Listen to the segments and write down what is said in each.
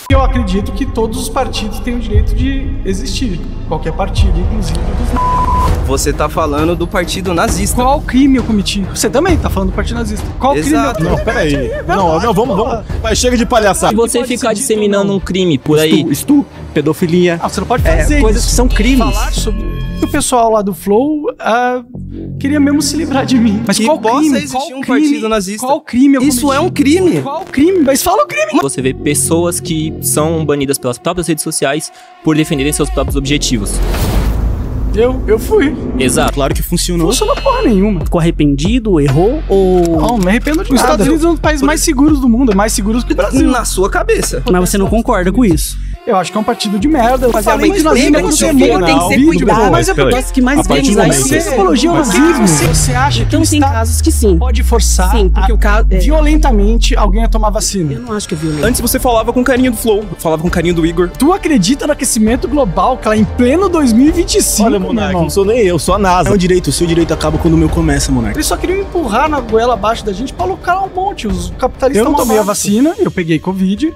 Eu acredito que todos os partidos têm o direito de existir. Qualquer partido, inclusive dos... Você tá falando do partido nazista. Qual crime eu cometi? Você também tá falando do partido nazista. Qual Exato. crime eu cometi? Não, peraí. Não, vamos. Mas chega de palhaçada. Se você ficar disseminando um crime por aí... Estupro, pedofilia... Você não pode fazer coisas isso. que são crimes. Falar sobre... O pessoal lá do Flow queria mesmo se livrar de mim. Mas Que qual possa crime? existir Qual um crime? partido nazista. Qual crime eu cometi? Isso é um crime. Qual crime? Mas fala o crime. Você vê pessoas que são banidas pelas próprias redes sociais por defenderem seus próprios objetivos. Eu fui. Exato. Claro que funcionou. Não funcionou porra nenhuma. Ficou arrependido, errou ou... Não me arrependo de nada. Os Estados Unidos é um dos países mais seguros do mundo. É mais seguro que o Brasil. Na sua cabeça. Mas você não concorda com isso? Eu acho que é um partido de merda. Eu falei que nós lembra vimos que o no filho tem que ser vídeo, cuidado. mas é porque Nós que mais vemos do aí. momento- você apologia ao nazismo. Você acha que Então o tem Estado casos que sim. pode forçar Sim, porque o caso... violentamente alguém a tomar vacina? Eu não acho que é violento. Antes você falava com carinho do Flow, falava com carinho do Igor. Tu acredita no aquecimento global, cara, em pleno 2025? Olha, meu Monark, irmão? não sou nem eu, sou a NASA. É um direito, o seu direito acaba quando o meu começa, Monark. Eles só queriam empurrar na goela abaixo da gente pra lucrar um monte. Os capitalistas Eu não tomei a faço. vacina, eu peguei Covid,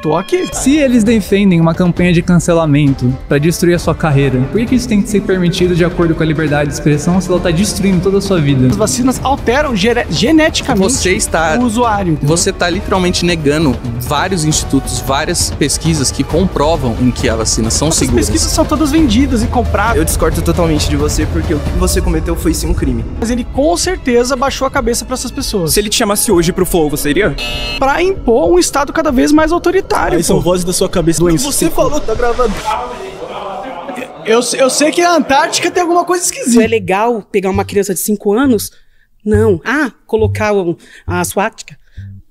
tô aqui. Se eles defendem uma campanha de cancelamento pra destruir a sua carreira, por que isso tem que ser permitido de acordo com a liberdade de expressão se ela tá destruindo toda a sua vida? As vacinas alteram geneticamente Você está- o usuário. entendeu? Você está literalmente negando vários institutos, várias pesquisas que comprovam em que as vacinas são Essas seguras. pesquisas são todas vendidas e compradas. Eu discordo totalmente de você, porque o que você cometeu foi sim um crime. Mas ele com certeza baixou a cabeça pra essas pessoas. Se ele te chamasse hoje pro Flow, você iria? Pra impor um Estado cada vez mais autoritário. Aí são pô. vozes da sua cabeça. Você falou, tá gravando. Eu sei que na Antártica tem alguma coisa Isso é esquisita. legal pegar uma criança de 5 anos? Não. Colocar a suástica?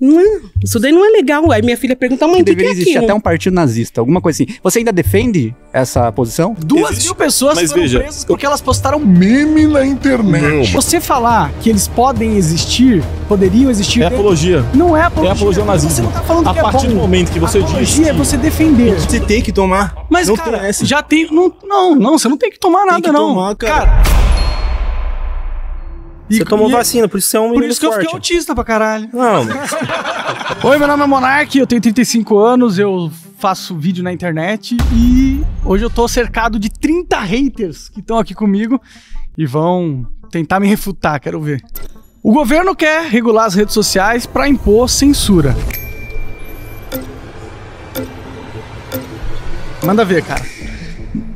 Não é. Isso daí não é legal. Aí minha filha pergunta, mãe, o que é Deveria existir aquilo? até um partido nazista, alguma coisa assim. Você ainda defende essa posição? 2.000 pessoas Mas foram veja, presas porque elas postaram meme na internet. Você falar que eles podem existir, poderiam existir... É apologia. Não é apologia. É apologia ao nazismo. Você não tá falando A que é partir bom. do momento que você diz Apologia é que- você defender. Você tem que tomar. Mas, não cara, tem essa. já tem... Não, você não tem que tomar nada, que não. tomar, cara. Você tomou vacina, por isso você é um Por menino isso que eu fiquei forte. autista pra caralho. Não, Oi, meu nome é Monark, eu tenho 35 anos, eu faço vídeo na internet e hoje eu tô cercado de 30 haters que estão aqui comigo e vão tentar me refutar, quero ver. O governo quer regular as redes sociais pra impor censura. Manda ver, cara.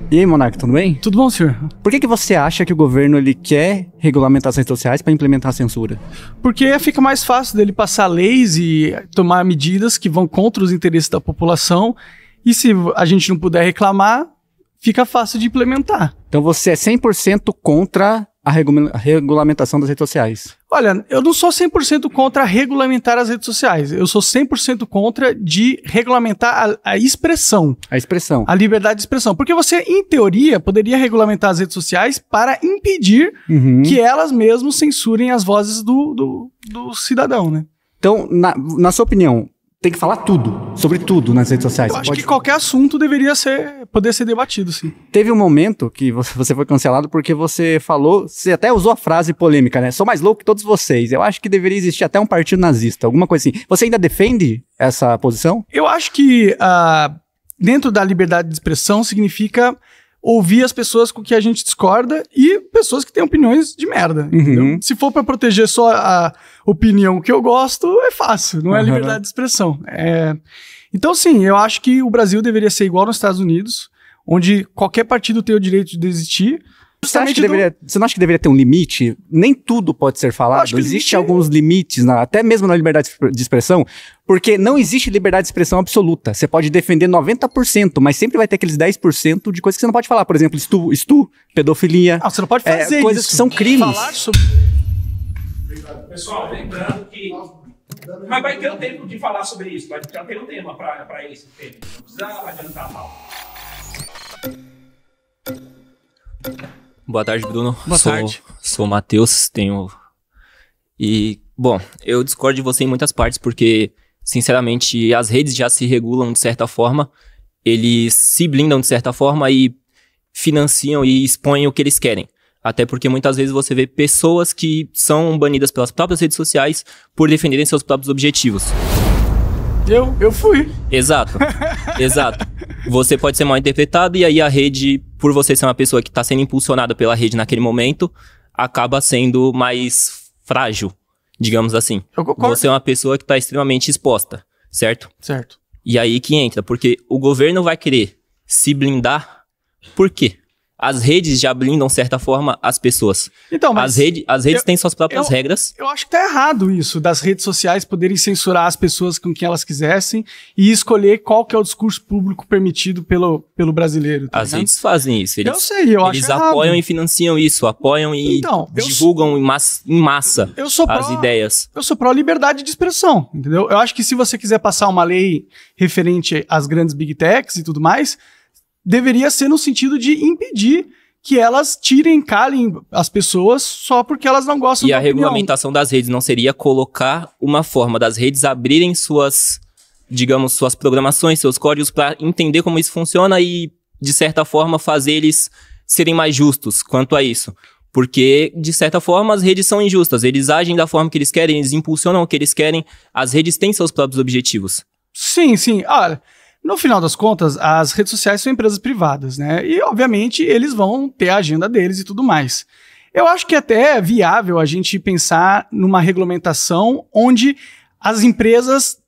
E aí, Monark, tudo bem? Tudo bom, senhor? Por que você acha que o governo ele quer regulamentar as redes sociais para implementar a censura? Porque fica mais fácil dele passar leis e tomar medidas que vão contra os interesses da população e se a gente não puder reclamar, fica fácil de implementar. Então você é 100% contra a regulamentação das redes sociais. Olha, eu não sou 100% contra regulamentar as redes sociais. Eu sou 100% contra de regulamentar a expressão, A expressão. a liberdade de expressão. Porque você, em teoria, poderia regulamentar as redes sociais para impedir Uhum. que elas mesmas censurem as vozes do cidadão, né? Então, na sua opinião, tem que falar tudo, sobre tudo nas redes sociais. Eu acho que qualquer assunto deveria poder ser debatido, sim. Teve um momento que você foi cancelado porque você falou, você até usou a frase polêmica, né? Sou mais louco que todos vocês. Eu acho que deveria existir até um partido nazista, alguma coisa assim. Você ainda defende essa posição? Eu acho que dentro da liberdade de expressão significa ouvir as pessoas com que a gente discorda e pessoas que têm opiniões de merda, entendeu? Se for pra proteger só a opinião que eu gosto, é fácil, não é liberdade de expressão. Então, sim, eu acho que o Brasil deveria ser igual nos Estados Unidos, onde qualquer partido tem o direito de existir. Você não acha que deveria ter um limite? Nem tudo pode ser Eu falado. acho que Existem limite- alguns limites, até mesmo na liberdade de expressão, porque não existe liberdade de expressão absoluta. Você pode defender 90%, mas sempre vai ter aqueles 10% de coisas que você não pode falar. Por exemplo, pedofilia, Você não pode fazer coisas isso. que são crimes. Falar sobre... Pessoal, lembrando que... Mas vai ter um tempo de falar sobre isso, vai ter um tema para esse tempo. Não precisa adiantar mal. Boa tarde, Bruno. Boa tarde. Sou o Matheus, bom, eu discordo de você em muitas partes, porque, sinceramente, as redes já se regulam de certa forma, eles se blindam de certa forma e financiam e expõem o que eles querem. Até porque muitas vezes você vê pessoas que são banidas pelas próprias redes sociais por defenderem seus próprios objetivos. Eu fui. Exato. Exato. Você pode ser mal interpretado e aí a rede, por você ser uma pessoa que está sendo impulsionada pela rede naquele momento, acaba sendo mais frágil, digamos assim. Eu concordo. Você é uma pessoa que está extremamente exposta, certo? Certo. E aí que entra, porque o governo vai querer se blindar. Por quê? As redes já blindam, de certa forma, as pessoas. Então, mas As redes têm suas próprias regras. Eu acho que tá errado isso, das redes sociais poderem censurar as pessoas com quem elas quisessem e escolher qual que é o discurso público permitido pelo brasileiro. Tá As ligado? redes fazem isso. Eu sei, eu acho Eles errado. apoiam e financiam isso, apoiam e Então, divulgam em massa Eu sou as ideias. Eu sou pró-liberdade de expressão, entendeu? Eu acho que se você quiser passar uma lei referente às grandes big techs e tudo mais, deveria ser no sentido de impedir que elas calem as pessoas só porque elas não gostam E da a opinião. regulamentação das redes não seria colocar uma forma das redes abrirem suas, digamos, suas programações, seus códigos para entender como isso funciona e, de certa forma, fazer eles serem mais justos quanto a isso. Porque, de certa forma, as redes são injustas. Eles agem da forma que eles querem, eles impulsionam o que eles querem. As redes têm seus próprios objetivos. Sim, sim. Olha, no final das contas, as redes sociais são empresas privadas, né? E, obviamente, eles vão ter a agenda deles e tudo mais. Eu acho que até é viável a gente pensar numa regulamentação onde as empresas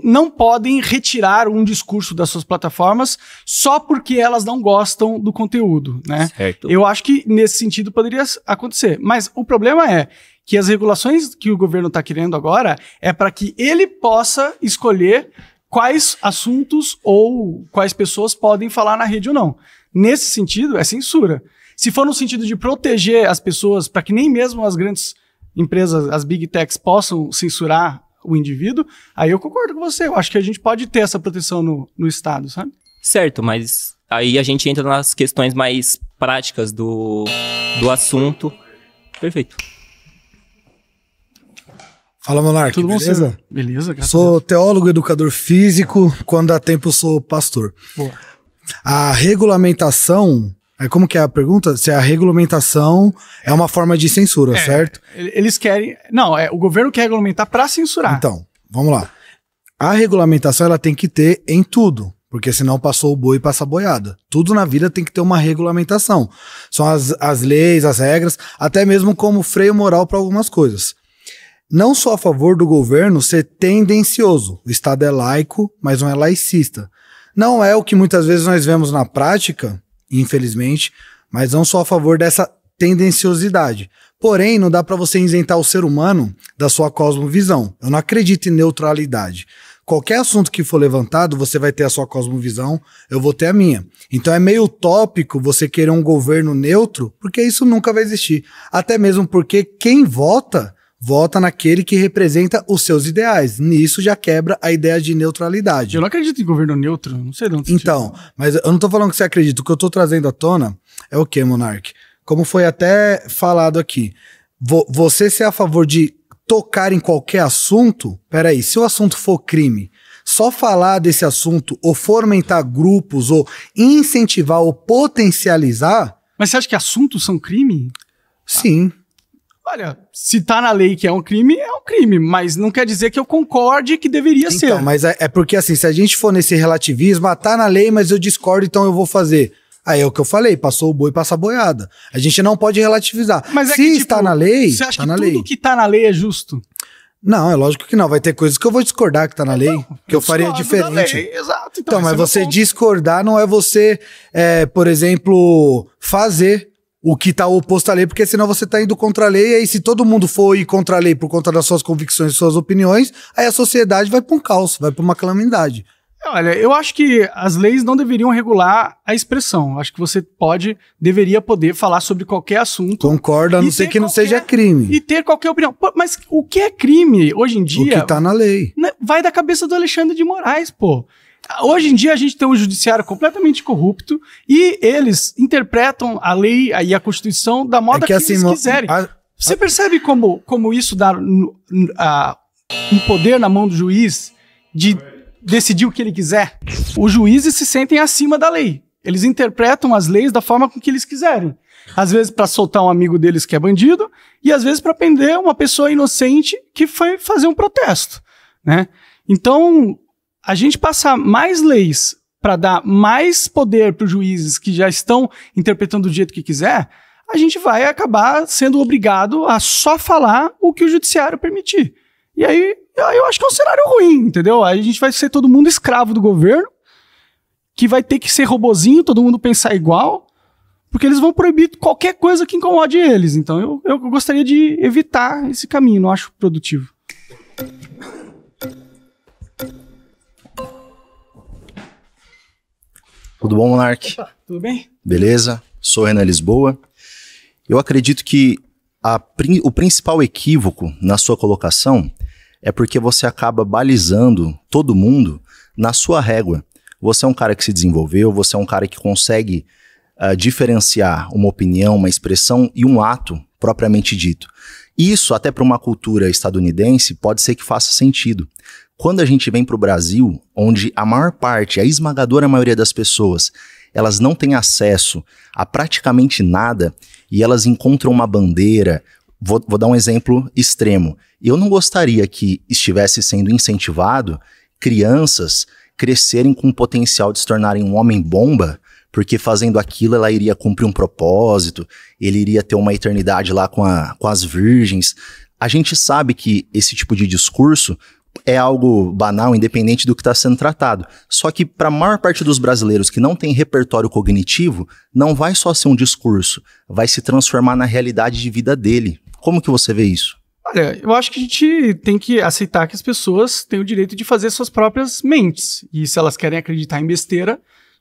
não podem retirar um discurso das suas plataformas só porque elas não gostam do conteúdo, né? Certo. Eu acho que, nesse sentido, poderia acontecer. Mas o problema é que as regulações que o governo está querendo agora é para que ele possa escolher quais assuntos ou quais pessoas podem falar na rede ou não. Nesse sentido, é censura. Se for no sentido de proteger as pessoas para que nem mesmo as grandes empresas, as big techs, possam censurar o indivíduo, aí eu concordo com você. Eu acho que a gente pode ter essa proteção no Estado, sabe? Certo, mas aí a gente entra nas questões mais práticas do assunto. Perfeito. Fala, Monark, Tudo bom, beleza? senhor? Beleza, graças a Sou Deus. teólogo, educador físico, quando dá tempo eu sou pastor. Boa. A regulamentação, como que é a pergunta? Se a regulamentação é uma forma de censura, certo? Eles querem... Não, o governo quer regulamentar para censurar. Então, vamos lá. A regulamentação ela tem que ter em tudo, porque senão passou o boi e passa a boiada. Tudo na vida tem que ter uma regulamentação. São as leis, as regras, até mesmo como freio moral para algumas coisas. Não sou a favor do governo ser tendencioso. O Estado é laico, mas não é laicista. Não é o que muitas vezes nós vemos na prática, infelizmente, mas não sou a favor dessa tendenciosidade. Porém, não dá para você isentar o ser humano da sua cosmovisão. Eu não acredito em neutralidade. Qualquer assunto que for levantado, você vai ter a sua cosmovisão, eu vou ter a minha. Então é meio utópico você querer um governo neutro, porque isso nunca vai existir. Até mesmo porque quem vota naquele que representa os seus ideais. Nisso já quebra a ideia de neutralidade. Eu não acredito em governo neutro, não sei de onde você Então, mas eu não tô falando que você acredita. O que eu tô trazendo à tona é o quê, Monark? Como foi até falado aqui, você ser a favor de tocar em qualquer assunto, peraí, se o assunto for crime, só falar desse assunto ou fomentar grupos ou incentivar ou potencializar... Mas você acha que assuntos são crime? Sim. Olha, se tá na lei que é um crime, mas não quer dizer que eu concorde que deveria ser. Então, mas é porque assim, se a gente for nesse relativismo, tá na lei, mas eu discordo, então eu vou fazer. Aí é o que eu falei, passou o boi, passa a boiada. A gente não pode relativizar. Mas se que, está na lei, você acha tá que na tudo lei. que tá na lei é justo? Não, é lógico que não. Vai ter coisas que eu vou discordar que tá na lei, que eu faria discordo da diferente. lei, exato. Então, mas esse é meu você ponto. discordar não é você, por exemplo, fazer o que tá oposto à lei, porque senão você tá indo contra a lei, e aí se todo mundo for ir contra a lei por conta das suas convicções e suas opiniões, aí a sociedade vai pra um caos, vai pra uma calamidade. Olha, eu acho que as leis não deveriam regular a expressão. Acho que você deveria poder falar sobre qualquer assunto. Concordo, a não ser que não seja crime. E ter qualquer opinião. Pô, mas o que é crime hoje em dia... O que tá na lei. Vai da cabeça do Alexandre de Moraes, pô. Hoje em dia a gente tem um judiciário completamente corrupto e eles interpretam a lei e a Constituição da moda que assim, eles quiserem. Você percebe como isso dá um poder na mão do juiz de decidir o que ele quiser? Os juízes se sentem acima da lei. Eles interpretam as leis da forma com que eles quiserem. Às vezes para soltar um amigo deles que é bandido e às vezes para prender uma pessoa inocente que foi fazer um protesto, né? Então, a gente passar mais leis para dar mais poder para os juízes que já estão interpretando do jeito que quiser, a gente vai acabar sendo obrigado a só falar o que o judiciário permitir. E aí eu acho que é um cenário ruim, entendeu? Aí a gente vai ser todo mundo escravo do governo, que vai ter que ser robozinho, todo mundo pensar igual, porque eles vão proibir qualquer coisa que incomode eles. Então eu gostaria de evitar esse caminho, não acho produtivo. Tudo bom, Monark? Opa, tudo bem? Beleza? Sou Renan Lisboa. Eu acredito que o principal equívoco na sua colocação é porque você acaba balizando todo mundo na sua régua. Você é um cara que se desenvolveu, você é um cara que consegue diferenciar uma opinião, uma expressão e um ato propriamente dito. Isso, até para uma cultura estadunidense, pode ser que faça sentido. Quando a gente vem para o Brasil, onde a maior parte, a esmagadora maioria das pessoas, elas não têm acesso a praticamente nada e elas encontram uma bandeira. Vou dar um exemplo extremo. Eu não gostaria que estivesse sendo incentivado crianças crescerem com o potencial de se tornarem um homem-bomba, porque fazendo aquilo ela iria cumprir um propósito, ele iria ter uma eternidade lá com as virgens. A gente sabe que esse tipo de discurso é algo banal, independente do que está sendo tratado. Só que para a maior parte dos brasileiros que não tem repertório cognitivo, não vai só ser um discurso, vai se transformar na realidade de vida dele. Como que você vê isso? Olha, eu acho que a gente tem que aceitar que as pessoas têm o direito de fazer suas próprias mentes. E se elas querem acreditar em besteira,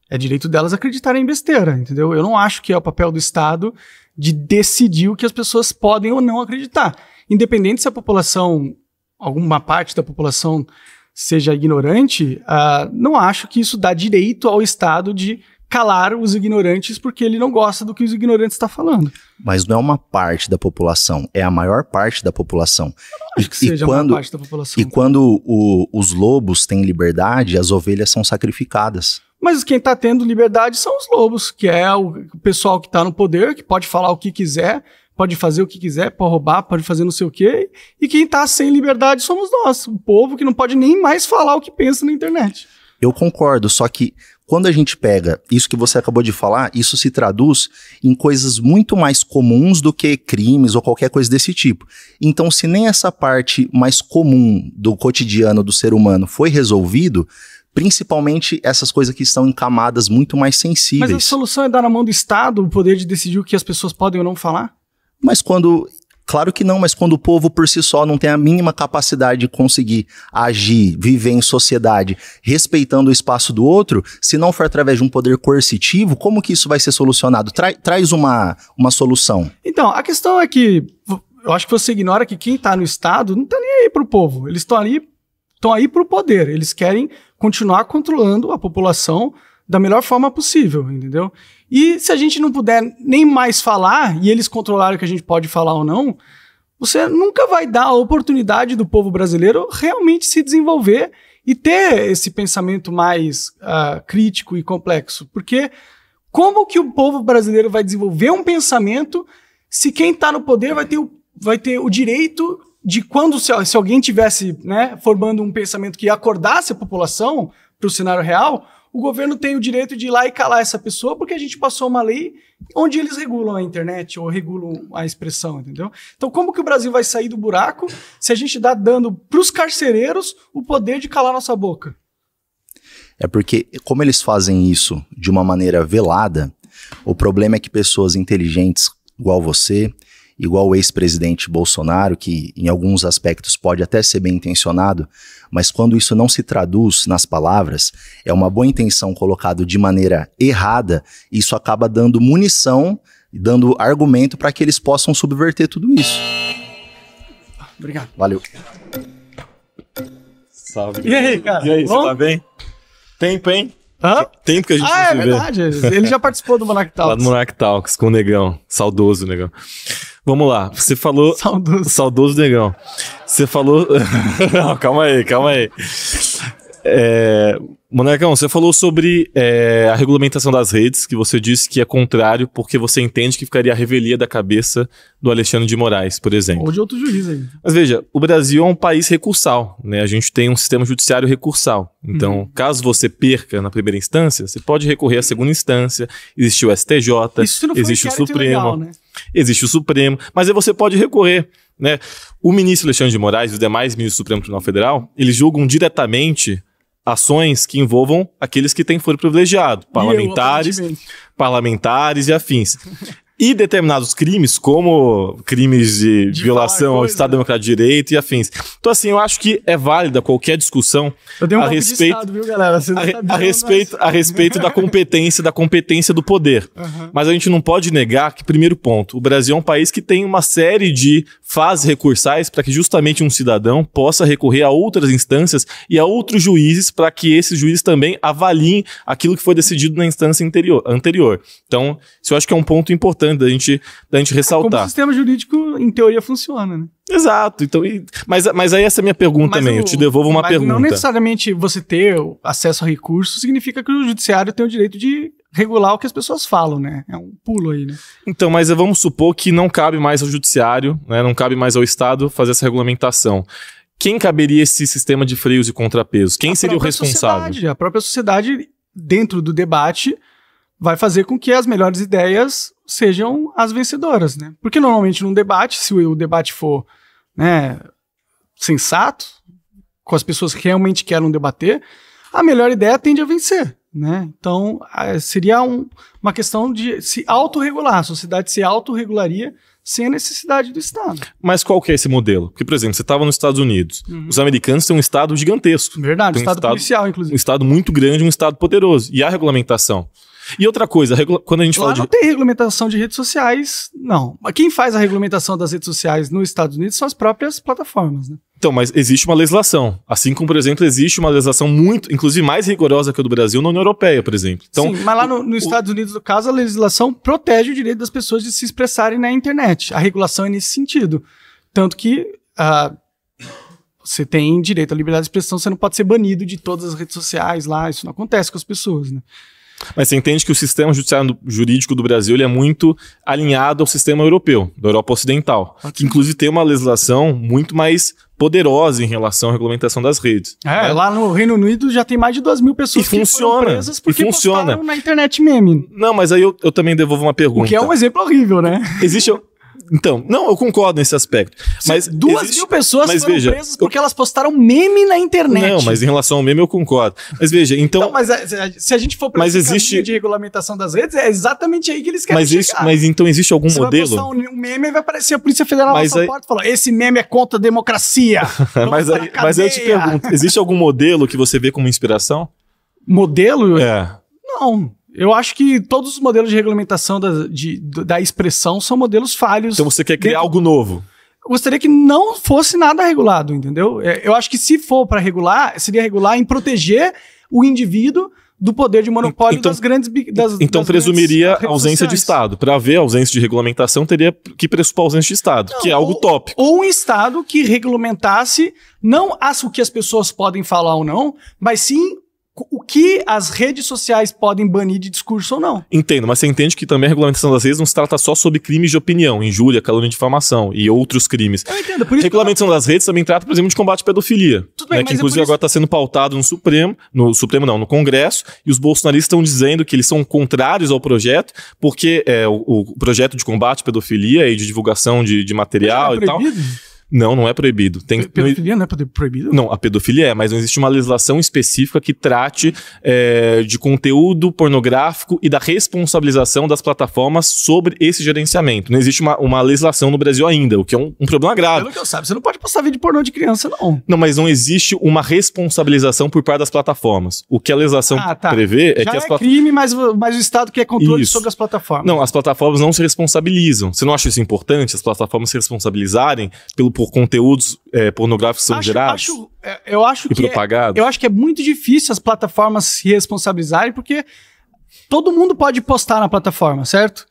é direito delas acreditarem em besteira, entendeu? Eu não acho que é o papel do Estado de decidir o que as pessoas podem ou não acreditar. Independente se a população, alguma parte da população seja ignorante, não acho que isso dá direito ao Estado de calar os ignorantes porque ele não gosta do que os ignorantes estão falando. Mas não é uma parte da população, é a maior parte da população. Acho que seja a maior parte da população. E quando os lobos têm liberdade, as ovelhas são sacrificadas. Mas quem está tendo liberdade são os lobos, que é o pessoal que está no poder, que pode falar o que quiser, pode fazer o que quiser, pode roubar, pode fazer não sei o quê. E quem está sem liberdade somos nós, o povo que não pode nem mais falar o que pensa na internet. Eu concordo, só que quando a gente pega isso que você acabou de falar, isso se traduz em coisas muito mais comuns do que crimes ou qualquer coisa desse tipo. Então, se nem essa parte mais comum do cotidiano do ser humano foi resolvido, principalmente essas coisas que estão em camadas muito mais sensíveis. Mas a solução é dar na mão do Estado o poder de decidir o que as pessoas podem ou não falar? Mas claro que não, mas quando o povo por si só não tem a mínima capacidade de conseguir agir, viver em sociedade, respeitando o espaço do outro, se não for através de um poder coercitivo, como que isso vai ser solucionado? Traz uma solução. Então, a questão é que eu acho que você ignora que quem está no Estado não está nem aí pro povo. Eles estão aí pro poder. Eles querem continuar controlando a população da melhor forma possível, entendeu? E se a gente não puder nem mais falar, e eles controlarem o que a gente pode falar ou não, você nunca vai dar a oportunidade do povo brasileiro realmente se desenvolver e ter esse pensamento mais crítico e complexo. Porque como que o povo brasileiro vai desenvolver um pensamento se quem está no poder vai ter o direito de quando, se alguém tivesse, né, formando um pensamento que acordasse a população para o cenário real, o governo tem o direito de ir lá e calar essa pessoa porque a gente passou uma lei onde eles regulam a internet ou regulam a expressão, entendeu? Então como que o Brasil vai sair do buraco se a gente dá dando para os carcereiros o poder de calar nossa boca? É porque, como eles fazem isso de uma maneira velada, o problema é que pessoas inteligentes igual você, igual o ex-presidente Bolsonaro, que em alguns aspectos pode até ser bem intencionado, mas quando isso não se traduz nas palavras, é uma boa intenção colocado de maneira errada, isso acaba dando munição, dando argumento para que eles possam subverter tudo isso. Obrigado. Valeu. Salve. E aí, cara? E aí, você Bom? tá bem? Tempo, hein? Hã? Tempo que a gente não é se vê. verdade. Ele já participou do Monark Lá Talks. do Monark Talks, com o Negão. Saudoso Negão. Vamos lá, você falou... Saudoso. Saudoso Negão. Você falou... Não, calma aí. Monarcão, você falou sobre a regulamentação das redes, que você disse que é contrário porque você entende que ficaria a revelia da cabeça do Alexandre de Moraes, por exemplo. Ou de outro juiz aí. Mas veja, o Brasil é um país recursal, né? A gente tem um sistema judiciário recursal. Então, caso você perca na primeira instância, você pode recorrer à segunda instância, existe o STJ, existe o Supremo, legal, né? existe o Supremo, mas aí você pode recorrer, né? O ministro Alexandre de Moraes e os demais ministros do Supremo Tribunal Federal, eles julgam diretamente ações que envolvam aqueles que têm foro privilegiado, parlamentares e afins. E determinados crimes, como crimes de violação ao Estado Democrático de Direito e afins. Então, assim, eu acho que é válida qualquer discussão a respeito, Estado, viu, galera? A respeito da competência do poder. Mas a gente não pode negar que, primeiro ponto, o Brasil é um país que tem uma série de fases recursais para que justamente um cidadão possa recorrer a outras instâncias e a outros juízes para que esses juízes também avaliem aquilo que foi decidido na instância anterior. Então, isso eu acho que é um ponto importante da gente ressaltar. Como o sistema jurídico, em teoria, funciona, né? Exato. Então, mas aí essa é a minha pergunta também. Eu te devolvo uma pergunta. Não necessariamente você ter acesso a recursos significa que o judiciário tem o direito de regular o que as pessoas falam, né? É um pulo aí, né? Então, mas vamos supor que não cabe mais ao judiciário, né? Não cabe mais ao Estado fazer essa regulamentação. Quem caberia esse sistema de freios e contrapesos? Quem seria o responsável? A própria sociedade, dentro do debate, vai fazer com que as melhores ideias sejam as vencedoras, né? Porque normalmente num debate, se o debate for, né, sensato, com as pessoas que realmente querem debater, a melhor ideia tende a vencer, né? Então, seria uma questão de se autorregular, a sociedade se autorregularia sem a necessidade do Estado. Mas qual que é esse modelo? Porque, por exemplo, você estava nos Estados Unidos. Os americanos têm um Estado gigantesco. Verdade, um Estado policial, inclusive. Um Estado muito grande, um Estado poderoso. E há regulamentação. E outra coisa, quando a gente fala não tem regulamentação de redes sociais, não. Quem faz a regulamentação das redes sociais nos Estados Unidos são as próprias plataformas, né? Então, mas existe uma legislação. Assim como, por exemplo, existe uma legislação muito, inclusive mais rigorosa que a do Brasil na União Europeia, por exemplo. Então, sim, mas lá nos Estados Unidos, no caso, a legislação protege o direito das pessoas de se expressarem na internet. A regulação é nesse sentido. Tanto que você tem direito à liberdade de expressão, você não pode ser banido de todas as redes sociais lá, isso não acontece com as pessoas, né? Mas você entende que o sistema jurídico do Brasil ele é muito alinhado ao sistema europeu, da Europa Ocidental, que inclusive tem uma legislação muito mais poderosa em relação à regulamentação das redes. Lá no Reino Unido já tem mais de 2.000 pessoas que foram presas porque postaram na internet meme. Não, mas aí eu também devolvo uma pergunta. O que é um exemplo horrível, né? Então, não, eu concordo nesse aspecto. Mas 2.000 pessoas foram presas porque elas postaram meme na internet. Não, mas em relação ao meme eu concordo. Mas veja, então... mas se a gente for para esse caminho de regulamentação das redes, é exatamente aí que eles querem chegar. Mas então existe algum modelo... Você vai postar um meme e vai aparecer a Polícia Federal na sua porta e falar, esse meme é contra a democracia. mas aí eu te pergunto, existe algum modelo que você vê como inspiração? Modelo? Não. Eu acho que todos os modelos de regulamentação da expressão são modelos falhos. Então você quer criar algo novo? Eu gostaria que não fosse nada regulado, entendeu? Eu acho que se for para regular, seria regular em proteger o indivíduo do poder de monopólio das grandes... Então presumiria ausência de Estado. Para haver ausência de regulamentação, teria que pressupor ausência de Estado, que é algo tópico. Ou um Estado que regulamentasse não o que as pessoas podem falar ou não, mas sim... o que as redes sociais podem banir de discurso ou não. Entendo, mas você entende que também a regulamentação das redes não se trata só sobre crimes de opinião, injúria, calúnia e difamação e outros crimes. Eu entendo, por isso a regulamentação das redes também trata, por exemplo, de combate à pedofilia. Tudo bem, que inclusive agora está sendo pautado no Congresso, e os bolsonaristas estão dizendo que eles são contrários ao projeto, porque o projeto de combate à pedofilia e de divulgação de material e tal... Não é proibido. Pedofilia não é proibido? Não, a pedofilia mas não existe uma legislação específica que trate de conteúdo pornográfico e da responsabilização das plataformas sobre esse gerenciamento. Não existe uma legislação no Brasil ainda, o que é um problema grave. Pelo que eu saiba, você não pode postar vídeo pornô de criança, não. Não, mas não existe uma responsabilização por parte das plataformas. O que a legislação prevê é que as plataformas... crime, mas o Estado quer controle sobre as plataformas. Não, as plataformas não se responsabilizam. Você não acha isso importante? As plataformas se responsabilizarem por conteúdos pornográficos que são gerados eu acho e propagados? Eu acho que é muito difícil as plataformas se responsabilizarem, porque todo mundo pode postar na plataforma, certo?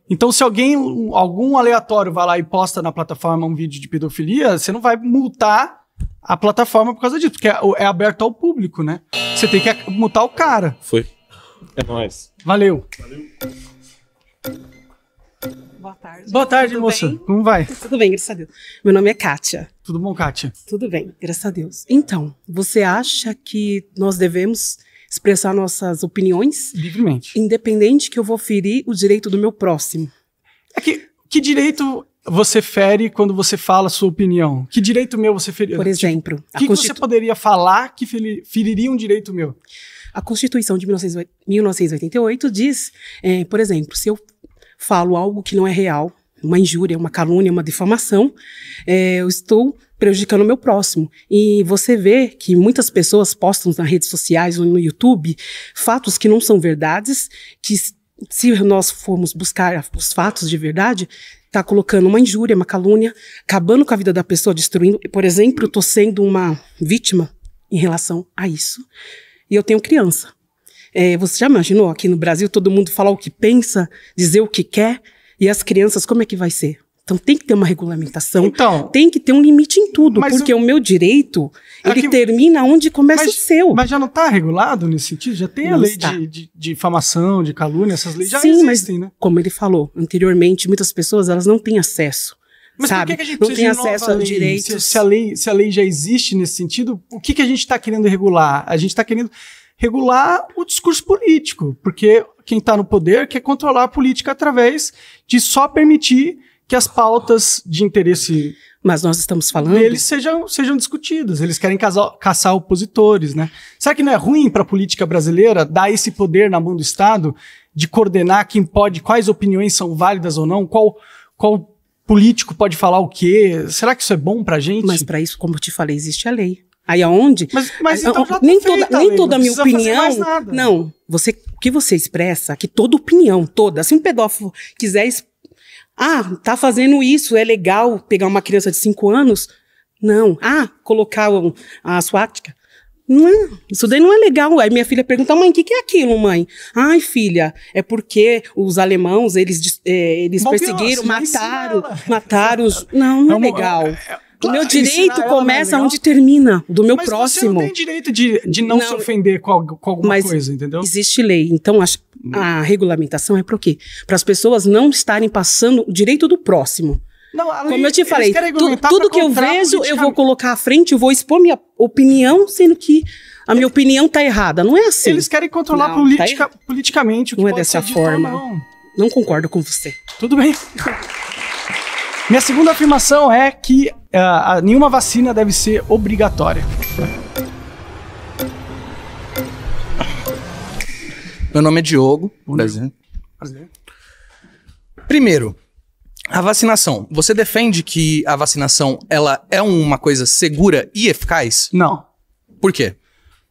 Então, se algum aleatório vai lá e posta na plataforma um vídeo de pedofilia, você não vai multar a plataforma por causa disso, porque é aberto ao público, né? Você tem que mutar o cara. Foi. É nóis. Valeu. Boa tarde. Boa tarde, Tudo moça. bem? Como vai? Tudo bem, graças a Deus. Meu nome é Kátia. Tudo bom, Kátia? Tudo bem, graças a Deus. Então, você acha que nós devemos expressar nossas opiniões? Livremente. Independente que eu vou ferir o direito do meu próximo. Que direito você fere quando você fala a sua opinião? Que direito meu você fere? Por exemplo, o que você poderia falar que feriria um direito meu? A Constituição de 1988 diz, por exemplo, se eu falo algo que não é real, uma injúria, uma calúnia, uma difamação, eu estou prejudicando o meu próximo. E você vê que muitas pessoas postam nas redes sociais ou no YouTube fatos que não são verdades, que se nós formos buscar os fatos de verdade, está colocando uma injúria, uma calúnia, acabando com a vida da pessoa, destruindo. Por exemplo, eu estou sendo uma vítima em relação a isso. E eu tenho criança. Você já imaginou aqui no Brasil todo mundo falar o que pensa, dizer o que quer, e as crianças, como é que vai ser? Então tem que ter uma regulamentação, tem que ter um limite em tudo, porque o meu direito, ele termina onde começa o seu. Mas já não está regulado nesse sentido? Já tem a lei de difamação, de calúnia, essas leis já existem, mas, né? Como ele falou anteriormente, muitas pessoas elas não têm acesso. Mas sabe? por que a gente não precisa tem acesso a direitos? Se a lei já existe nesse sentido, o que a gente está querendo regular? A gente está querendo regular o discurso político, porque quem está no poder quer controlar a política através de só permitir que as pautas de interesse, mas nós estamos falando, eles sejam discutidas. Eles querem caçar opositores, né? Será que não é ruim para a política brasileira dar esse poder na mão do Estado de coordenar quem pode, quais opiniões são válidas ou não, qual político pode falar o quê? Será que isso é bom para a gente? Mas para isso, como eu te falei, existe a lei. Aí aonde? Mas então já nem toda a minha opinião. Não, o que você expressa, que toda opinião, toda. Se um pedófilo quiser tá fazendo isso, é legal pegar uma criança de 5 anos? Não. Colocar a suástica? Não, isso daí não é legal. Aí minha filha pergunta, mãe, o que é aquilo, mãe? Ai, filha, é porque os alemãos, eles perseguiram, mataram os... Não é legal. O meu direito começa onde termina, do meu próximo. Mas você não tem direito de não se ofender com alguma coisa, entendeu? Existe lei, então a regulamentação é para quê? Para as pessoas não estarem passando o direito do próximo. Não, como eu te falei, tudo que eu vejo, eu vou colocar à frente, eu vou expor minha opinião, sendo que a minha opinião está errada. Não é assim. Eles querem controlar politicamente o que não é dessa forma. Não concordo com você. Tudo bem. Minha segunda afirmação é que nenhuma vacina deve ser obrigatória. Meu nome é Diogo. Prazer. Primeiro, a vacinação. Você defende que a vacinação ela é uma coisa segura e eficaz? Não. Por quê?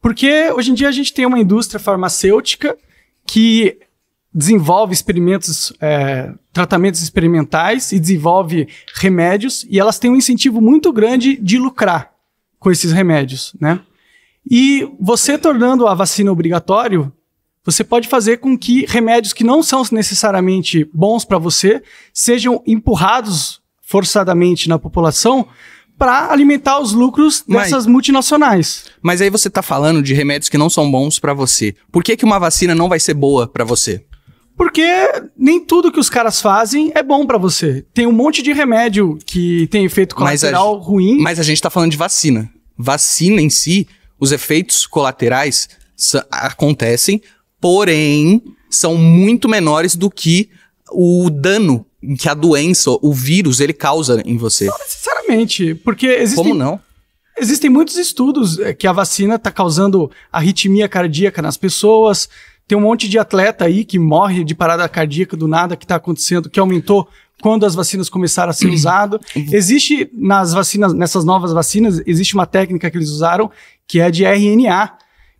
Porque hoje em dia a gente tem uma indústria farmacêutica que desenvolve tratamentos experimentais e desenvolve remédios, e elas têm um incentivo muito grande de lucrar com esses remédios, né? E você tornando a vacina obrigatório, você pode fazer com que remédios que não são necessariamente bons para você sejam empurrados forçadamente na população para alimentar os lucros dessas multinacionais. Mas aí você tá falando de remédios que não são bons para você. Por que uma vacina não vai ser boa para você? Porque nem tudo que os caras fazem é bom pra você. Tem um monte de remédio que tem efeito colateral ruim. Mas a gente tá falando de vacina. Vacina em si, os efeitos colaterais acontecem, porém são muito menores do que o dano que a doença, o vírus, ele causa em você. Não necessariamente, porque existem... Como não? Existem muitos estudos que a vacina tá causando arritmia cardíaca nas pessoas. Tem um monte de atleta aí que morre de parada cardíaca do nada que está acontecendo, que aumentou quando as vacinas começaram a ser usadas. Existe nessas novas vacinas, existe uma técnica que eles usaram, que é de RNA,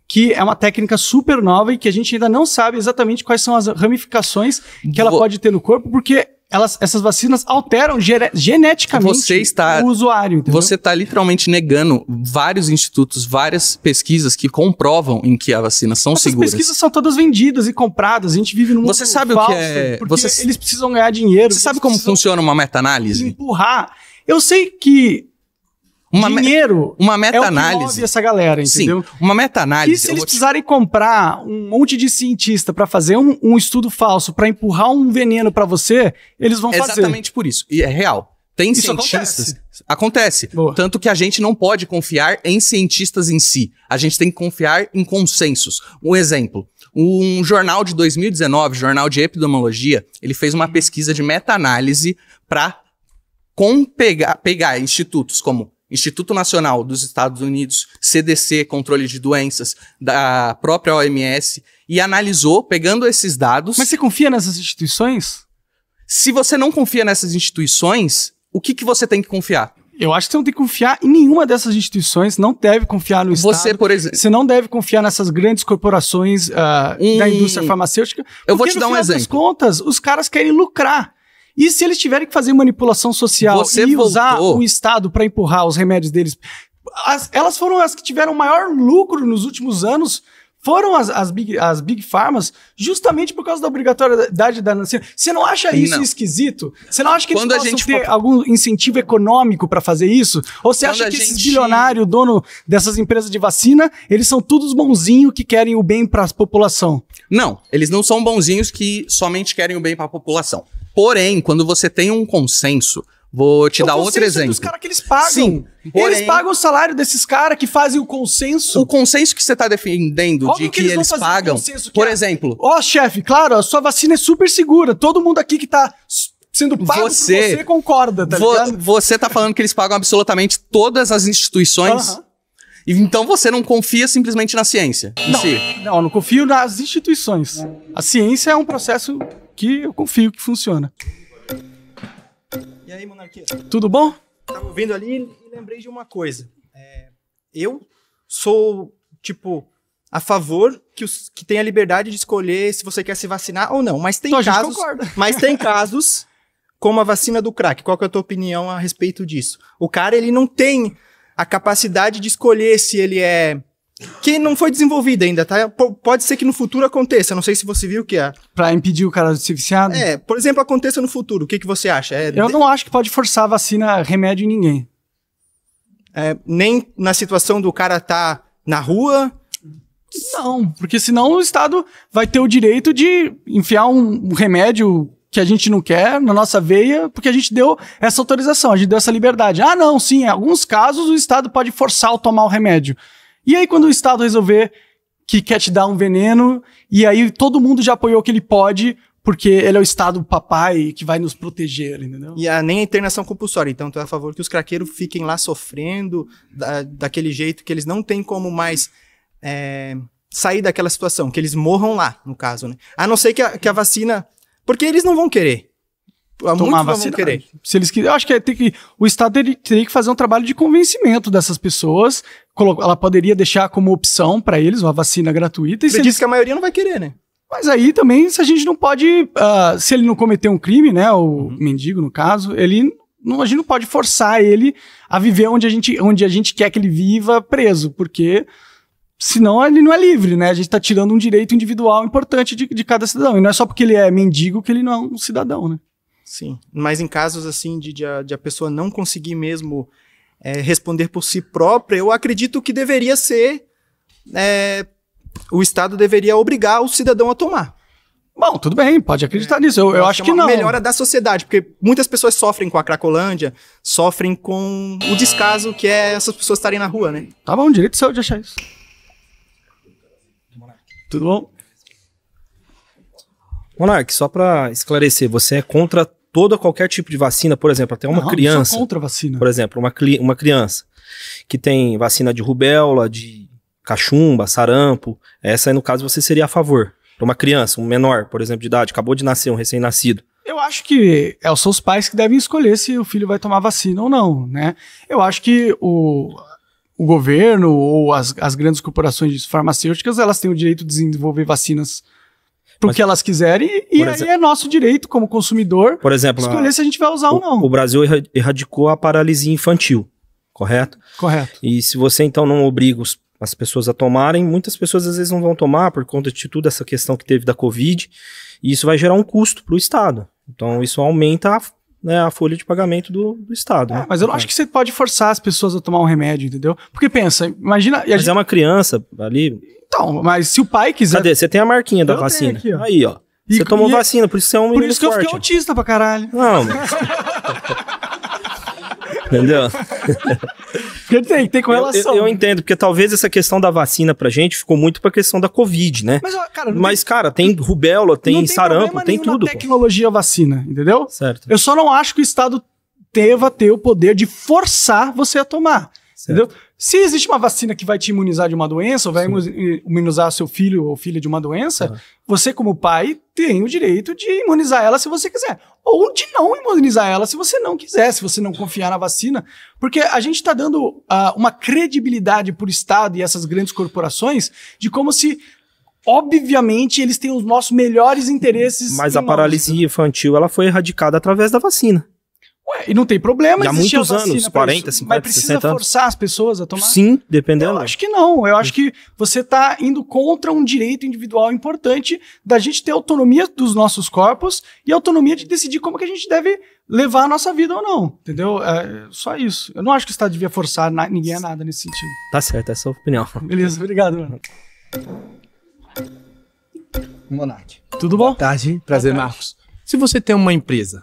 que é uma técnica super nova e que a gente ainda não sabe exatamente quais são as ramificações que ela pode ter no corpo, porque essas vacinas alteram geneticamente o usuário. Entendeu? Você está literalmente negando vários institutos, várias pesquisas que comprovam em que as vacinas são seguras. Essas pesquisas são todas vendidas e compradas. A gente vive num mundo falso. Você sabe falso, o que é? Porque eles precisam ganhar dinheiro. Você sabe como funciona uma meta-análise? Empurrar. Eu sei que Dinheiro uma meta-análise. É o que move essa galera, entendeu? Sim, uma meta-análise. E se eles precisarem comprar um monte de cientista para fazer um estudo falso, para empurrar um veneno para você, eles vão fazer. Exatamente por isso. E é real. Tem isso cientistas. Acontece. Tanto que a gente não pode confiar em cientistas em si. A gente tem que confiar em consensos. Um exemplo. Um jornal de 2019, Jornal de Epidemiologia, ele fez uma pesquisa de meta-análise para pegar institutos como Instituto Nacional dos Estados Unidos, CDC, Controle de Doenças, da própria OMS, e analisou, pegando esses dados... Mas você confia nessas instituições? Se você não confia nessas instituições, o que você tem que confiar? Eu acho que você não tem que confiar em nenhuma dessas instituições, não deve confiar no Estado. Você, por exemplo... Você não deve confiar nessas grandes corporações da indústria farmacêutica. Eu vou te dar um exemplo. No final das contas, os caras querem lucrar. E se eles tiverem que fazer manipulação social usar o Estado para empurrar os remédios deles, elas foram as que tiveram maior lucro nos últimos anos, foram as Big Pharmas, justamente por causa da obrigatoriedade da nação. Você não acha isso esquisito? Você não acha que eles possam ter algum incentivo econômico para fazer isso? Ou você acha que esses bilionários, dono dessas empresas de vacina, eles são todos bonzinhos que querem o bem para a população? Não, eles não são bonzinhos que somente querem o bem para a população. Porém, quando você tem um consenso, vou te dar outro exemplo. Dos caras que eles pagam. Sim, eles pagam o salário desses caras que fazem o consenso. O consenso que você está defendendo de que eles pagam, por exemplo... chefe, claro, a sua vacina é super segura. Todo mundo aqui que tá sendo pago por você concorda, tá ligado? Você tá falando que eles pagam absolutamente todas as instituições... Então você não confia simplesmente na ciência? Não, não confio nas instituições. A ciência é um processo que eu confio que funciona. E aí, Monarquia? Tudo bom? Tava ouvindo ali e lembrei de uma coisa. Eu sou, a favor que tenha a liberdade de escolher se você quer se vacinar ou não. Mas tem casos. Mas tem casos, como a vacina do crack. Qual que é a tua opinião a respeito disso? O cara, ele não tem a capacidade de escolher se ele é... Que não foi desenvolvida ainda, tá? Pode ser que no futuro aconteça, não sei se você viu o que é. Pra impedir o cara de ser viciado? Por exemplo, aconteça no futuro, o que você acha? Eu não acho que pode forçar a vacina, remédio em ninguém. Nem na situação do cara tá na rua? Não, porque senão o Estado vai ter o direito de enfiar um remédio que a gente não quer na nossa veia, porque a gente deu essa autorização, a gente deu essa liberdade. Não, sim, em alguns casos o Estado pode forçar a tomar o remédio. E aí quando o Estado resolver que quer te dar um veneno, e aí todo mundo já apoiou que ele pode, porque ele é o Estado papai que vai nos proteger, entendeu? E nem a internação compulsória, então tu é a favor que os craqueiros fiquem lá sofrendo daquele jeito que eles não têm como mais sair daquela situação, que eles morram lá, no caso, né? A não ser que a vacina... Porque eles não vão querer. Tomar vacina, vão querer. Se eles quiserem, eu acho que o Estado teria que fazer um trabalho de convencimento dessas pessoas. Ela poderia deixar como opção para eles uma vacina gratuita. E você disse que a maioria não vai querer, né? Mas aí também, se a gente não pode... se ele não cometer um crime, né? O mendigo, no caso, a gente não pode forçar ele a viver onde a gente quer que ele viva preso, porque... Senão ele não é livre, né? A gente tá tirando um direito individual importante de cada cidadão. E não é só porque ele é mendigo que ele não é um cidadão, né? Sim, mas em casos assim de a pessoa não conseguir mesmo responder por si própria, eu acredito que deveria ser... o Estado deveria obrigar o cidadão a tomar. Bom, tudo bem, pode acreditar nisso. Eu acho que não. É uma melhora da sociedade, porque muitas pessoas sofrem com a Cracolândia, sofrem com o descaso que é essas pessoas estarem na rua, né? Tá bom, direito seu de achar isso. Tudo bom? Monark, só pra esclarecer, você é contra qualquer tipo de vacina, por exemplo, até uma criança... Não, contra a vacina. Por exemplo, uma criança que tem vacina de rubéola, de cachumba, sarampo, essa aí no caso você seria a favor. Para uma criança, um menor, por exemplo, de idade, acabou de nascer, um recém-nascido. Eu acho que são os pais que devem escolher se o filho vai tomar vacina ou não, né? Eu acho que o governo ou as grandes corporações farmacêuticas, elas têm o direito de desenvolver vacinas pro que elas quiserem, e aí é nosso direito como consumidor, por exemplo, escolher se a gente vai usar ou não. O Brasil erradicou a paralisia infantil, correto? Correto. E se você então não obriga as pessoas a tomarem, muitas pessoas às vezes não vão tomar por conta de toda essa questão que teve da Covid, e isso vai gerar um custo para o Estado. Então isso aumenta né, a folha de pagamento do Estado. Né? Mas eu não acho que você pode forçar as pessoas a tomar um remédio, entendeu? Porque pensa, imagina... Mas é uma criança ali... Então, mas se o pai quiser... Cadê? Você tem a marquinha da vacina. Aqui, ó. Aí, ó. Você tomou vacina, por isso você é um menino Por isso que forte. eu fiquei autista pra caralho. Não, entendeu? Tem correlação. Eu entendo, porque talvez essa questão da vacina pra gente ficou muito pra questão da Covid, né? Mas, cara, tem rubéola, tem sarampo, tem tudo. Tecnologia vacina, entendeu? Certo. Eu só não acho que o Estado deva ter o poder de forçar você a tomar. Entendeu? Se existe uma vacina que vai te imunizar de uma doença, ou vai imunizar seu filho ou filha de uma doença, você, como pai, tem o direito de imunizar ela se você quiser. Ou de não imunizar ela se você não quiser, se você não confiar na vacina. Porque a gente está dando uma credibilidade para o Estado e essas grandes corporações de como se, obviamente, eles têm os nossos melhores interesses. Mas a paralisia infantil ela foi erradicada através da vacina. Ué, e não tem problema. Há muitos anos, 40, 50, mas precisa 60 anos. forçar as pessoas a tomar? Sim, dependendo. Eu acho que não. Eu acho que você está indo contra um direito individual importante da gente ter autonomia dos nossos corpos e autonomia de decidir como que a gente deve levar a nossa vida ou não. Entendeu? É só isso. Eu não acho que o Estado devia forçar ninguém a nada nesse sentido. Tá certo, essa é a sua opinião. Beleza, obrigado, mano. Monark. Tudo bom? Boa tarde. Prazer, Marcos. Se você tem uma empresa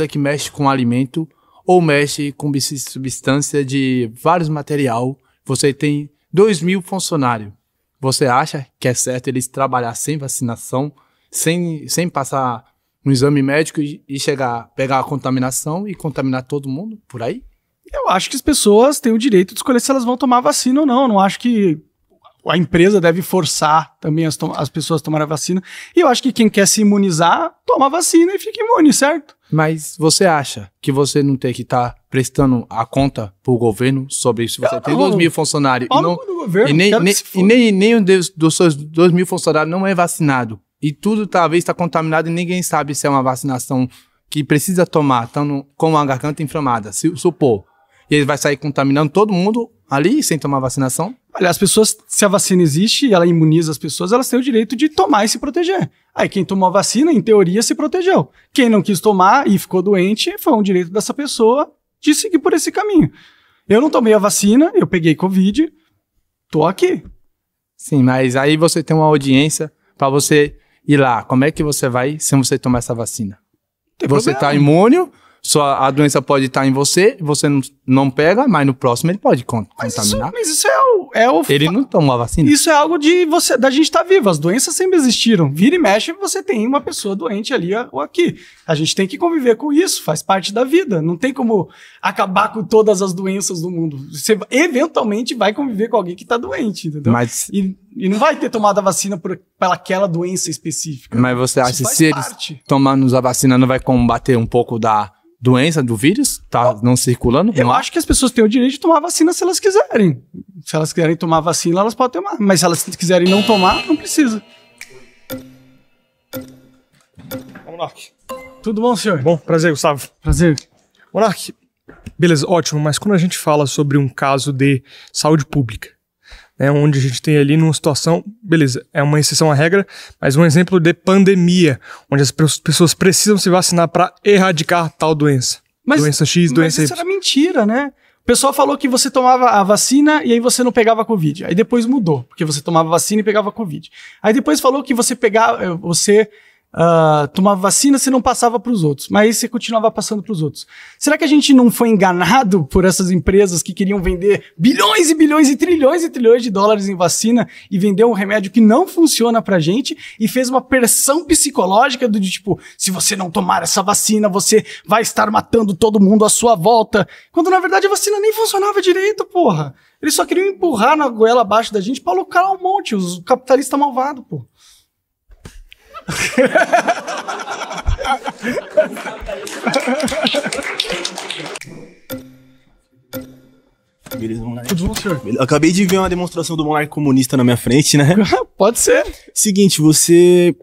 que mexe com alimento ou mexe com substância de vários material, você tem 2.000 funcionários. Você acha que é certo eles trabalhar sem vacinação, sem passar um exame médico e pegar a contaminação e contaminar todo mundo por aí? Eu acho que as pessoas têm o direito de escolher se elas vão tomar vacina ou não. Eu não acho que a empresa deve forçar também as pessoas a tomarem a vacina. E eu acho que quem quer se imunizar, toma a vacina e fica imune, certo? Mas você acha que você não tem que estar prestando a conta pro governo sobre isso? Você tem 2.000 funcionários e nem um dos seus 2.000 funcionários não é vacinado. E tudo talvez está contaminado e ninguém sabe se é uma vacinação que precisa tomar, estando com a garganta inflamada, se supor. E ele vai sair contaminando todo mundo ali sem tomar vacinação? Olha, as pessoas, se a vacina existe e ela imuniza as pessoas, elas têm o direito de tomar e se proteger. Aí quem tomou a vacina, em teoria, se protegeu. Quem não quis tomar e ficou doente, foi um direito dessa pessoa de seguir por esse caminho. Eu não tomei a vacina, eu peguei Covid, tô aqui. Sim, mas aí você tem uma audiência para você ir lá. Como é que você vai se você tomar essa vacina? Você tá imune, a doença pode estar em você não pega, mas no próximo ele pode contaminar. Mas isso é o... Ele não tomou a vacina. Isso é algo da gente estar vivo. As doenças sempre existiram. Vira e mexe, você tem uma pessoa doente ali ou aqui. A gente tem que conviver com isso, faz parte da vida. Não tem como acabar com todas as doenças do mundo. Você eventualmente vai conviver com alguém que está doente, entendeu? E não vai ter tomado a vacina por aquela doença específica. Mas você acha que se eles tomando a vacina não vai combater um pouco da doença, do vírus? Tá não circulando? Eu acho que as pessoas têm o direito de tomar a vacina se elas quiserem. Se elas quiserem tomar a vacina, elas podem tomar. Mas se elas quiserem não tomar, não precisa. Monark. Tudo bom, senhor? Bom, prazer, Gustavo. Prazer. Monark, beleza, ótimo, mas quando a gente fala sobre um caso de saúde pública, né, onde a gente tem ali numa situação, beleza, é uma exceção à regra, mas um exemplo de pandemia, onde as pessoas precisam se vacinar para erradicar tal doença. Doença X, doença Y. Mas isso era mentira, né? O pessoal falou que você tomava a vacina e aí você não pegava Covid. Aí depois mudou, porque você tomava vacina e pegava Covid. Aí depois falou que você tomava vacina, você não passava para os outros, mas aí você continuava passando para os outros. Será que a gente não foi enganado por essas empresas que queriam vender bilhões e bilhões e trilhões de dólares em vacina e vender um remédio que não funciona pra gente e fez uma pressão psicológica do tipo, se você não tomar essa vacina, você vai estar matando todo mundo à sua volta, quando na verdade a vacina nem funcionava direito, porra. Eles só queriam empurrar na goela abaixo da gente pra lucrar um monte, os capitalistas malvados, pô. Beleza, Monark. Tudo bom, senhor? Acabei de ver uma demonstração do Monark comunista na minha frente, né? Pode ser. Seguinte, você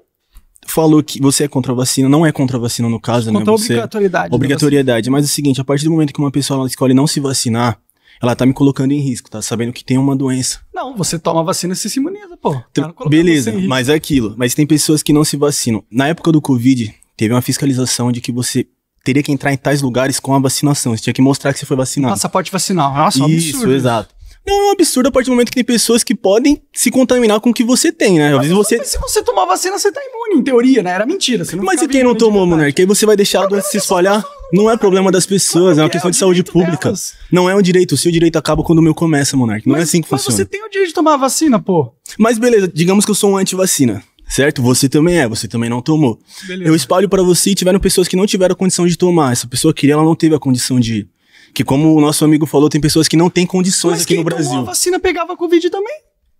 falou que você é contra a vacina, não é contra a vacina no caso, contra né? Contra a obrigatoriedade. Obrigatoriedade, mas é o seguinte, a partir do momento que uma pessoa ela escolhe não se vacinar, ela tá me colocando em risco, tá? Sabendo que tem uma doença. Não, você toma a vacina e você se imuniza, pô. Beleza, mas é aquilo. Mas tem pessoas que não se vacinam. Na época do Covid, teve uma fiscalização de que você teria que entrar em tais lugares com a vacinação. Você tinha que mostrar que você foi vacinado. Passaporte vacinal. Nossa, isso, absurdo. Exato. Não, é um absurdo a partir do momento que tem pessoas que podem se contaminar com o que você tem, né? Às vezes você... Mas se você tomar vacina, você tá imune, em teoria, né? Era mentira. Você não mas e quem não tomou, Monark? Aí você vai deixar a doença se espalhar? Não é problema das pessoas, é uma questão de saúde pública. Não é um direito. O seu direito acaba quando o meu começa, Monark. Não é assim que funciona. Mas você tem o direito de tomar a vacina, pô. Mas beleza, digamos que eu sou um anti-vacina. Certo? Você também é, você também não tomou. Beleza. Eu espalho pra você e tiveram pessoas que não tiveram a condição de tomar. Essa pessoa queria, ela não teve a condição de ir. Que como o nosso amigo falou, tem pessoas que não têm condições aqui no Brasil. Mas quem tomou a vacina pegava Covid também?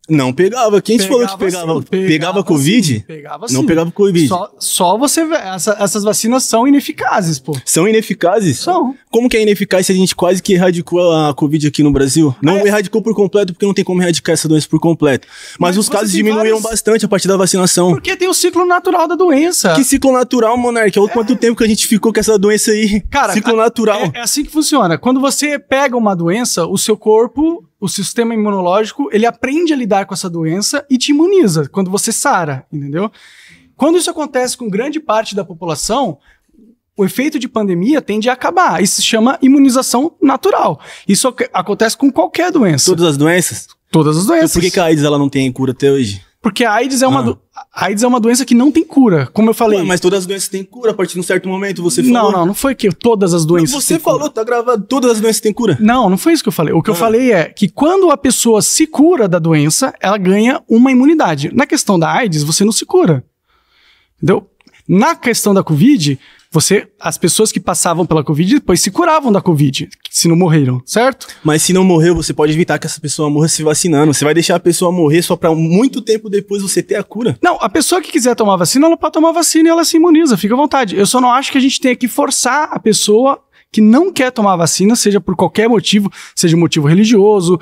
Não pegava. Quem te falou que pegava? Pegava Covid? Pegava sim. Não pegava Covid. Só você vê. Essas vacinas são ineficazes, pô. São ineficazes? São. Como que é ineficaz se a gente quase que erradicou a Covid aqui no Brasil? Não erradicou por completo, porque não tem como erradicar essa doença por completo. Mas os casos diminuíram bastante a partir da vacinação. Porque tem o ciclo natural da doença. Que ciclo natural, Monark? Olha quanto tempo que a gente ficou com essa doença aí. Cara, ciclo natural. É assim que funciona. Quando você pega uma doença, o seu corpo... O sistema imunológico, ele aprende a lidar com essa doença e te imuniza quando você sara, entendeu? Quando isso acontece com grande parte da população, o efeito de pandemia tende a acabar. Isso se chama imunização natural. Isso acontece com qualquer doença. Todas as doenças? Todas as doenças. Por que a AIDS ela não tem cura até hoje? Porque a AIDS é uma doença que não tem cura, como eu falei. Ué, mas todas as doenças têm cura a partir de um certo momento, você falou. Não foi que todas as doenças têm cura. Você falou, tá gravado, todas as doenças têm cura. Não foi isso que eu falei. O que eu falei é que quando a pessoa se cura da doença, ela ganha uma imunidade. Na questão da AIDS, você não se cura. Entendeu? Na questão da Covid, as pessoas que passavam pela Covid depois se curavam da Covid, se não morreram, certo? Mas se não morreu, você pode evitar que essa pessoa morra se vacinando. Você vai deixar a pessoa morrer só pra muito tempo depois você ter a cura? Não, a pessoa que quiser tomar vacina, ela pode tomar vacina e ela se imuniza, fica à vontade. Eu só não acho que a gente tenha que forçar a pessoa que não quer tomar vacina, seja por qualquer motivo, seja motivo religioso,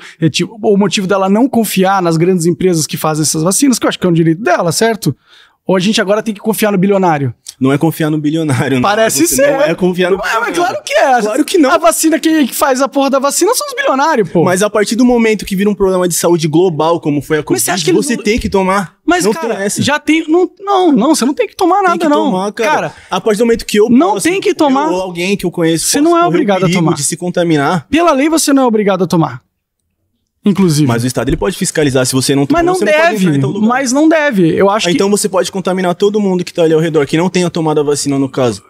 ou motivo dela não confiar nas grandes empresas que fazem essas vacinas, que eu acho que é um direito dela, certo? Ou a gente agora tem que confiar no bilionário? Não é confiar no bilionário, não. Parece ser. Não é confiar no bilionário. Mas claro que é. Claro que não. A vacina, quem faz a porra da vacina são os bilionários, pô. Mas a partir do momento que vira um problema de saúde global, como foi a Covid, você tem que tomar. Mas, não cara, tem essa. já tem... Não, você não tem que tomar nada, tem que não. Tomar, cara. A partir do momento que eu não tem que tomar. Ou alguém que eu conheço... Você não é obrigado a tomar. De se contaminar. Pela lei, você não é obrigado a tomar. Inclusive. Mas o Estado ele pode fiscalizar se você não tomou. Mas não você deve. Mas não deve. Eu acho então você pode contaminar todo mundo que tá ali ao redor, que não tenha tomado a vacina no caso.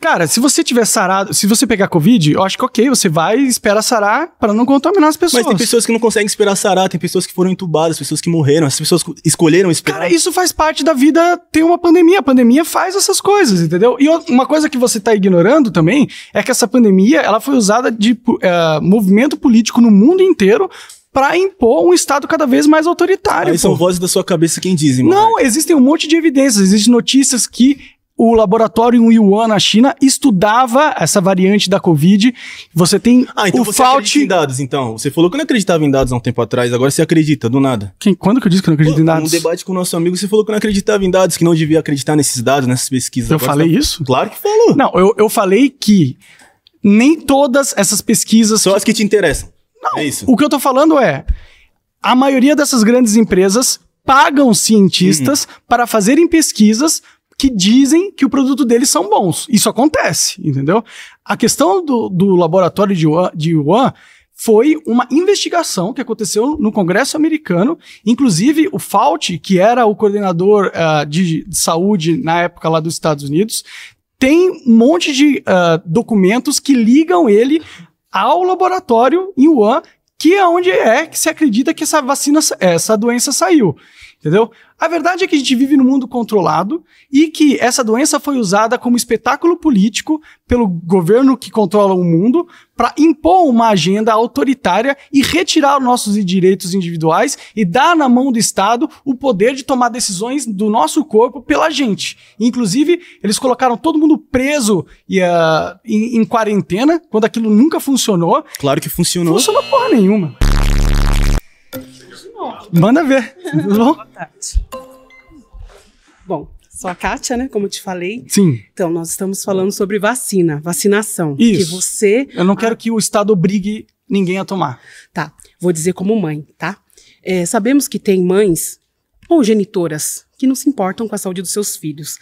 Cara, se você tiver sarado, se você pegar Covid, eu acho que ok, você vai e espera sarar para não contaminar as pessoas. Mas tem pessoas que não conseguem esperar sarar, tem pessoas que foram entubadas, pessoas que morreram, as pessoas escolheram esperar. Cara, isso faz parte da vida, tem uma pandemia. A pandemia faz essas coisas, entendeu? E uma coisa que você tá ignorando também é que essa pandemia, ela foi usada de movimento político no mundo inteiro para impor um Estado cada vez mais autoritário. Aí são vozes da sua cabeça quem dizem, mano. Não, existem um monte de evidências, existem notícias que o laboratório em Wuhan, na China, estudava essa variante da Covid. Você tem então você acredita em dados, então. Você falou que não acreditava em dados há um tempo atrás, agora você acredita, do nada. Quando que eu disse que eu não acredito em dados? Num debate com o nosso amigo, você falou que não acreditava em dados, que não devia acreditar nesses dados, nessas pesquisas. Eu falei isso? Claro que falou. Não, eu falei que nem todas essas pesquisas... Só as que te interessam. Não, é isso. O que eu tô falando é, a maioria dessas grandes empresas pagam cientistas para fazerem pesquisas que dizem que o produto deles são bons. Isso acontece, entendeu? A questão do laboratório de Wuhan foi uma investigação que aconteceu no Congresso americano. Inclusive, o Fauci, que era o coordenador de saúde na época lá dos Estados Unidos, tem um monte de documentos que ligam ele ao laboratório em Wuhan, que é onde que se acredita que essa doença saiu. Entendeu? A verdade é que a gente vive num mundo controlado e que essa doença foi usada como espetáculo político pelo governo que controla o mundo para impor uma agenda autoritária e retirar os nossos direitos individuais e dar na mão do Estado o poder de tomar decisões do nosso corpo pela gente. Inclusive, eles colocaram todo mundo preso e, em quarentena, quando aquilo nunca funcionou. Claro que funcionou. Não funcionou porra nenhuma. Manda ver. Bom, sou a Kátia, né? Como eu te falei. Sim. Então, nós estamos falando sobre vacinação. Isso. Que você... Eu não quero que o Estado obrigue ninguém a tomar. Tá. Vou dizer como mãe, tá? Sabemos que tem mães ou genitoras que não se importam com a saúde dos seus filhos.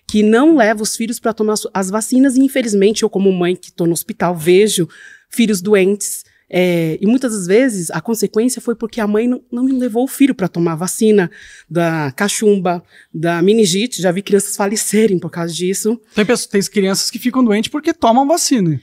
que não leva os filhos para tomar as vacinas, e infelizmente eu, como mãe que estou no hospital, vejo filhos doentes, e muitas das vezes a consequência foi porque a mãe não levou o filho para tomar a vacina da cachumba, da meningite. Já vi crianças falecerem por causa disso. Tem crianças que ficam doentes porque tomam vacina.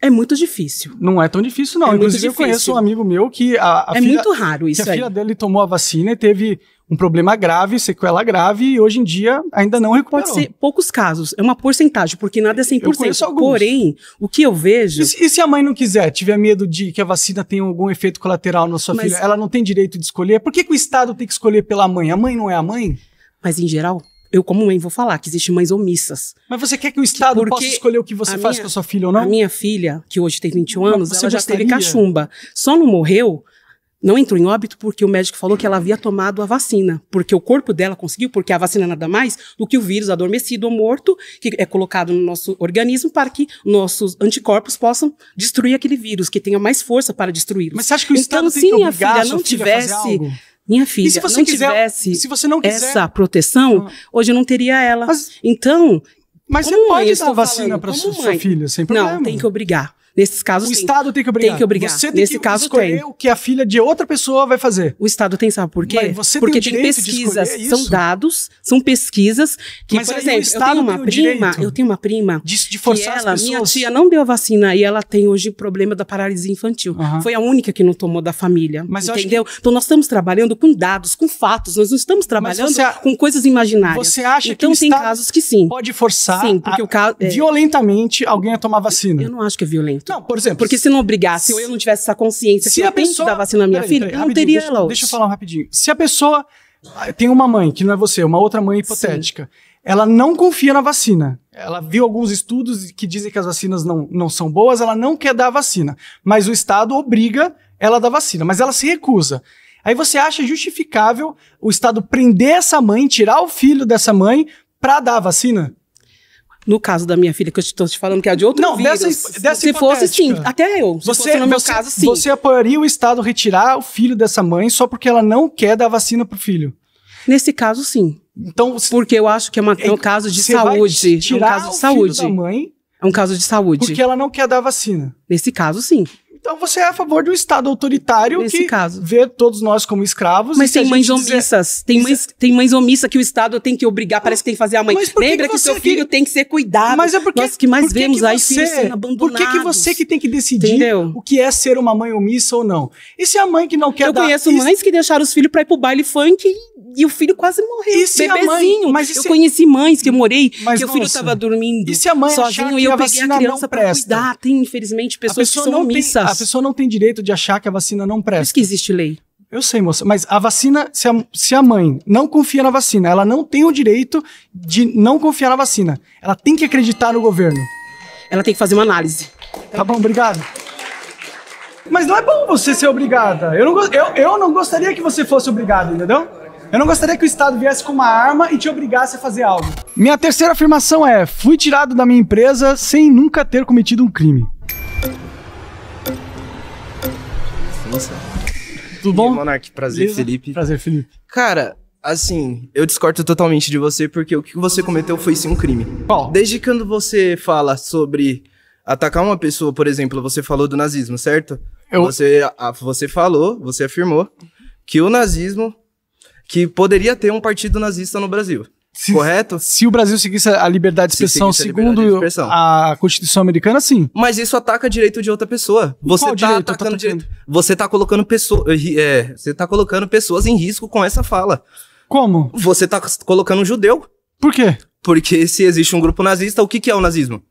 É muito difícil. Não é tão difícil, não. Inclusive, eu conheço um amigo meu que é muito raro isso que a filha dele tomou a vacina e teve um problema grave, sequela grave, e hoje em dia ainda não recuperou. Pode ser poucos casos, é uma porcentagem, porque nada é 100%. Eu conheço alguns. Porém, o que eu vejo... E se a mãe não quiser, tiver medo de que a vacina tenha algum efeito colateral na sua filha, ela não tem direito de escolher? Por que o Estado tem que escolher pela mãe? A mãe não é a mãe? Mas, em geral... Eu, como mãe, vou falar que existem mães omissas. Mas você quer que o Estado possa escolher o que você faz com a sua filha ou não? A minha filha, que hoje tem 21 anos, ela já teve cachumba. Só não morreu, não entrou em óbito porque o médico falou que ela havia tomado a vacina. Porque o corpo dela conseguiu, porque a vacina nada mais do que o vírus adormecido ou morto, que é colocado no nosso organismo para que nossos anticorpos possam destruir aquele vírus, que tenha mais força para destruí-lo. Mas você acha que o Estado tem que obrigar a sua filha a fazer algo? Minha filha, se você tivesse essa proteção, hoje eu não teria ela. Então, mas você pode dar vacina para sua filha, sem problema. Não, tem que obrigar. Nesses casos, o Estado tem que obrigar. Tem que obrigar. Você tem que escolher o que a filha de outra pessoa vai fazer. O Estado tem, sabe por quê? Porque tem pesquisas, são dados, são pesquisas que, por exemplo, eu tenho uma prima de forçar as pessoas. Minha tia não deu a vacina e ela tem hoje problema da paralisia infantil. Foi a única que não tomou da família, entendeu? Então nós estamos trabalhando com dados, com fatos, nós não estamos trabalhando com coisas imaginárias. Você acha então, que tem casos que sim. Pode forçar porque violentamente alguém a tomar vacina? Eu não acho que é violento. Não, por exemplo... Porque se não obrigasse, ou eu não tivesse essa consciência que eu tenho que dar vacina à minha filha, eu não teria ela hoje. Deixa eu falar rapidinho. Se a pessoa tem uma mãe, que não é você, uma outra mãe hipotética, ela não confia na vacina. Ela viu alguns estudos que dizem que as vacinas não são boas, ela não quer dar a vacina. Mas o Estado obriga ela a dar vacina, mas ela se recusa. Aí você acha justificável o Estado prender essa mãe, tirar o filho dessa mãe pra dar a vacina? No caso da minha filha, que eu estou te falando que é de outro vírus. Se fosse, sim. Até eu. Se fosse no meu caso, sim. Você apoiaria o Estado retirar o filho dessa mãe só porque ela não quer dar vacina pro filho? Nesse caso, sim. Então, porque eu acho que é um caso de saúde. Tirar é um caso de saúde. Filho da mãe é um caso de saúde. Porque ela não quer dar vacina. Nesse caso, sim. Então você é a favor de um Estado autoritário que vê todos nós como escravos. Mas tem mães omissas. Tem mães omissas que o Estado tem que obrigar, parece que tem que fazer a mãe. Lembra que o seu filho tem que ser cuidado. Mas é porque nós que mais vemos aí filhos sendo abandonados. Por que você que tem que decidir o que é ser uma mãe omissa ou não? E se a mãe que não quer dar... Eu conheço mães que deixaram os filhos pra ir pro baile funk e o filho quase morreu. Bebezinho. Eu conheci mães que eu morei, que o filho tava dormindo sozinho e eu peguei a criança pra cuidar. Tem, infelizmente, pessoas que são omissas. A pessoa não tem direito de achar que a vacina não presta. Por isso que existe lei. Eu sei, moça, mas a vacina, se a mãe não confia na vacina, ela não tem o direito de não confiar na vacina. Ela tem que acreditar no governo. Ela tem que fazer uma análise. Tá bom, obrigado. Mas não é bom você ser obrigada. Eu não gostaria que você fosse obrigada, entendeu? Eu não gostaria que o Estado viesse com uma arma e te obrigasse a fazer algo. Minha terceira afirmação é: fui tirado da minha empresa sem nunca ter cometido um crime. Tudo bom? Monark, prazer, Beleza? Felipe. Prazer, Felipe. Cara, assim, eu discordo totalmente de você, porque o que você cometeu foi sim um crime. Qual? Desde quando você fala sobre atacar uma pessoa, por exemplo, você falou do nazismo, certo? Você afirmou que o nazismo, que poderia ter um partido nazista no Brasil. Correto? Se o Brasil seguisse a liberdade de expressão segundo a Constituição Americana, sim. Mas isso ataca direito de outra pessoa. Você tá atacando direito. Você tá colocando você tá colocando pessoas em risco com essa fala. Como? Você tá colocando um judeu. Por quê? Porque se existe um grupo nazista, o que é o nazismo?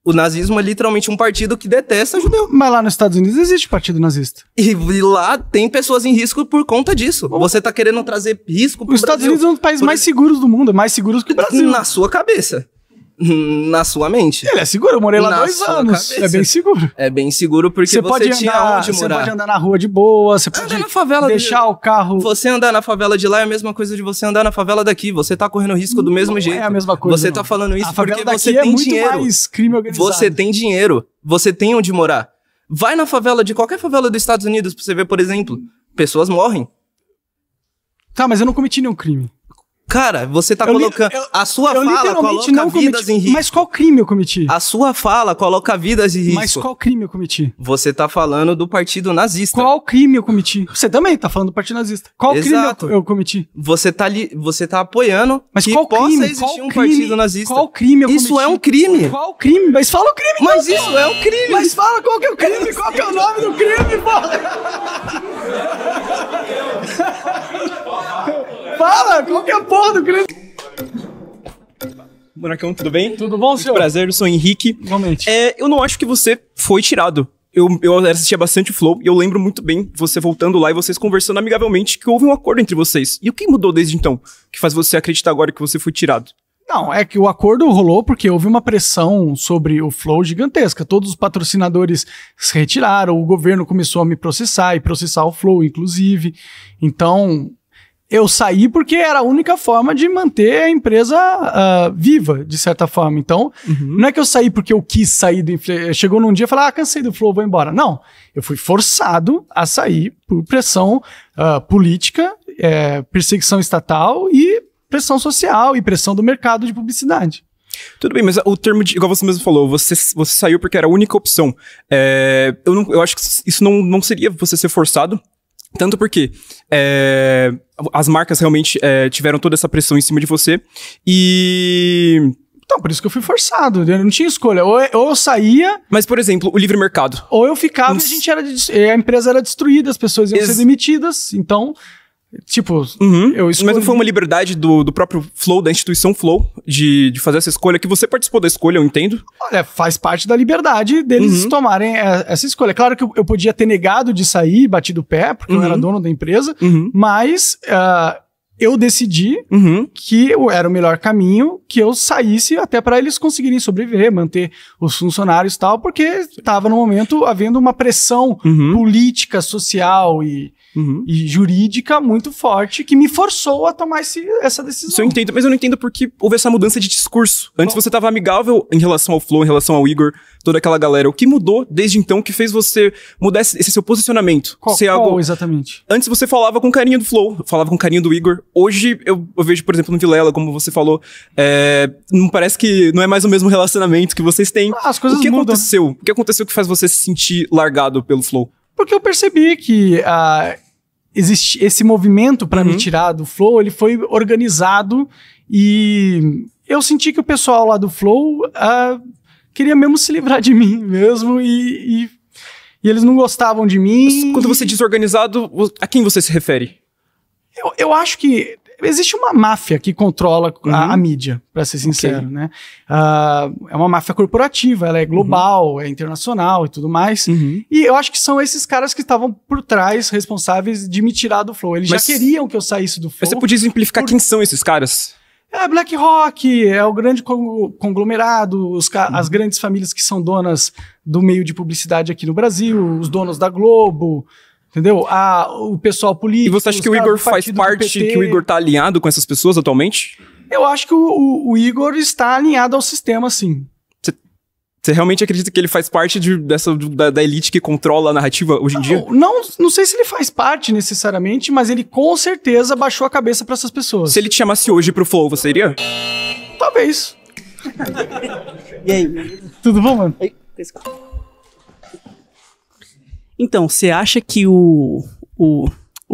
O nazismo é literalmente um partido que detesta judeu. Mas lá nos Estados Unidos existe partido nazista. E lá tem pessoas em risco por conta disso. Você tá querendo trazer risco pro Os Estados Unidos é um dos países mais seguros do mundo, é mais seguro que o Brasil. Na sua cabeça. Na sua mente. Ele é seguro, eu morei lá 2 anos. Cabeça. É bem seguro. É bem seguro porque você tinha onde morar. Você pode andar na rua de boa, você pode na favela deixar o carro... Você andar na favela de lá é a mesma coisa de você andar na favela daqui. Você tá correndo risco do mesmo jeito. É a mesma coisa. Você tá falando isso porque você tem muito dinheiro. Mais crime organizado. Você tem dinheiro. Você tem onde morar. Vai na favela de qualquer favela dos Estados Unidos pra você ver, por exemplo. Pessoas morrem. Tá, mas eu não cometi nenhum crime. Cara, você tá colocando... A sua fala coloca vidas em risco. Mas qual crime eu cometi? A sua fala coloca vidas em risco. Mas qual crime eu cometi? Você tá falando do partido nazista. Qual crime eu cometi? Você também tá falando do partido nazista. Qual crime eu cometi? Você tá apoiando mas que qual possa crime? existir um partido nazista. Qual crime eu cometi? Isso é um crime. Qual crime? Mas fala o crime. Mas isso é um crime. Mas fala qual que é o crime. Qual que é o nome do crime, porra? Fala, qual que é a porra do crime? Monarcão, tudo bem? Tudo bom, senhor? Prazer, eu sou o Henrique. Igualmente. Eu não acho que você foi tirado. Eu assistia bastante o Flow e eu lembro muito bem você voltando lá e vocês conversando amigavelmente que houve um acordo entre vocês. E o que mudou desde então que faz você acreditar agora que você foi tirado? Não, é que o acordo rolou porque houve uma pressão sobre o Flow gigantesca. Todos os patrocinadores se retiraram, o governo começou a me processar e processar o Flow, inclusive. Então, eu saí porque era a única forma de manter a empresa viva, de certa forma. Então, não é que eu saí porque eu quis sair do chegou num dia e falei, cansei do Flow, vou embora. Não, eu fui forçado a sair por pressão política, perseguição estatal e pressão social e pressão do mercado de publicidade. Tudo bem, mas o termo igual você mesmo falou, você saiu porque era a única opção. Eu acho que isso não seria você ser forçado, tanto porque as marcas realmente tiveram toda essa pressão em cima de você e... Então, por isso que eu fui forçado, eu não tinha escolha, ou eu saía... Mas, por exemplo, o livre mercado. Ou eu ficava e a empresa era destruída, as pessoas iam ser demitidas, então... Tipo, eu escolhi... Mas não foi uma liberdade do próprio Flow, da instituição Flow, de fazer essa escolha, que você participou da escolha, eu entendo? Olha, faz parte da liberdade deles tomarem essa escolha. Claro que eu podia ter negado de sair, batido o pé, porque eu era dono da empresa, mas eu decidi que era o melhor caminho que eu saísse até para eles conseguirem sobreviver, manter os funcionários e tal, porque estava no momento havendo uma pressão política, social e jurídica muito forte que me forçou a tomar essa decisão. Isso eu entendo, mas eu não entendo porque houve essa mudança de discurso. Antes você estava amigável em relação ao Flow, em relação ao Igor, toda aquela galera. O que mudou desde então que fez você mudar esse seu posicionamento? Qual exatamente? Antes você falava com carinho do Flow, falava com carinho do Igor. Hoje eu vejo, por exemplo, no Vilela, como você falou, não parece que não é mais o mesmo relacionamento que vocês têm. As coisas mudam. aconteceu? O que aconteceu que faz você se sentir largado pelo Flow? Porque eu percebi que existe esse movimento para me tirar do Flow, ele foi organizado e eu senti que o pessoal lá do Flow queria mesmo se livrar de mim mesmo e eles não gostavam de mim. Quando você diz organizado, a quem você se refere? Eu acho que existe uma máfia que controla a mídia, para ser sincero, né? É uma máfia corporativa, ela é global, é internacional e tudo mais. E eu acho que são esses caras que estavam por trás, responsáveis de me tirar do Flow. Eles já queriam que eu saísse do Flow. Mas você podia exemplificar quem são esses caras? BlackRock, é o grande conglomerado, as grandes famílias que são donas do meio de publicidade aqui no Brasil, os donos da Globo... Entendeu? O pessoal político... E você acha que o Igor faz parte, que o Igor tá alinhado com essas pessoas atualmente? Eu acho que o Igor está alinhado ao sistema, sim. Você realmente acredita que ele faz parte da elite que controla a narrativa hoje em dia? Não sei se ele faz parte necessariamente, mas ele com certeza baixou a cabeça para essas pessoas. Se ele te chamasse hoje pro Flow, você iria? Talvez. E aí? Tudo bom, mano? Então, você acha que o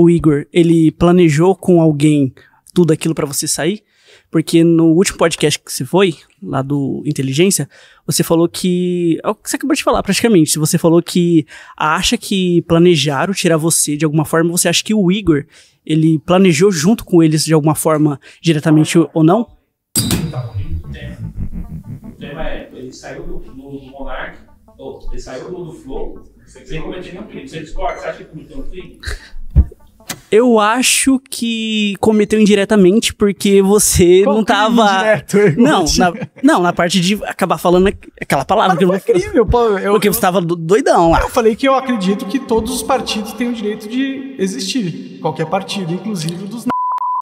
Igor, ele planejou com alguém tudo aquilo pra você sair? Porque no último podcast que você foi, lá do Inteligência, você falou que... É o que você acabou de falar, praticamente. Você falou que acha que planejaram tirar você de alguma forma. Você acha que o Igor, ele planejou junto com eles de alguma forma, diretamente ou não? O tema ele saiu do Monark, ele saiu do Flow, sem cometer nenhum crime. Você discorda? Você acha que cometeu um crime? Eu acho que cometeu indiretamente porque você não tava... Na parte de acabar falando aquela palavra. Mas não foi crime, porque você tava doidão lá. Eu falei que eu acredito que todos os partidos têm o direito de existir. Qualquer partido, inclusive dos...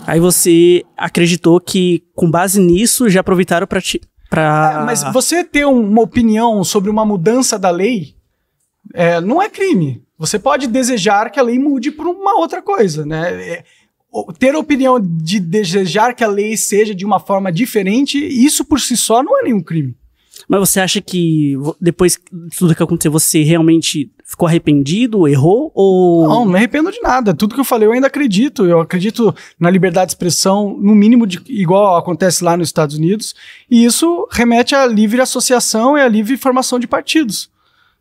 Aí você acreditou que, com base nisso, já aproveitaram mas você ter uma opinião sobre uma mudança da lei não é crime. Você pode desejar que a lei mude por uma outra coisa, né? ter a opinião de desejar que a lei seja de uma forma diferente, isso por si só não é nenhum crime. Mas você acha que depois de tudo que aconteceu, você realmente ficou arrependido, errou, ou... Não me arrependo de nada. Tudo que eu falei eu ainda acredito. Eu acredito na liberdade de expressão, no mínimo igual acontece lá nos Estados Unidos. E isso remete à livre associação e à livre formação de partidos.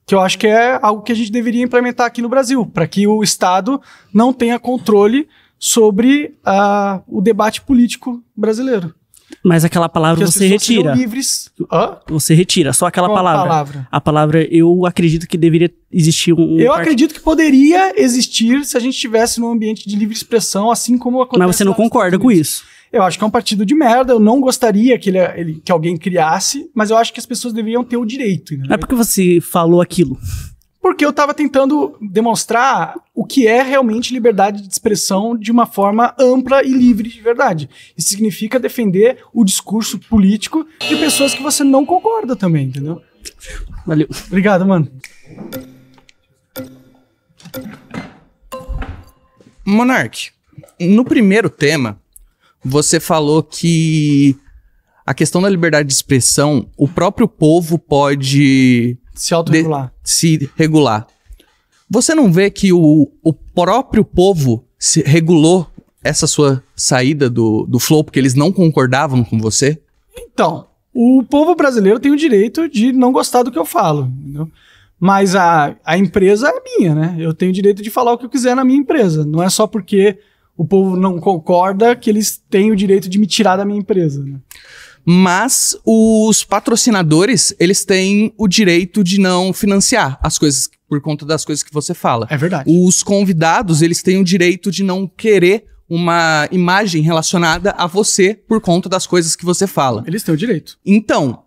Que eu acho que é algo que a gente deveria implementar aqui no Brasil, para que o Estado não tenha controle sobre o debate político brasileiro. Mas aquela palavra você retira. Livres. Você retira, só aquela palavra. A palavra, eu acredito que deveria existir Eu acredito que poderia existir se a gente estivesse num ambiente de livre expressão, assim como acontece. Mas você não concorda com isso? Eu acho que é um partido de merda, eu não gostaria que que alguém criasse, mas eu acho que as pessoas deveriam ter o direito. Né? Mas por que você falou aquilo? Porque eu estava tentando demonstrar o que é realmente liberdade de expressão de uma forma ampla e livre de verdade. Isso significa defender o discurso político de pessoas que você não concorda também, entendeu? Valeu. Obrigado, mano. Monark, no primeiro tema, você falou que a questão da liberdade de expressão, o próprio povo pode... se autorregular. Se regular. Você não vê que o próprio povo se regulou essa sua saída do Flow porque eles não concordavam com você? Então, o povo brasileiro tem o direito de não gostar do que eu falo, entendeu? Mas a empresa é minha, né? Eu tenho o direito de falar o que eu quiser na minha empresa. Não é só porque o povo não concorda que eles têm o direito de me tirar da minha empresa, né? Mas os patrocinadores, eles têm o direito de não financiar as coisas por conta das coisas que você fala. É verdade. Os convidados, eles têm o direito de não querer uma imagem relacionada a você por conta das coisas que você fala. Eles têm o direito. Então,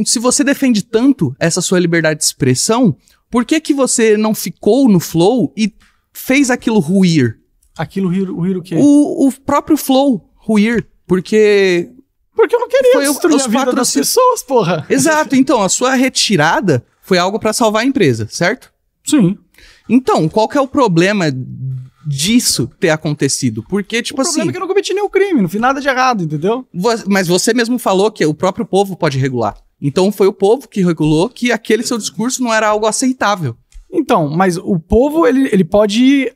se você defende tanto essa sua liberdade de expressão, por que você não ficou no Flow e fez aquilo ruir? Aquilo ruir o quê? O próprio Flow ruir, porque eu não queria destruir a vida das pessoas, porra. Exato. Então, a sua retirada foi algo pra salvar a empresa, certo? Sim. Então, qual que é o problema disso ter acontecido? Porque, tipo assim... O problema é que eu não cometi nenhum crime, não fiz nada de errado, entendeu? Mas você mesmo falou que o próprio povo pode regular. Então, foi o povo que regulou que aquele seu discurso não era algo aceitável. Então, mas o povo, ele pode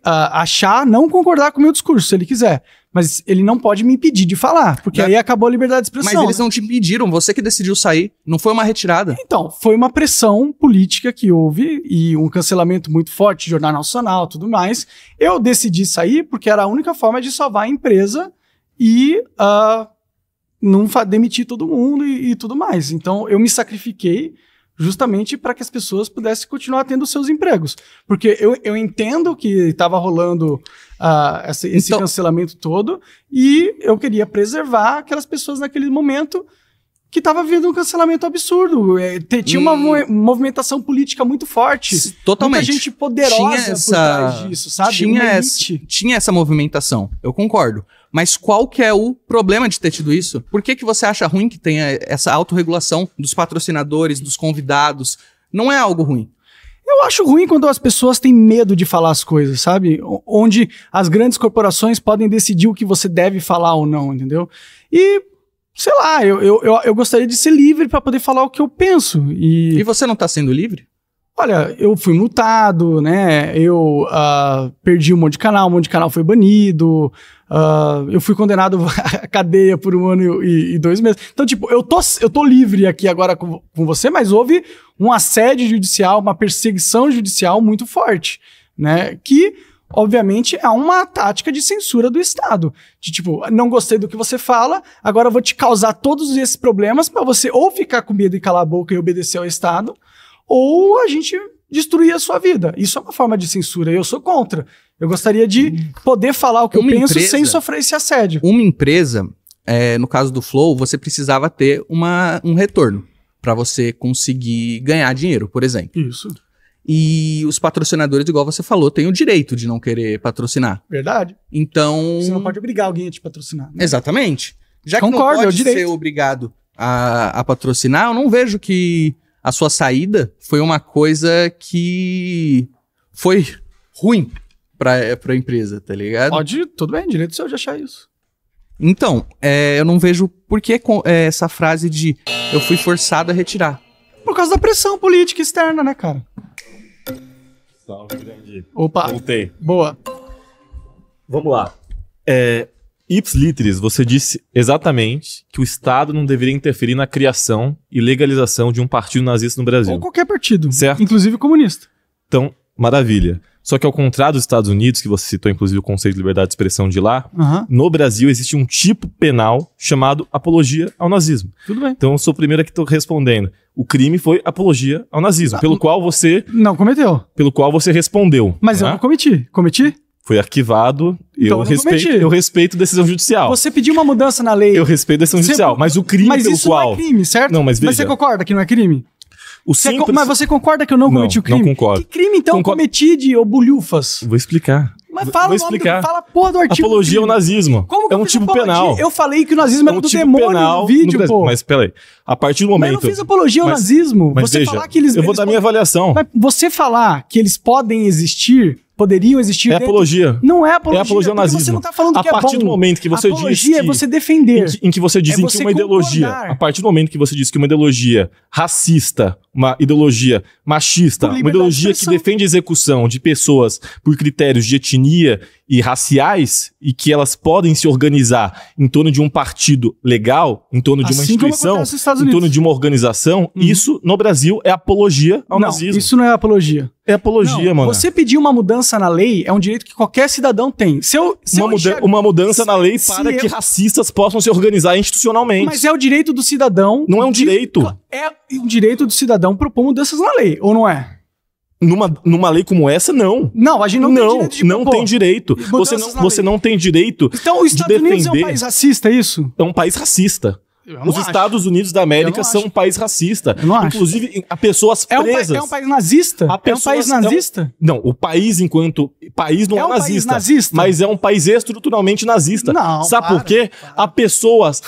não concordar com o meu discurso, se ele quiser. Mas ele não pode me impedir de falar, porque aí acabou a liberdade de expressão. Mas eles não te impediram, você que decidiu sair. Não foi uma retirada. Então, foi uma pressão política que houve e um cancelamento muito forte de Jornal Nacional e tudo mais. Eu decidi sair porque era a única forma de salvar a empresa e não demitir todo mundo e tudo mais. Então, eu me sacrifiquei justamente para que as pessoas pudessem continuar tendo seus empregos. Porque eu entendo que estava rolando esse cancelamento todo e eu queria preservar aquelas pessoas naquele momento que estava vindo um cancelamento absurdo. Tinha uma movimentação política muito forte. Totalmente. Muita gente poderosa por trás disso, sabe? Tinha essa movimentação, eu concordo. Mas qual que é o problema de ter tido isso? Por que você acha ruim que tenha essa autorregulação dos patrocinadores, dos convidados? Não é algo ruim. Eu acho ruim quando as pessoas têm medo de falar as coisas, sabe? Onde as grandes corporações podem decidir o que você deve falar ou não, entendeu? E, sei lá, eu gostaria de ser livre para poder falar o que eu penso. E você não tá sendo livre? Olha, eu fui multado, né? Eu perdi um monte de canal foi banido. Eu fui condenado à cadeia por 1 ano e 2 meses. Então, tipo, eu tô livre aqui agora com você, mas houve um assédio judicial, uma perseguição judicial muito forte, né? Que, obviamente, é uma tática de censura do Estado. De tipo, não gostei do que você fala, agora eu vou te causar todos esses problemas para você ou ficar com medo e calar a boca e obedecer ao Estado, ou a gente destruir a sua vida. Isso é uma forma de censura e eu sou contra. Eu gostaria de poder falar o que eu penso sem sofrer esse assédio. Uma empresa, no caso do Flow, você precisava ter um retorno para você conseguir ganhar dinheiro, por exemplo. Isso. E os patrocinadores, igual você falou, têm o direito de não querer patrocinar. Verdade. Então... Você não pode obrigar alguém a te patrocinar. Né? Exatamente. Já que não pode ser obrigado a patrocinar, eu não vejo que a sua saída foi uma coisa que foi ruim pra empresa, tá ligado? Pode, tudo bem, direito seu de achar isso. Então, eu não vejo por que essa frase de eu fui forçado a retirar. Por causa da pressão política externa, né, cara? Salve, grande. Opa. Voltei. Boa. Vamos lá. Ipsiliteris, você disse exatamente que o Estado não deveria interferir na criação e legalização de um partido nazista no Brasil. Ou qualquer partido. Certo? Inclusive comunista. Então, maravilha. Só que ao contrário dos Estados Unidos, que você citou inclusive o conceito de liberdade de expressão de lá, no Brasil existe um tipo penal chamado apologia ao nazismo. Tudo bem. Então eu sou o primeiro que estou respondendo. O crime foi apologia ao nazismo, pelo qual você... Não cometeu. Pelo qual você respondeu. Mas eu não cometi. Cometi? Foi arquivado, Então, eu respeito decisão judicial. Você pediu uma mudança na lei. Eu respeito decisão judicial, mas o crime mas pelo isso qual... não é crime, certo? Não, mas veja... Mas você concorda que não é crime? Mas você concorda que eu não cometi o crime? Não concordo. Que crime, então, cometi de bulhufas? Vou explicar. Mas fala Vou explicar. Fala a porra do artigo. Apologia ao nazismo. Como que é um tipo penal. Eu falei que o nazismo era do tipo demônio penal no vídeo, no pô. Mas peraí. A partir do momento... Mas eu não fiz apologia ao nazismo. Mas você veja, falar que eles... eu vou dar minha avaliação. Mas você falar que eles podem existir... Poderiam existir. É apologia. Não é apologia. É apologia ao nazismo. Você não tá falando que é bom. A partir do momento que você diz apologia é você defender. Em que você diz que uma ideologia... A partir do momento que você diz que uma ideologia racista, uma ideologia machista, uma ideologia que defende a execução de pessoas por critérios de etnia e raciais e que elas podem se organizar em torno de um partido legal, em torno de uma instituição, em torno de uma organização, isso no Brasil é apologia ao nazismo. Isso não é apologia. É apologia, mano. Você pedir uma mudança na lei é um direito que qualquer cidadão tem. Uma mudança na lei para que racistas possam se organizar institucionalmente. Mas é o direito do cidadão... Não é um direito. É o direito do cidadão propor mudanças na lei, ou não é? Numa lei como essa, não. Não, a gente não tem direito de não tem direito. Você não tem direito então, os Estados Unidos é um país racista, é isso? É um país racista. Os Estados Unidos da América são um país racista. Inclusive, há pessoas presas. É um país nazista? É um país nazista? Não, o país enquanto... País não é nazista. País nazista. Mas é um país estruturalmente nazista. Não, sabe por quê? Há pessoas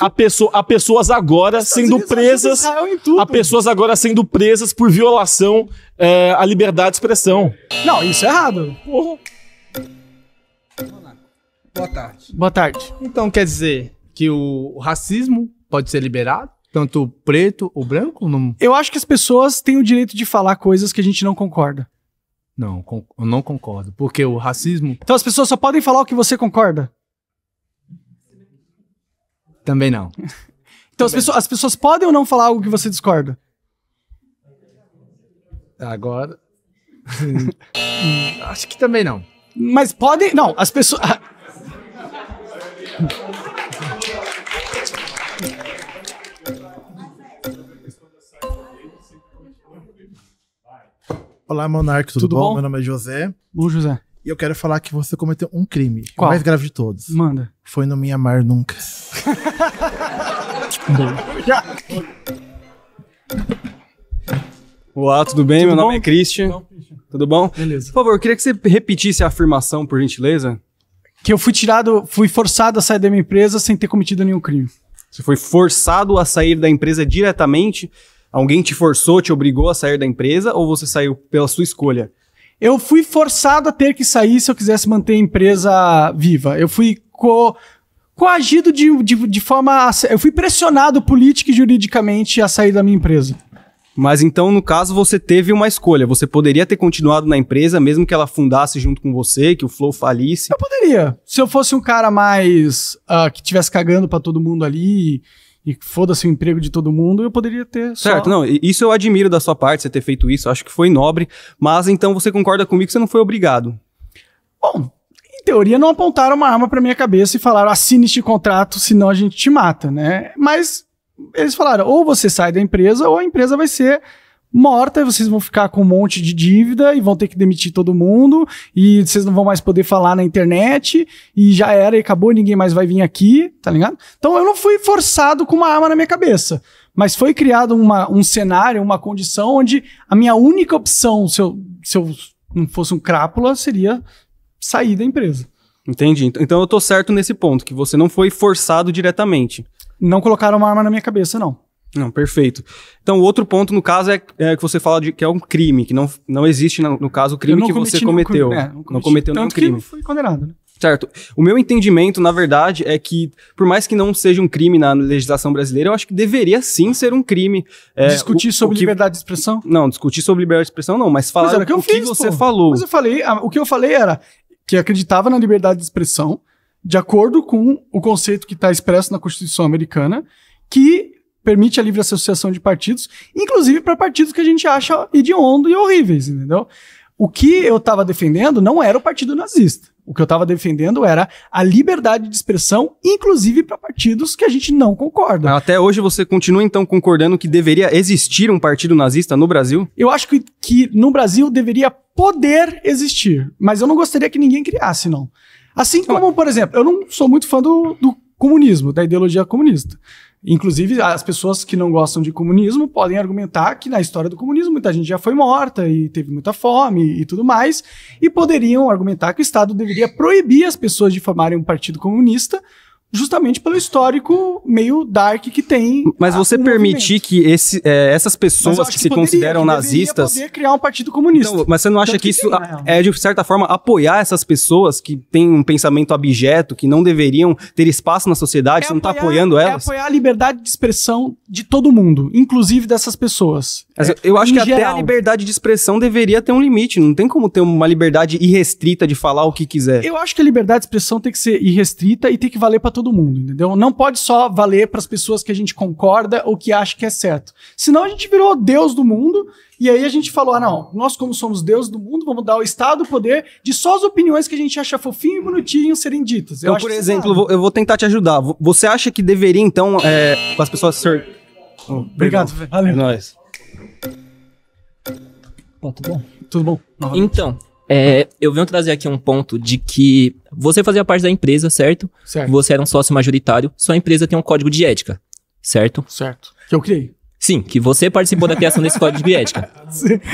agora sendo presas... Há pessoas agora sendo presas por violação à liberdade de expressão. Não, isso é errado. Boa tarde. Boa tarde. Então quer dizer que o racismo pode ser liberado? Tanto o preto ou branco? Não... Eu acho que as pessoas têm o direito de falar coisas que a gente não concorda. Não, eu não concordo. Porque o racismo... Então as pessoas só podem falar o que você concorda? Também não. Então as pessoas podem ou não falar algo que você discorda? Agora... acho que também não. Mas podem... Não, as pessoas... Olá, Monark, tudo bom? Meu nome é José. Bom, José. E eu quero falar que você cometeu um crime. Qual? O mais grave de todos. Manda. Foi não me amar nunca. Olá, tudo bem? Meu nome é Christian. Tudo bom? Beleza. Por favor, eu queria que você repetisse a afirmação, por gentileza. Que eu fui forçado a sair da minha empresa sem ter cometido nenhum crime. Você foi forçado a sair da empresa diretamente? Alguém te forçou, te obrigou a sair da empresa ou você saiu pela sua escolha? Eu fui forçado a ter que sair se eu quisesse manter a empresa viva. Eu fui coagido de forma... Eu fui pressionado política e juridicamente a sair da minha empresa. Mas então, no caso, você teve uma escolha. Você poderia ter continuado na empresa, mesmo que ela afundasse junto com você, que o Flow falisse? Eu poderia. Se eu fosse um cara mais... que estivesse cagando pra todo mundo ali... E foda-se o emprego de todo mundo, eu poderia ter só... Certo, não, isso eu admiro da sua parte, você ter feito isso, acho que foi nobre, mas então você concorda comigo que você não foi obrigado? Bom, em teoria não apontaram uma arma pra minha cabeça e falaram, assine este contrato, senão a gente te mata, né? Mas eles falaram, ou você sai da empresa, ou a empresa vai ser morta, e vocês vão ficar com um monte de dívida e vão ter que demitir todo mundo e vocês não vão mais poder falar na internet e já era e acabou, ninguém mais vai vir aqui, tá ligado? Então eu não fui forçado com uma arma na minha cabeça, mas foi criado um cenário, uma condição onde a minha única opção, se eu não fosse um crápula, seria sair da empresa. Entendi. Então eu tô certo nesse ponto, que você não foi forçado diretamente. Não colocaram uma arma na minha cabeça, não. Não, perfeito. Então, o outro ponto, no caso, é que você fala de que é um crime, que não existe, no caso, o crime que você cometeu. Não cometeu nenhum crime. Foi condenado, né? Certo. O meu entendimento, na verdade, é que, por mais que não seja um crime na legislação brasileira, eu acho que deveria sim ser um crime. Discutir sobre liberdade de expressão? Não, discutir sobre liberdade de expressão não, mas falar o que você falou. Mas o que eu falei era que acreditava na liberdade de expressão, de acordo com o conceito que está expresso na Constituição americana, que permite a livre associação de partidos, inclusive para partidos que a gente acha hediondo e horríveis, entendeu? O que eu estava defendendo não era o partido nazista. O que eu estava defendendo era a liberdade de expressão, inclusive para partidos que a gente não concorda. Até hoje você continua, então, concordando que deveria existir um partido nazista no Brasil? Eu acho que no Brasil deveria poder existir, mas eu não gostaria que ninguém criasse, não. Assim como, por exemplo, eu não sou muito fã do comunismo, da ideologia comunista. Inclusive, as pessoas que não gostam de comunismo podem argumentar que na história do comunismo muita gente já foi morta e teve muita fome e tudo mais, e poderiam argumentar que o Estado deveria proibir as pessoas de formarem um partido comunista, justamente pelo histórico meio dark que tem. Mas você permitir que essas pessoas que se consideram nazistas poder criar um partido comunista. Então, mas você não acha que isso é, de certa forma, apoiar essas pessoas que têm um pensamento abjeto, que não deveriam ter espaço na sociedade, você não está apoiando elas? É apoiar a liberdade de expressão de todo mundo, inclusive dessas pessoas. Mas eu acho que até a liberdade de expressão deveria ter um limite, não tem como ter uma liberdade irrestrita de falar o que quiser. Eu acho que a liberdade de expressão tem que ser irrestrita e tem que valer para todo mundo, entendeu? Não pode só valer para as pessoas que a gente concorda ou que acha que é certo. Senão a gente virou Deus do mundo e aí a gente falou, não, nós como somos Deus do mundo, vamos dar ao Estado o poder de só as opiniões que a gente acha fofinho e bonitinho serem ditas. Então, por exemplo, eu vou tentar te ajudar. Você acha que deveria, então, com as pessoas... Obrigado, valeu. É nóis. Tudo bom? Tudo bom. Então... eu venho trazer aqui um ponto de que você fazia parte da empresa, certo? Certo. Você era um sócio majoritário, sua empresa tem um código de ética, certo? Certo. Que eu criei. Sim, que você participou da criação desse código de ética.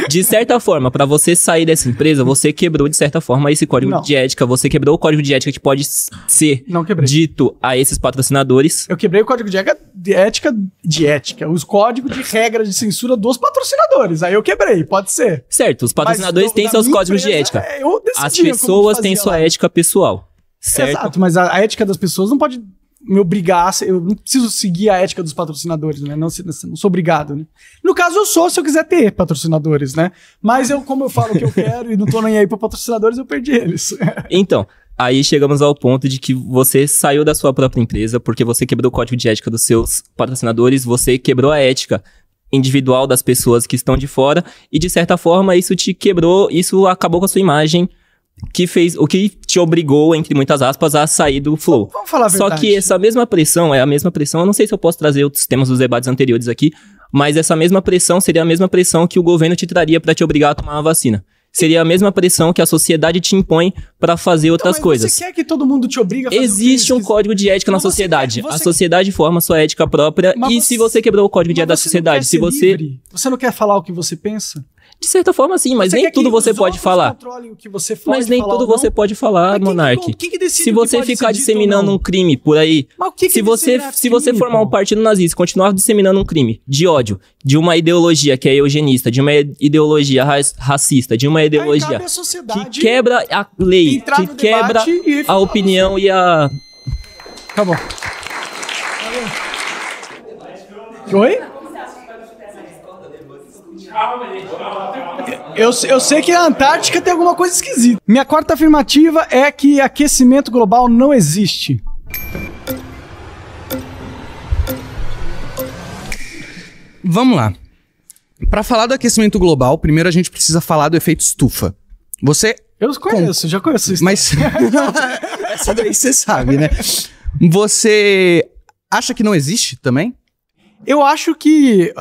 De certa forma, para você sair dessa empresa, você quebrou, de certa forma, esse código de ética. Você quebrou o código de ética que pode ser dito a esses patrocinadores. Eu quebrei o código de ética, os códigos de regra de censura dos patrocinadores. Aí eu quebrei, pode ser. Certo, os patrocinadores têm seus códigos de ética. As pessoas têm sua ética pessoal, certo? Exato, mas a ética das pessoas não pode me obrigar, eu não preciso seguir a ética dos patrocinadores, né? Não sou obrigado, né? No caso, eu sou, se eu quiser ter patrocinadores, né? Mas como eu falo o que eu quero e não tô nem aí para patrocinadores, eu perdi eles. Então, aí chegamos ao ponto de que você saiu da sua própria empresa porque você quebrou o código de ética dos seus patrocinadores, você quebrou a ética individual das pessoas que estão de fora e, de certa forma, isso te quebrou, isso acabou com a sua imagem, que fez o que te obrigou, entre muitas aspas, a sair do Flow. Vamos falar a verdade. Só que essa mesma pressão é a mesma pressão, eu não sei se eu posso trazer outros temas dos debates anteriores aqui, mas essa mesma pressão seria a mesma pressão que o governo te traria para te obrigar a tomar uma vacina. Seria a mesma pressão que a sociedade te impõe para fazer outras coisas. Você quer que todo mundo te obrigue a fazer Existe um código de ética na sociedade. A sociedade forma sua ética própria se você quebrou o código de ética da sociedade, se você... Livre. Você não quer falar o que você pensa? De certa forma, sim, mas nem tudo você pode falar. Mas nem tudo você pode falar, Monark. Se você ficar disseminando um crime por aí, se você formar um partido nazista e continuar disseminando um crime de ódio, de uma ideologia que é eugenista, de uma ideologia racista, de uma ideologia que quebra a lei, que quebra a opinião e a... Tá bom. Oi? Eu sei que a Antártica tem alguma coisa esquisita. Minha quarta afirmativa é que aquecimento global não existe. Vamos lá. Para falar do aquecimento global, primeiro a gente precisa falar do efeito estufa. Eu conheço, já conheço isso. Mas essa daí você sabe, né? Você acha que não existe também? Eu acho que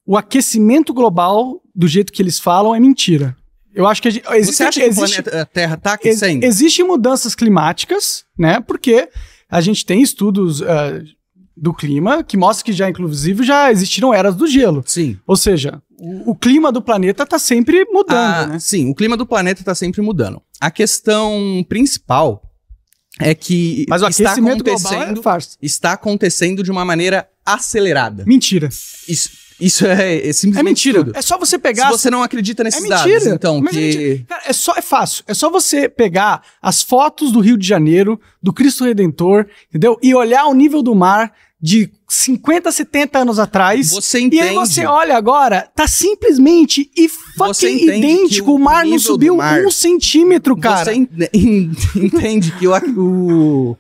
o aquecimento global, do jeito que eles falam, é mentira. Eu acho que você acha que o planeta Terra está aquecendo? Existem mudanças climáticas, né? Porque a gente tem estudos do clima que mostram que inclusive, já existiram eras do gelo. Sim. Ou seja, o clima do planeta está sempre mudando, né? Sim, o clima do planeta está sempre mudando. A questão principal é que mas o aquecimento global é farsa. Está acontecendo de uma maneira acelerada. Mentira. Isso é simplesmente é mentira. tudo. É só você pegar... Se você não acredita nesses dados, então... Mas Cara, é fácil. É só você pegar as fotos do Rio de Janeiro, do Cristo Redentor, entendeu? E olhar o nível do mar de 50, 70 anos atrás. Você entende. E aí você olha agora, tá simplesmente idêntico. O mar não subiu 1 centímetro, cara. Você entende que o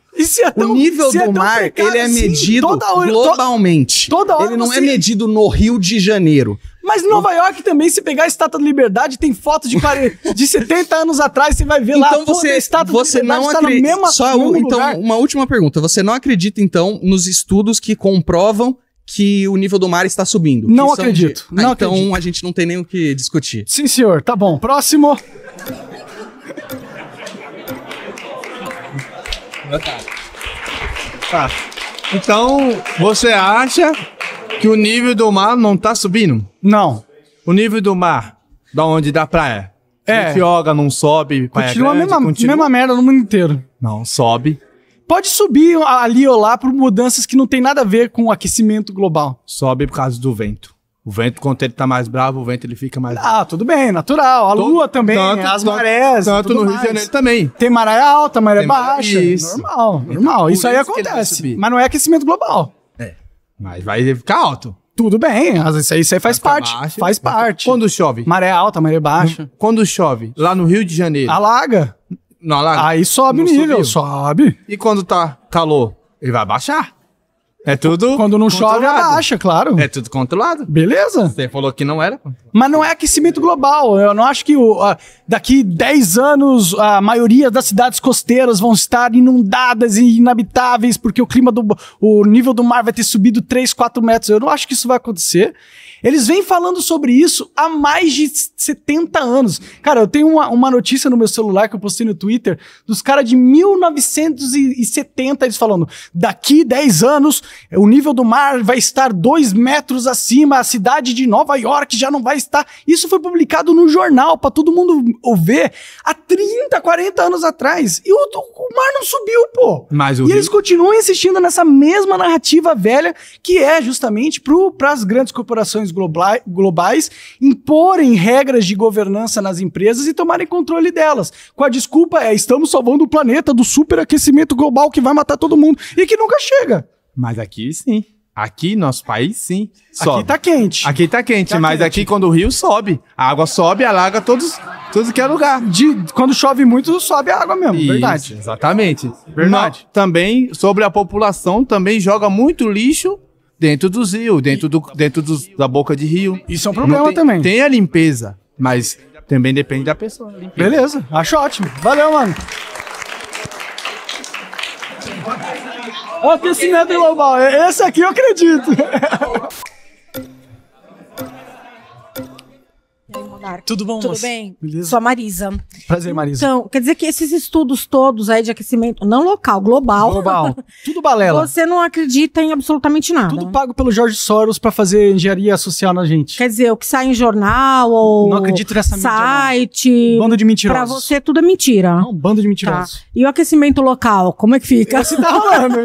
nível do mar, ele é medido globalmente. Toda hora ele não é medido no Rio de Janeiro. Mas em Nova York também, se pegar a Estátua da Liberdade, tem foto de 70 anos atrás, você vai ver lá. Então você não acredita. Então, uma última pergunta. Você não acredita, então, nos estudos que comprovam que o nível do mar está subindo? Não acredito. Não então acredito. A gente não tem nem o que discutir. Sim, senhor. Tá bom. Próximo. Tá. Então, você acha que o nível do mar não tá subindo? Não. O nível do mar, da onde? Da praia? É. Não joga, não sobe. Continua a mesma merda no mundo inteiro. Não, sobe. Pode subir ali ou lá por mudanças que não tem nada a ver com o aquecimento global. Sobe por causa do vento. O vento, quando ele tá mais bravo, o vento ele fica mais... Ah, tudo bem, natural. A lua também, as marés. Tanto no Rio de Janeiro também. Tem maré alta, maré baixa. Isso. Normal. Isso aí acontece. Mas não é aquecimento global. É. Mas vai ficar alto. Tudo bem, isso aí faz parte. Faz parte. Quando chove? Maré alta, maré baixa. Quando chove, lá no Rio de Janeiro... Alaga. Não alaga? Aí sobe o nível, sobe. E quando tá calor, ele vai baixar? É tudo quando não chove, abaixa, claro. É tudo controlado. Beleza. Você falou que não era. Mas não é aquecimento global. Eu não acho que daqui 10 anos a maioria das cidades costeiras vão estar inundadas e inabitáveis porque o nível do mar vai ter subido 3, 4 metros. Eu não acho que isso vai acontecer. Eles vêm falando sobre isso há mais de 70 anos. Cara, eu tenho uma notícia no meu celular que eu postei no Twitter dos caras de 1970, eles falando, daqui 10 anos o nível do mar vai estar 2 metros acima, a cidade de Nova York já não vai estar. Isso foi publicado no jornal pra todo mundo ver há 30, 40 anos atrás. E o mar não subiu, pô. E eles continuam insistindo nessa mesma narrativa velha que é justamente pras grandes corporações globais imporem regras de governança nas empresas e tomarem controle delas. Com a desculpa estamos salvando o planeta do superaquecimento global que vai matar todo mundo e que nunca chega. Mas aqui sim. Aqui, nosso país, sim. Sobe. Aqui tá quente. Aqui tá quente, mas aqui quando o rio sobe, a água sobe e alaga tudo que é lugar. Quando chove muito, sobe a água mesmo, isso, verdade. Exatamente. Verdade. Também, sobre a população, também joga muito lixo dentro dos rios, dentro da boca de rio. Isso é um problema também. Tem a limpeza, mas também depende da pessoa. Beleza, acho ótimo. Valeu, mano. Aquecimento global, esse aqui eu acredito. Tudo bom, Tudo moça? bem? Beleza? Sou a Marisa. Prazer, Marisa. Então, quer dizer que esses estudos todos aí de aquecimento, não local, global. Global. Tudo balela. Você não acredita em absolutamente nada. Tudo pago pelo Jorge Soros pra fazer engenharia social na gente. Quer dizer, o que sai em jornal ou não acredito nessa site. Mídia, não. Bando de mentirosos. Pra você tudo é mentira. Não, bando de mentirosos. Tá. E o aquecimento local, como é que fica? Esse tá rolando.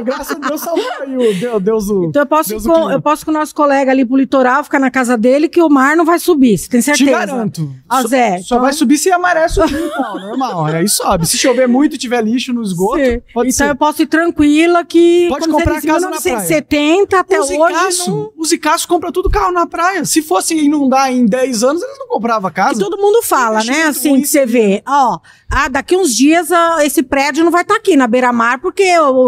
Graças a Deus salvou aí o Deus do... Então eu posso com o nosso colega ali pro litoral, ficar na casa dele, que o mar não vai subir. Você tem certeza? Te garanto. Zé, só vai subir se a maré subir e tal, normal. Aí sobe. Se chover muito e tiver lixo no esgoto, pode ser. Então eu posso ir tranquila que... Pode comprar casa na praia. 1970 até hoje... Os Icaços compram tudo carro na praia. Se fosse inundar em 10 anos, eles não compravam casa. E todo mundo fala, né? Assim, que você vê. Ó, daqui uns dias esse prédio não vai estar aqui na beira-mar, porque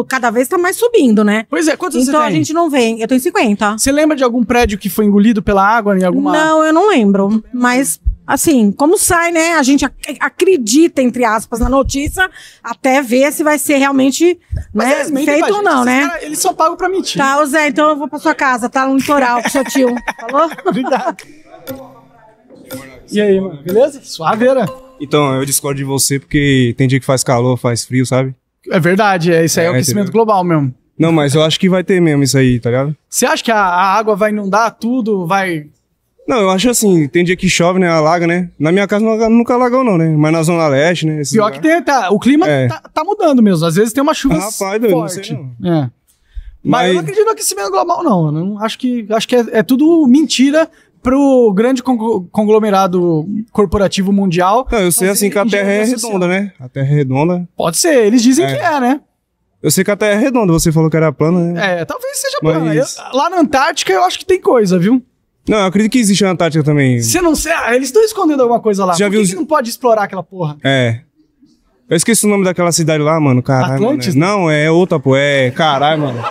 cada vez tá mais subindo, né? Pois é, quantos você tem? Então a gente não vem. Eu tenho 50. Você lembra de algum prédio que foi engolido pela água em alguma... Não, eu não lembro. Mas, assim, como sai, né? A gente acredita, entre aspas, na notícia, até ver se vai ser realmente feito ou não, né? Eles só pagam pra mentir. Tá, Zé, então eu vou pra sua casa, tá? No litoral, com seu tio. Falou? Obrigado. E aí, mano? Beleza? Suaveira. Então, eu discordo de você porque tem dia que faz calor, faz frio, sabe? É verdade, isso aí é o aquecimento global mesmo. Não, mas eu acho que vai ter mesmo isso aí, tá ligado? Você acha que a água vai inundar tudo, vai... Não, eu acho assim, tem dia que chove, né, alaga, né? Na minha casa nunca alagou não, né? Mas na Zona Leste, né? Pior que tem, o clima tá mudando mesmo, às vezes tem uma chuva rapaz, forte. Não sei não. Mas eu não acredito no aquecimento global, não. Eu não acho que é tudo mentira pro grande conglomerado corporativo mundial. Não, eu sei assim que a Terra é redonda, né? A Terra é redonda. Pode ser, eles dizem que é, né? Eu sei que a Terra é redonda, você falou que era plana, né? Talvez seja plana. Lá na Antártica eu acho que tem coisa, viu? Não, eu acredito que existe a Antártica também. Você não sei, eles estão escondendo alguma coisa lá. Por que não pode explorar aquela porra? Eu esqueci o nome daquela cidade lá, mano. Caralho. Atlantis? Mano. Não, é outra, pô. Caralho, mano.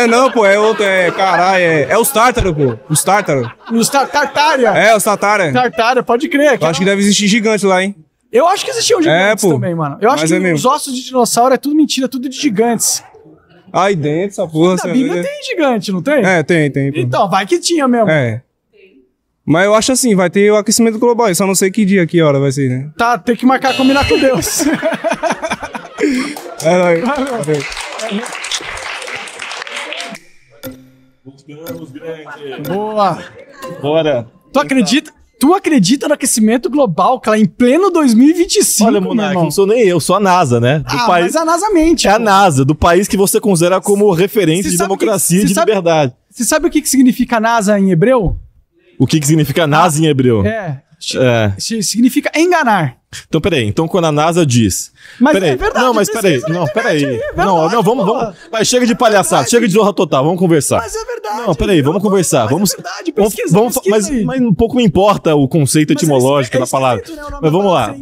Não, pô, é outra, caralho, é os Tártaros, pô. Os Tártaros. Os Tartária. Os Tartária. Tartária, pode crer. Eu acho que deve existir gigante lá, hein? Eu acho que existiam gigantes também, mano. Eu acho que os ossos de dinossauro é tudo mentira, tudo de gigantes. Aí dentro, essa porra. Na Bíblia tem gigante, não tem? Tem. Pô. Então, vai que tinha mesmo. Mas eu acho assim, vai ter o aquecimento global, eu só não sei que dia, que hora vai ser, né? Tá, tem que combinar com Deus. Boa. Bora. Tu acredita no aquecimento global, cara, em pleno 2025? Olha, Monark, não sou nem eu, sou a NASA, né? Mas a NASA mente. É a NASA, do país que você considera como referência de democracia e de liberdade. Você sabe o que significa NASA em hebreu? O que significa NASA em hebreu? Significa enganar. Então, peraí. Então, quando a NASA diz... Mas é verdade. Não, mas peraí. Não, peraí. Não, vamos... Mas chega de palhaçada, chega de zorra total, vamos conversar. Mas é verdade. Não, peraí, vamos conversar. Vamos, é verdade, pesquisa mas um pouco me importa o conceito etimológico da palavra. Mas vamos lá.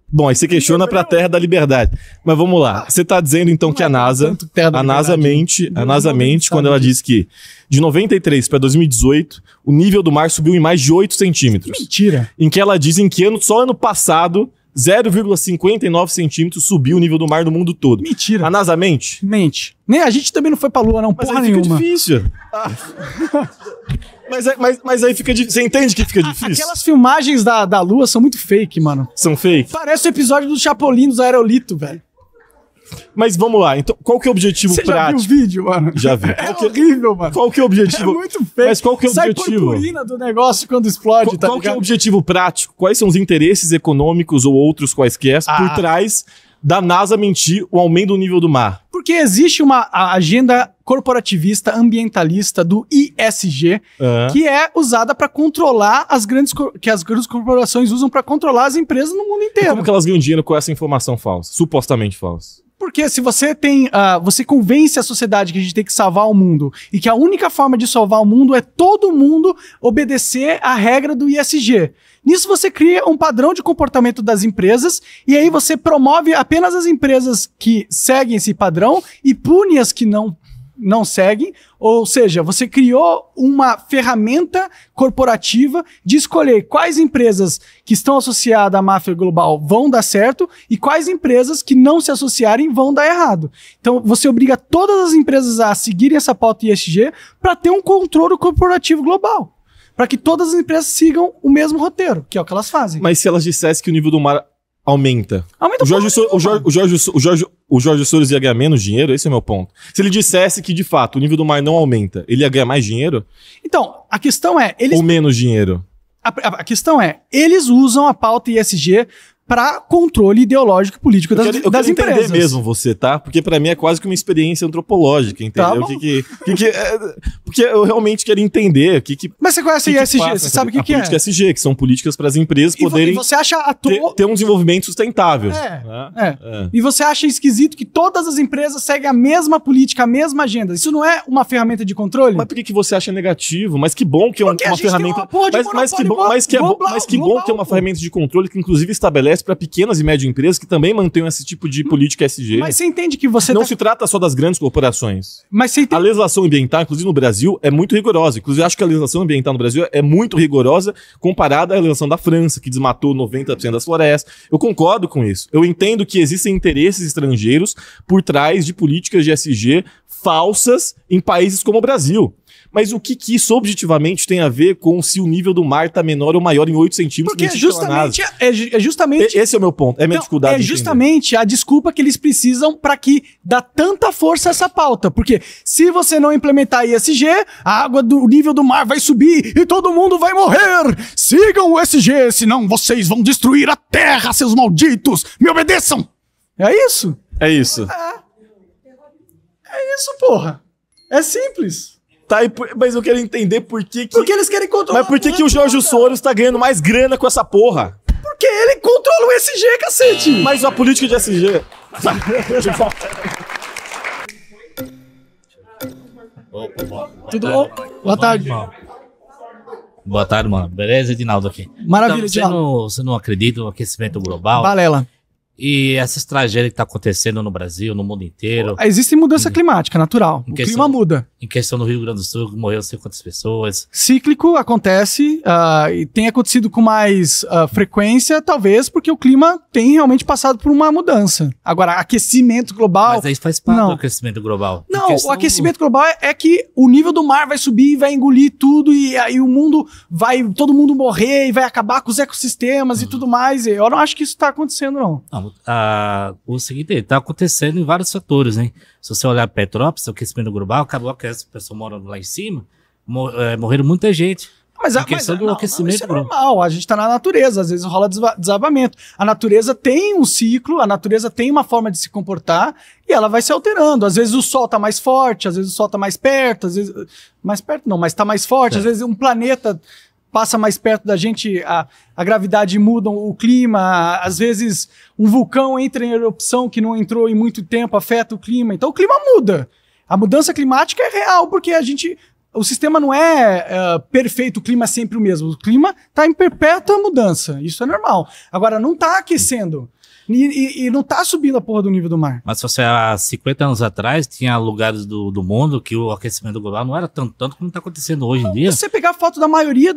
Bom, aí você questiona pra Terra da Liberdade. Mas vamos lá. Você tá dizendo, então, que a NASA mente, quando ela diz que de 93 para 2018, o nível do mar subiu em mais de 8 centímetros. Mentira. Em que ela diz só ano passado, 0,59 centímetros subiu o nível do mar no mundo todo. Mentira. A NASA mente? Mente. Nem a gente também não foi pra Lua, não. Mas porra aí fica nenhuma. Difícil. Mas aí fica difícil. Você entende que fica difícil? Aquelas filmagens da Lua são muito fake, mano. São fake? Parece o episódio do Chapolin dos Aerolito, velho. Mas vamos lá, então, qual que é o objetivo prático? Já viu o vídeo, mano? Já vi. Horrível, mano. Qual que é o objetivo? É muito feio. Mas qual que é o objetivo? Sai purpurina do negócio quando explode, Qual que é o objetivo prático? Quais são os interesses econômicos ou outros quaisquer por trás da NASA mentir o aumento do nível do mar? Porque existe uma agenda corporativista ambientalista do ISG que é usada para controlar as grandes corporações usam para controlar as empresas no mundo inteiro. E como que elas ganham dinheiro com essa informação falsa, supostamente falsa? Porque se você tem, você convence a sociedade que a gente tem que salvar o mundo e que a única forma de salvar o mundo é todo mundo obedecer à regra do ISG. Nisso você cria um padrão de comportamento das empresas e aí você promove apenas as empresas que seguem esse padrão e pune as que não seguem, ou seja, você criou uma ferramenta corporativa de escolher quais empresas que estão associadas à máfia global vão dar certo e quais empresas que não se associarem vão dar errado. Então você obriga todas as empresas a seguirem essa pauta ISG para ter um controle corporativo global. Para que todas as empresas sigam o mesmo roteiro, que é o que elas fazem. Mas se elas dissessem que o nível do mar aumenta. O Jorge Soros ia ganhar menos dinheiro? Esse é o meu ponto. Se ele dissesse que, de fato, o nível do mar não aumenta, ele ia ganhar mais dinheiro? Então, a questão é... Ou menos dinheiro? A questão é, eles usam a pauta ISG para controle ideológico e político das empresas. Eu quero entender mesmo você, tá? Porque pra mim é quase que uma experiência antropológica, entendeu? Tá porque eu realmente quero entender Mas você conhece a ISG, você sabe o que é? A política ESG, que são políticas para as empresas poderem você acha ter um desenvolvimento sustentável. E você acha esquisito que todas as empresas seguem a mesma política, a mesma agenda. Isso não é uma ferramenta de controle? Mas por que você acha negativo? Mas que bom que é uma ferramenta... Mas que bom que é uma ferramenta de controle que inclusive estabelece para pequenas e médias empresas que também mantêm esse tipo de política ESG. Mas você entende que você não se trata só das grandes corporações. Mas você entende... A legislação ambiental, inclusive no Brasil, é muito rigorosa. Inclusive, acho que a legislação ambiental no Brasil é muito rigorosa comparada à legislação da França, que desmatou 90% das florestas. Eu concordo com isso. Eu entendo que existem interesses estrangeiros por trás de políticas de ESG falsas em países como o Brasil. Mas o que isso objetivamente tem a ver com se o nível do mar está menor ou maior em 8 centímetros? Porque é justamente... Esse é o meu ponto, é a minha dificuldade. É justamente a desculpa que eles precisam para que dá tanta força a essa pauta. Porque se você não implementar ISG, a água do nível do mar vai subir e todo mundo vai morrer. Sigam o ESG, senão vocês vão destruir a terra, seus malditos. Me obedeçam. É isso? É isso. É isso, porra. É simples. Tá, mas eu quero entender por que... Porque eles querem controlar. Mas por que o Jorge Soros tá ganhando mais grana com essa porra? Porque ele controla o SG, cacete. Mas a política de SG... Tudo bom? Boa tarde. Boa tarde, mano. Beleza, Edinaldo aqui. Maravilha, então, você não acredita no aquecimento global? Balela. E essas tragédias que estão acontecendo no Brasil, no mundo inteiro. Existe mudança climática, natural. O clima muda. Em questão do Rio Grande do Sul, morreu não sei quantas pessoas. Cíclico acontece, e tem acontecido com mais frequência, talvez, porque o clima tem realmente passado por uma mudança. Agora, aquecimento global... Mas aí faz parte do aquecimento global. Não, o aquecimento global é que o nível do mar vai subir e vai engolir tudo, e aí o mundo vai... todo mundo morrer e vai acabar com os ecossistemas e tudo mais. Eu não acho que isso está acontecendo, não. O seguinte, está acontecendo em vários fatores, né? Se você olhar Petrópolis, o aquecimento global, acabou que as pessoas morando lá em cima, morreram muita gente. Mas a questão do aquecimento é normal, a gente está na natureza, às vezes rola desabamento. A natureza tem um ciclo, a natureza tem uma forma de se comportar e ela vai se alterando. Às vezes o sol está mais forte, às vezes o sol está mais perto, às vezes... mais perto não, mas está mais forte, às vezes um planeta... passa mais perto da gente, a gravidade muda o clima, às vezes um vulcão entra em erupção que não entrou em muito tempo, afeta o clima, então o clima muda. A mudança climática é real, porque o sistema não é perfeito, o clima é sempre o mesmo, o clima está em perpétua mudança, isso é normal. Agora, não está aquecendo. E não tá subindo a porra do nível do mar. Mas se você há 50 anos atrás, tinha lugares do mundo que o aquecimento global não era tanto como está acontecendo hoje em dia. Se você pegar foto da maioria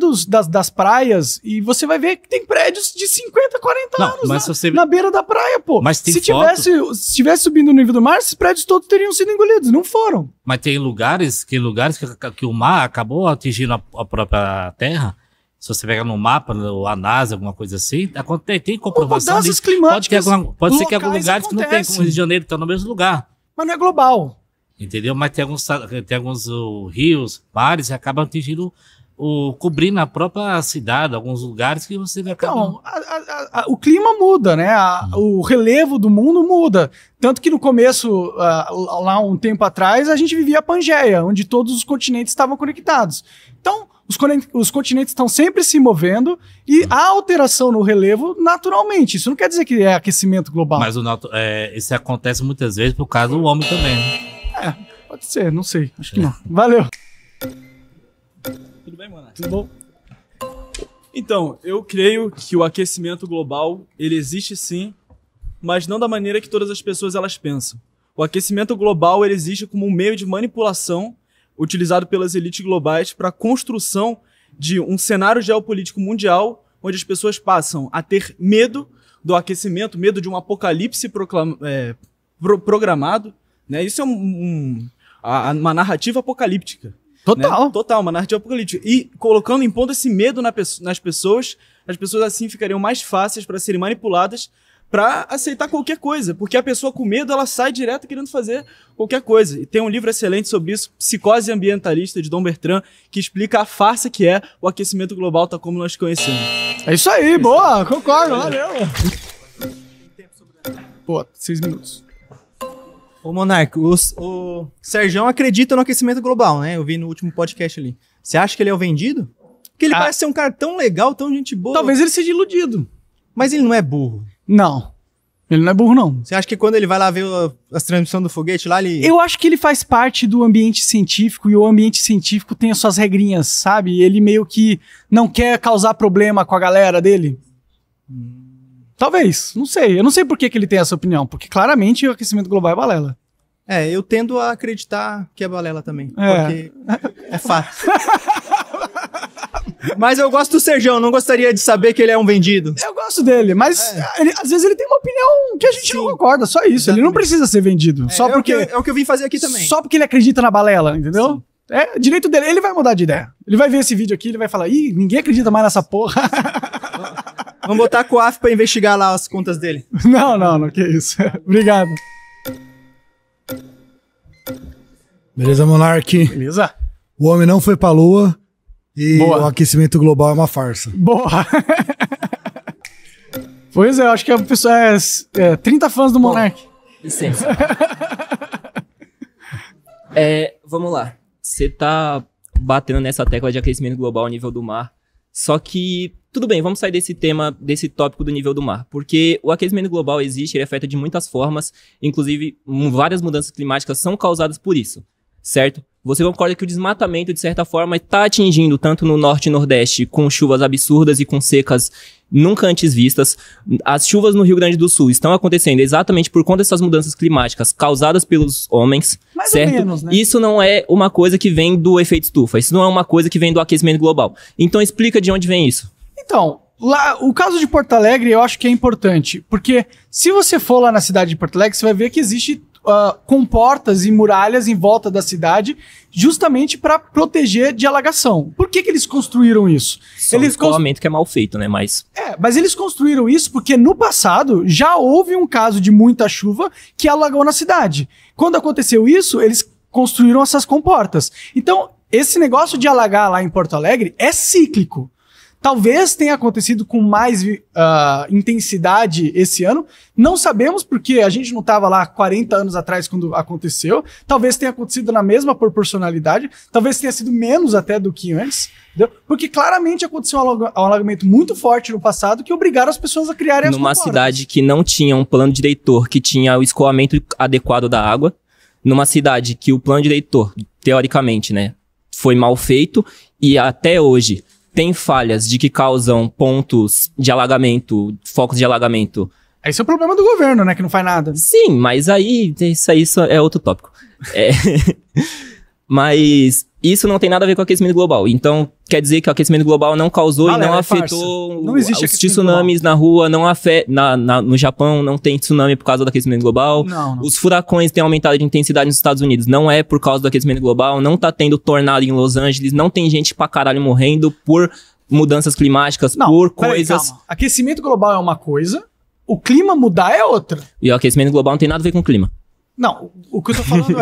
das praias, e você vai ver que tem prédios de 50, 40 anos na beira da praia, pô. Mas tem se tivesse subindo o nível do mar, esses prédios todos teriam sido engolidos, não foram. Mas tem lugares que o mar acabou atingindo a própria terra. Se você pegar no mapa, a NASA, alguma coisa assim, tem comprovação disso. Pode ser que alguns lugares que não tem, como o Rio de Janeiro, estão no mesmo lugar. Mas não é global. Entendeu? Mas tem alguns rios, mares, que acabam atingindo, cobrindo a própria cidade, alguns lugares que você vai acabar... Então, o clima muda, né? O relevo do mundo muda. Tanto que no começo, lá um tempo atrás, a gente vivia a Pangeia, onde todos os continentes estavam conectados. Então... Os continentes estão sempre se movendo e há alteração no relevo naturalmente. Isso não quer dizer que é aquecimento global. Mas isso acontece muitas vezes por causa do homem também, né? Pode ser, não sei. Acho que não. Valeu. Tudo bem, mano? Tudo bom? Então, eu creio que o aquecimento global, ele existe sim, mas não da maneira que todas as pessoas elas pensam. O aquecimento global, ele existe como um meio de manipulação utilizado pelas elites globais para a construção de um cenário geopolítico mundial onde as pessoas passam a ter medo do aquecimento, medo de um apocalipse programado. Né? Isso é uma narrativa apocalíptica. Total. Né? Total, uma narrativa apocalíptica. E impondo esse medo nas pessoas, as pessoas assim ficariam mais fáceis para serem manipuladas para aceitar qualquer coisa, porque a pessoa com medo, ela sai direto querendo fazer qualquer coisa. E tem um livro excelente sobre isso, Psicose Ambientalista, de Dom Bertrand, que explica a farsa que é o aquecimento global, tal como nós conhecemos. É isso aí, boa, concordo, valeu. Pô, 6 minutos. Ô, Monark, o Serjão acredita no aquecimento global, né? Eu vi no último podcast ali. Você acha que ele é o vendido? Porque ele parece ser um cara tão legal, tão gente boa. Talvez ele seja iludido. Mas ele não é burro. Não. Ele não é burro, não. Você acha que quando ele vai lá ver as transmissões do foguete lá, ele... Eu acho que ele faz parte do ambiente científico e o ambiente científico tem as suas regrinhas, sabe? Ele meio que não quer causar problema com a galera dele. Talvez, não sei. Eu não sei por que ele tem essa opinião, porque claramente o aquecimento global é balela. Eu tendo a acreditar que é balela também. Porque é fato. Mas eu gosto do Serjão, não gostaria de saber que ele é um vendido. Eu gosto dele, mas às vezes ele tem uma opinião que a gente não concorda, só isso. Exatamente. Ele não precisa ser vendido. Só porque é o que eu vim fazer aqui também. Só porque ele acredita na balela, entendeu? Sim. É direito dele, ele vai mudar de ideia. Ele vai ver esse vídeo aqui, ele vai falar, ih, ninguém acredita mais nessa porra. Vamos botar a Coaf pra investigar lá as contas dele. Não, que isso. Obrigado. Beleza, Monark? Beleza. O homem não foi pra lua e o aquecimento global é uma farsa. Boa. Pois é, eu acho que a pessoa é 30 fãs do Monark. Licença. Vamos lá. Você tá batendo nessa tecla de aquecimento global ao nível do mar. Só que, tudo bem, vamos sair desse tema, desse tópico do nível do mar. Porque o aquecimento global existe, ele é feito de muitas formas. Inclusive, várias mudanças climáticas são causadas por isso, certo? Você concorda que o desmatamento, de certa forma, está atingindo tanto no norte e nordeste, com chuvas absurdas e com secas nunca antes vistas. As chuvas no Rio Grande do Sul estão acontecendo exatamente por conta dessas mudanças climáticas causadas pelos homens, mais certo? ou menos, né? Isso não é uma coisa que vem do efeito estufa, isso não é uma coisa que vem do aquecimento global. Então explica de onde vem isso. Então, lá, o caso de Porto Alegre eu acho que é importante, porque se você for lá na cidade de Porto Alegre, você vai ver que existe comportas e muralhas em volta da cidade, justamente para proteger de alagação. Por que eles construíram isso? Só o escoamento que é mal feito, né? Mas eles construíram isso porque no passado já houve um caso de muita chuva que alagou na cidade. Quando aconteceu isso, eles construíram essas comportas. Então, esse negócio de alagar lá em Porto Alegre é cíclico. Talvez tenha acontecido com mais intensidade esse ano. Não sabemos, porque a gente não estava lá 40 anos atrás quando aconteceu. Talvez tenha acontecido na mesma proporcionalidade. Talvez tenha sido menos até do que antes. Entendeu? Porque claramente aconteceu um alagamento muito forte no passado que obrigaram as pessoas a criarem as numa comportas. Cidade que não tinha um plano diretor, que tinha o escoamento adequado da água. Numa cidade que o plano diretor, teoricamente, né, foi mal feito. E até hoje tem falhas de que causam pontos de alagamento, focos de alagamento. Esse é o problema do governo, né? Que não faz nada. Sim, mas aí isso é outro tópico. Mas isso não tem nada a ver com o aquecimento global. Então, quer dizer que o aquecimento global não causou e não afetou os tsunamis na rua, no Japão não tem tsunami por causa do aquecimento global. Não. Os furacões têm aumentado de intensidade nos Estados Unidos, não é por causa do aquecimento global, não tá tendo tornado em Los Angeles, não tem gente pra caralho morrendo por mudanças climáticas, por coisas... Calma. Aquecimento global é uma coisa, o clima mudar é outra. E o aquecimento global não tem nada a ver com o clima. Não, o que eu tô falando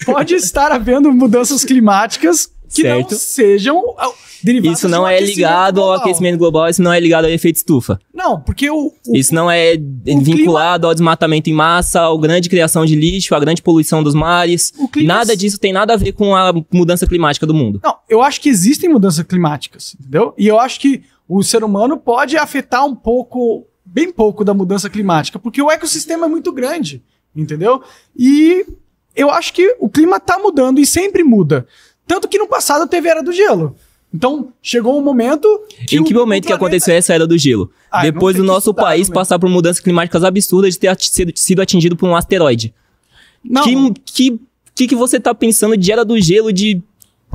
pode estar havendo mudanças climáticas que não sejam derivadas. Isso não é ligado ao aquecimento global, isso não é ligado ao efeito estufa. Não, porque isso não é vinculado ao desmatamento em massa, à grande criação de lixo, à grande poluição dos mares. Nada disso tem nada a ver com a mudança climática do mundo. Não, eu acho que existem mudanças climáticas, entendeu? E eu acho que o ser humano pode afetar um pouco, bem pouco da mudança climática, porque o ecossistema é muito grande. Entendeu? E eu acho que o clima tá mudando e sempre muda. Tanto que no passado teve a Era do Gelo. Então, chegou um momento... Em que momento que aconteceu essa Era do Gelo? Depois do nosso país passar por mudanças climáticas absurdas de ter sido atingido por um asteroide. Não. Que você tá pensando de Era do Gelo de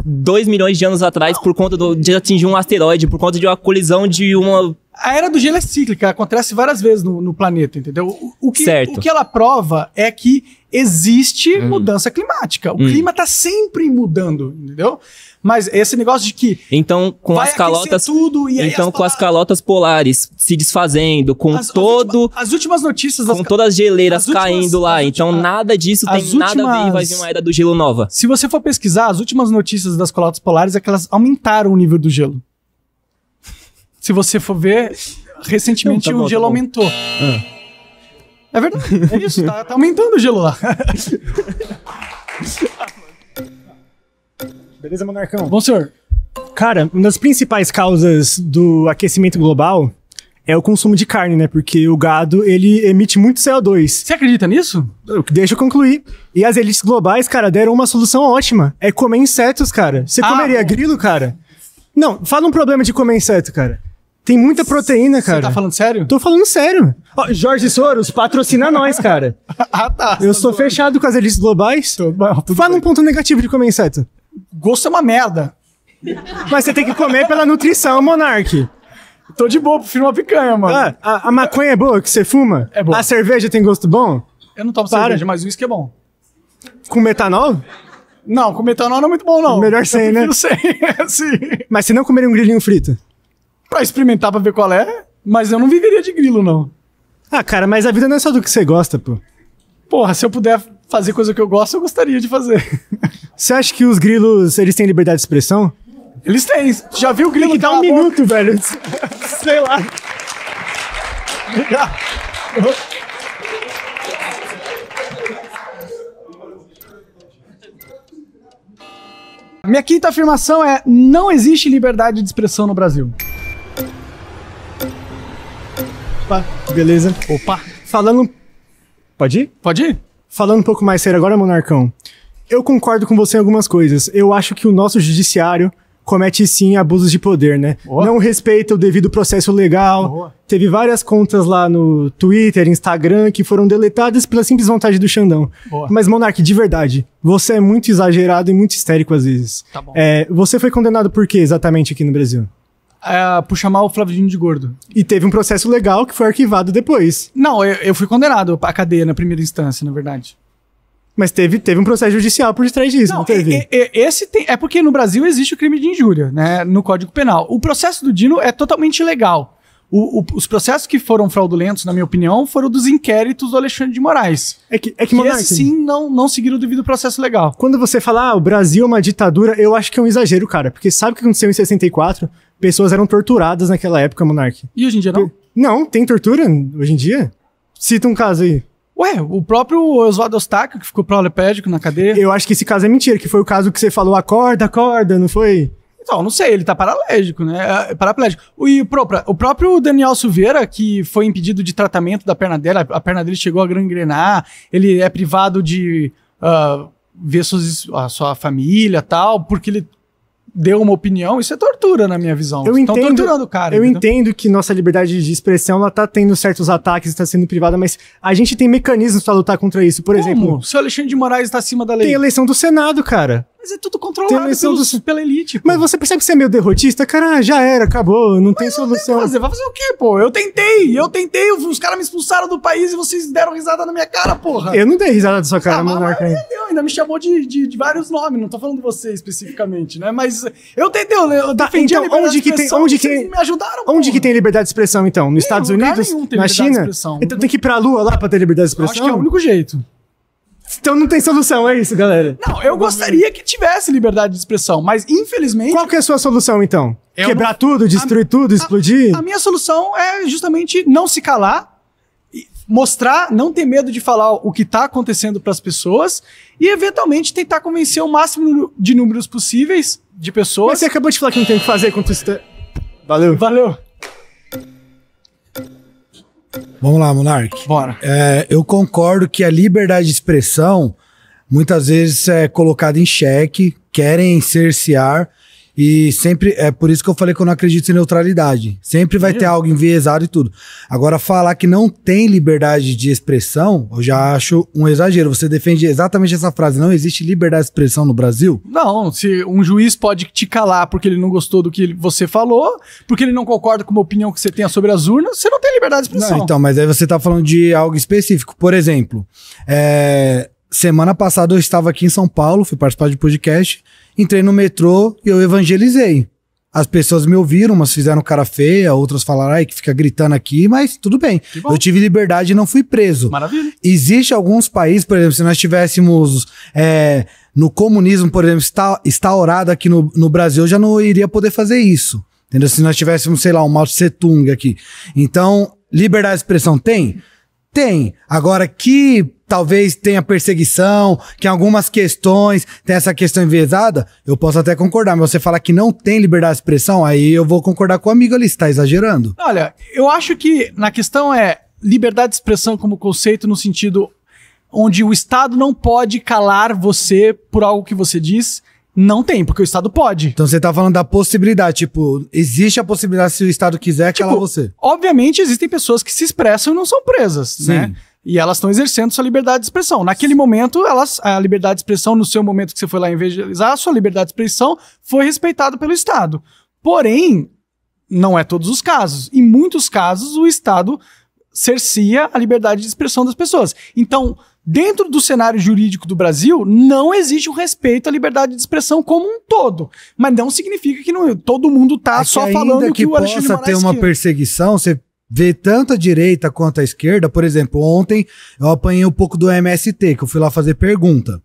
2 milhões de anos atrás por conta de atingir um asteroide, por conta de uma colisão de uma... A Era do Gelo é cíclica, acontece várias vezes no planeta, entendeu? O que ela prova é que existe mudança climática. O clima tá sempre mudando, entendeu? Mas esse negócio de que... Então, com as calotas... Tudo, e então, com as calotas polares se desfazendo, com as últimas notícias... Com todas as geleiras caindo lá. Então, nada disso tem nada a ver e vai vir uma Era do Gelo nova. Se você for pesquisar, as últimas notícias das calotas polares é que elas aumentaram o nível do gelo. Se você for ver, recentemente o gelo aumentou. É verdade, é isso, tá aumentando o gelo lá. Beleza, Monarcão? Bom, senhor. Cara, uma das principais causas do aquecimento global é o consumo de carne, né? Porque o gado, ele emite muito CO2. Você acredita nisso? Deixa eu concluir. E as elites globais, cara, deram uma solução ótima. É comer insetos, cara. Você comeria grilo, cara? Não, fala um problema de comer inseto, cara. Tem muita proteína, cara. Você tá falando sério? Tô falando sério. Ó, Jorge Soros, patrocina nós, cara. Tá. Eu sou fechado com as elites globais. Fala um ponto negativo de comer inseto. Gosto é uma merda. Mas você tem que comer pela nutrição, Monark. Tô de boa, prefiro uma picanha, mano. A maconha é boa que você fuma? É boa. A cerveja tem gosto bom? Eu não tomo cerveja, mas o uísque é bom. Com metanol? Não, com metanol não é muito bom, não. Melhor sem, né? Sem, sim. Mas você não comeria um grilinho frito? Pra experimentar, pra ver qual é, mas eu não viveria de grilo, não. Ah, cara, mas a vida não é só do que você gosta, pô. Porra, se eu puder fazer coisa que eu gosto, eu gostaria de fazer. Você acha que os grilos, eles têm liberdade de expressão? Eles têm. Já viu o grilo? Tem que dar um minuto, velho. Sei lá. Minha quinta afirmação é: não existe liberdade de expressão no Brasil. Opa, beleza. Opa. Falando... Pode ir? Pode ir. Falando um pouco mais sério agora, Monarcão. Eu concordo com você em algumas coisas. Eu acho que o nosso judiciário comete sim abusos de poder, né? Boa. Não respeita o devido processo legal. Boa. Teve várias contas lá no Twitter, Instagram, que foram deletadas pela simples vontade do Xandão. Boa. Mas, Monark, de verdade, você é muito exagerado e muito histérico às vezes. Tá bom. Você foi condenado por quê exatamente aqui no Brasil? Por chamar o Flavinho de gordo. E teve um processo legal que foi arquivado depois. Não, eu fui condenado à cadeia na primeira instância, na verdade. Mas teve um processo judicial por detrás disso, não teve? Esse tem, é porque no Brasil existe o crime de injúria, né, no Código Penal. O processo do Dino é totalmente ilegal. Os processos que foram fraudulentos, na minha opinião, foram dos inquéritos do Alexandre de Moraes. É que esse sim não seguiram o devido processo legal. Quando você fala, o Brasil é uma ditadura, eu acho que é um exagero, cara. Porque sabe o que aconteceu em 64? Pessoas eram torturadas naquela época, Monark. E hoje em dia não? Não, tem tortura hoje em dia? Cita um caso aí. Ué, o próprio Oswaldo Eustáquio, que ficou paraplégico na cadeia. Eu acho que esse caso é mentira, que foi o caso que você falou, acorda, não foi? Então, não sei, ele tá paraplégico, né? Paraplégico. E o próprio Daniel Silveira, que foi impedido de tratamento da perna dele, a perna dele chegou a gangrenar, ele é privado de ver a sua família e tal, porque ele deu uma opinião, isso é tortura na minha visão. Estão torturando o cara. Eu entendo que nossa liberdade de expressão, ela tá tendo certos ataques, está sendo privada, mas a gente tem mecanismos para lutar contra isso. Por exemplo... Se o Alexandre de Moraes está acima da lei. Tem eleição do Senado, cara. Mas é tudo controlado pela elite. Pô. Mas você percebe que você é meio derrotista? Cara, já era, acabou, não tem solução. Vai fazer o quê, pô? Eu tentei, os caras me expulsaram do país e vocês deram risada na minha cara, porra. Eu não dei risada da sua cara, Monarca. Ainda me chamou de vários nomes, não tô falando de você especificamente, né? Mas eu tentei, eu defendi então, a liberdade de expressão, vocês me ajudaram, onde que tem liberdade de expressão, então? Nos Estados Unidos? Na China? Então tem que ir pra Lua lá pra ter liberdade de expressão? Acho que é o único jeito. Então não tem solução, é isso, galera? Não, eu gostaria que tivesse liberdade de expressão, mas infelizmente... Qual que é a sua solução, então? Quebrar tudo, destruir tudo, explodir? A minha solução é justamente não se calar, mostrar, não ter medo de falar o que tá acontecendo pras pessoas e, eventualmente, tentar convencer o máximo de números possíveis de pessoas. Mas você acabou de falar que não tem o que fazer contra isso. Valeu. Vamos lá, Monark. Bora. Eu concordo que a liberdade de expressão muitas vezes é colocada em xeque, querem cercear e sempre, é por isso que eu falei que eu não acredito em neutralidade. Sempre vai ter algo enviesado e tudo. Agora, falar que não tem liberdade de expressão, eu já acho um exagero. Você defende exatamente essa frase, não existe liberdade de expressão no Brasil? Não, se um juiz pode te calar porque ele não gostou do que você falou, porque ele não concorda com uma opinião que você tenha sobre as urnas, você não tem liberdade de expressão. Não, então, mas aí você tá falando de algo específico. Por exemplo, semana passada eu estava aqui em São Paulo, fui participar de podcast, entrei no metrô e eu evangelizei. As pessoas me ouviram, umas fizeram cara feia, outras falaram, ai, que fica gritando aqui, mas tudo bem. Eu tive liberdade e não fui preso. Maravilha. Existe alguns países, por exemplo, se nós tivéssemos no comunismo, por exemplo, instaurado aqui no Brasil, eu já não iria poder fazer isso. Entendeu? Se nós tivéssemos, sei lá, um Mao Tse Tung aqui. Então, liberdade de expressão tem? Tem. Agora, que talvez tenha perseguição, que em algumas questões tem essa questão enviesada, eu posso até concordar, mas você falar que não tem liberdade de expressão, aí eu vou concordar com o amigo ali, você tá exagerando. Olha, eu acho que na questão liberdade de expressão como conceito no sentido onde o Estado não pode calar você por algo que você diz. Não tem, porque o Estado pode. Então você tá falando da possibilidade, tipo, existe a possibilidade se o Estado quiser calar você. Obviamente existem pessoas que se expressam e não são presas, né? E elas estão exercendo sua liberdade de expressão. Naquele momento, a liberdade de expressão, no seu momento que você foi lá evangelizar, a sua liberdade de expressão foi respeitada pelo Estado. Porém, não é todos os casos. Em muitos casos, o Estado cerceia a liberdade de expressão das pessoas. Então, dentro do cenário jurídico do Brasil, não existe o respeito à liberdade de expressão como um todo. Mas não significa que todo mundo tá só falando que o Alexandre de Moraes possa ter uma perseguição, você vê tanto a direita quanto a esquerda. Por exemplo, ontem eu apanhei um pouco do MST, que eu fui lá fazer pergunta.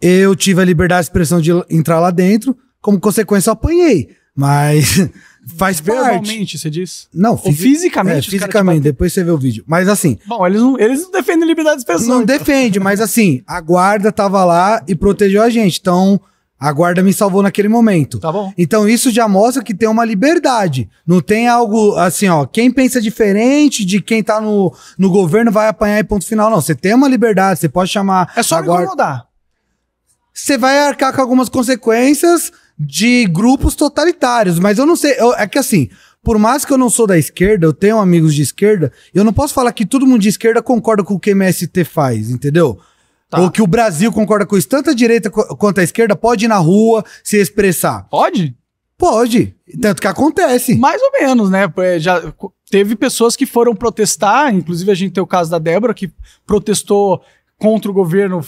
Eu tive a liberdade de expressão de entrar lá dentro, como consequência eu apanhei. Mas faz parte. Verbalmente, você diz? Não, ou fisicamente. Fisicamente, depois você vê o vídeo. Mas assim... Bom, eles não defendem liberdade de expressão. Não defende, mas assim, a guarda tava lá e protegeu a gente. Então, A guarda me salvou naquele momento. Tá bom. Então isso já mostra que tem uma liberdade. Não tem algo assim, ó, quem pensa diferente de quem tá no governo vai apanhar e ponto final. Não, você tem uma liberdade, você pode chamar... É só me incomodar. Você vai arcar com algumas consequências de grupos totalitários, mas eu não sei, é que assim, por mais que eu não sou da esquerda, eu tenho amigos de esquerda, eu não posso falar que todo mundo de esquerda concorda com o que o MST faz, entendeu? Tá. Ou que o Brasil concorda com isso. Tanto a direita quanto a esquerda pode ir na rua se expressar. Pode? Pode. Tanto que acontece. Mais ou menos, né? Já teve pessoas que foram protestar, inclusive a gente tem o caso da Débora, que protestou contra o governo,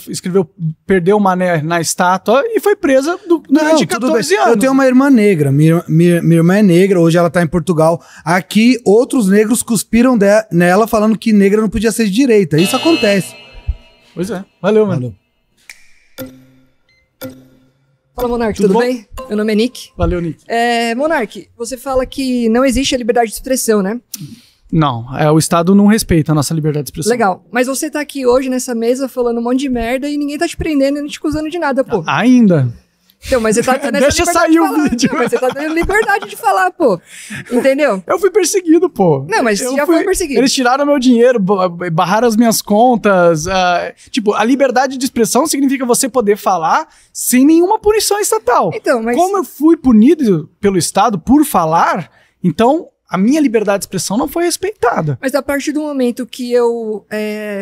perdeu o mané na estátua e foi presa durante 14 anos. Eu tenho uma irmã negra, minha irmã é negra, hoje ela tá em Portugal. Aqui, outros negros cuspiram nela falando que negra não podia ser de direita. Isso acontece. Pois é. Valeu, mano. Fala, Monark, tudo bem? Meu nome é Nick. Valeu, Nick. Monark, você fala que não existe a liberdade de expressão, né? Não, o Estado não respeita a nossa liberdade de expressão. Legal, mas você tá aqui hoje nessa mesa falando um monte de merda e ninguém tá te prendendo e não te acusando de nada, pô. Ainda. Então, mas você tá nessa Deixa sair o vídeo. Mas você tá tendo liberdade de falar, pô. Entendeu? Eu fui perseguido, pô. Não, mas você já foi perseguido. Eles tiraram meu dinheiro, barraram as minhas contas. Tipo, a liberdade de expressão significa você poder falar sem nenhuma punição estatal. Então, mas... Como eu fui punido pelo Estado por falar, então... A minha liberdade de expressão não foi respeitada. Mas a partir do momento que eu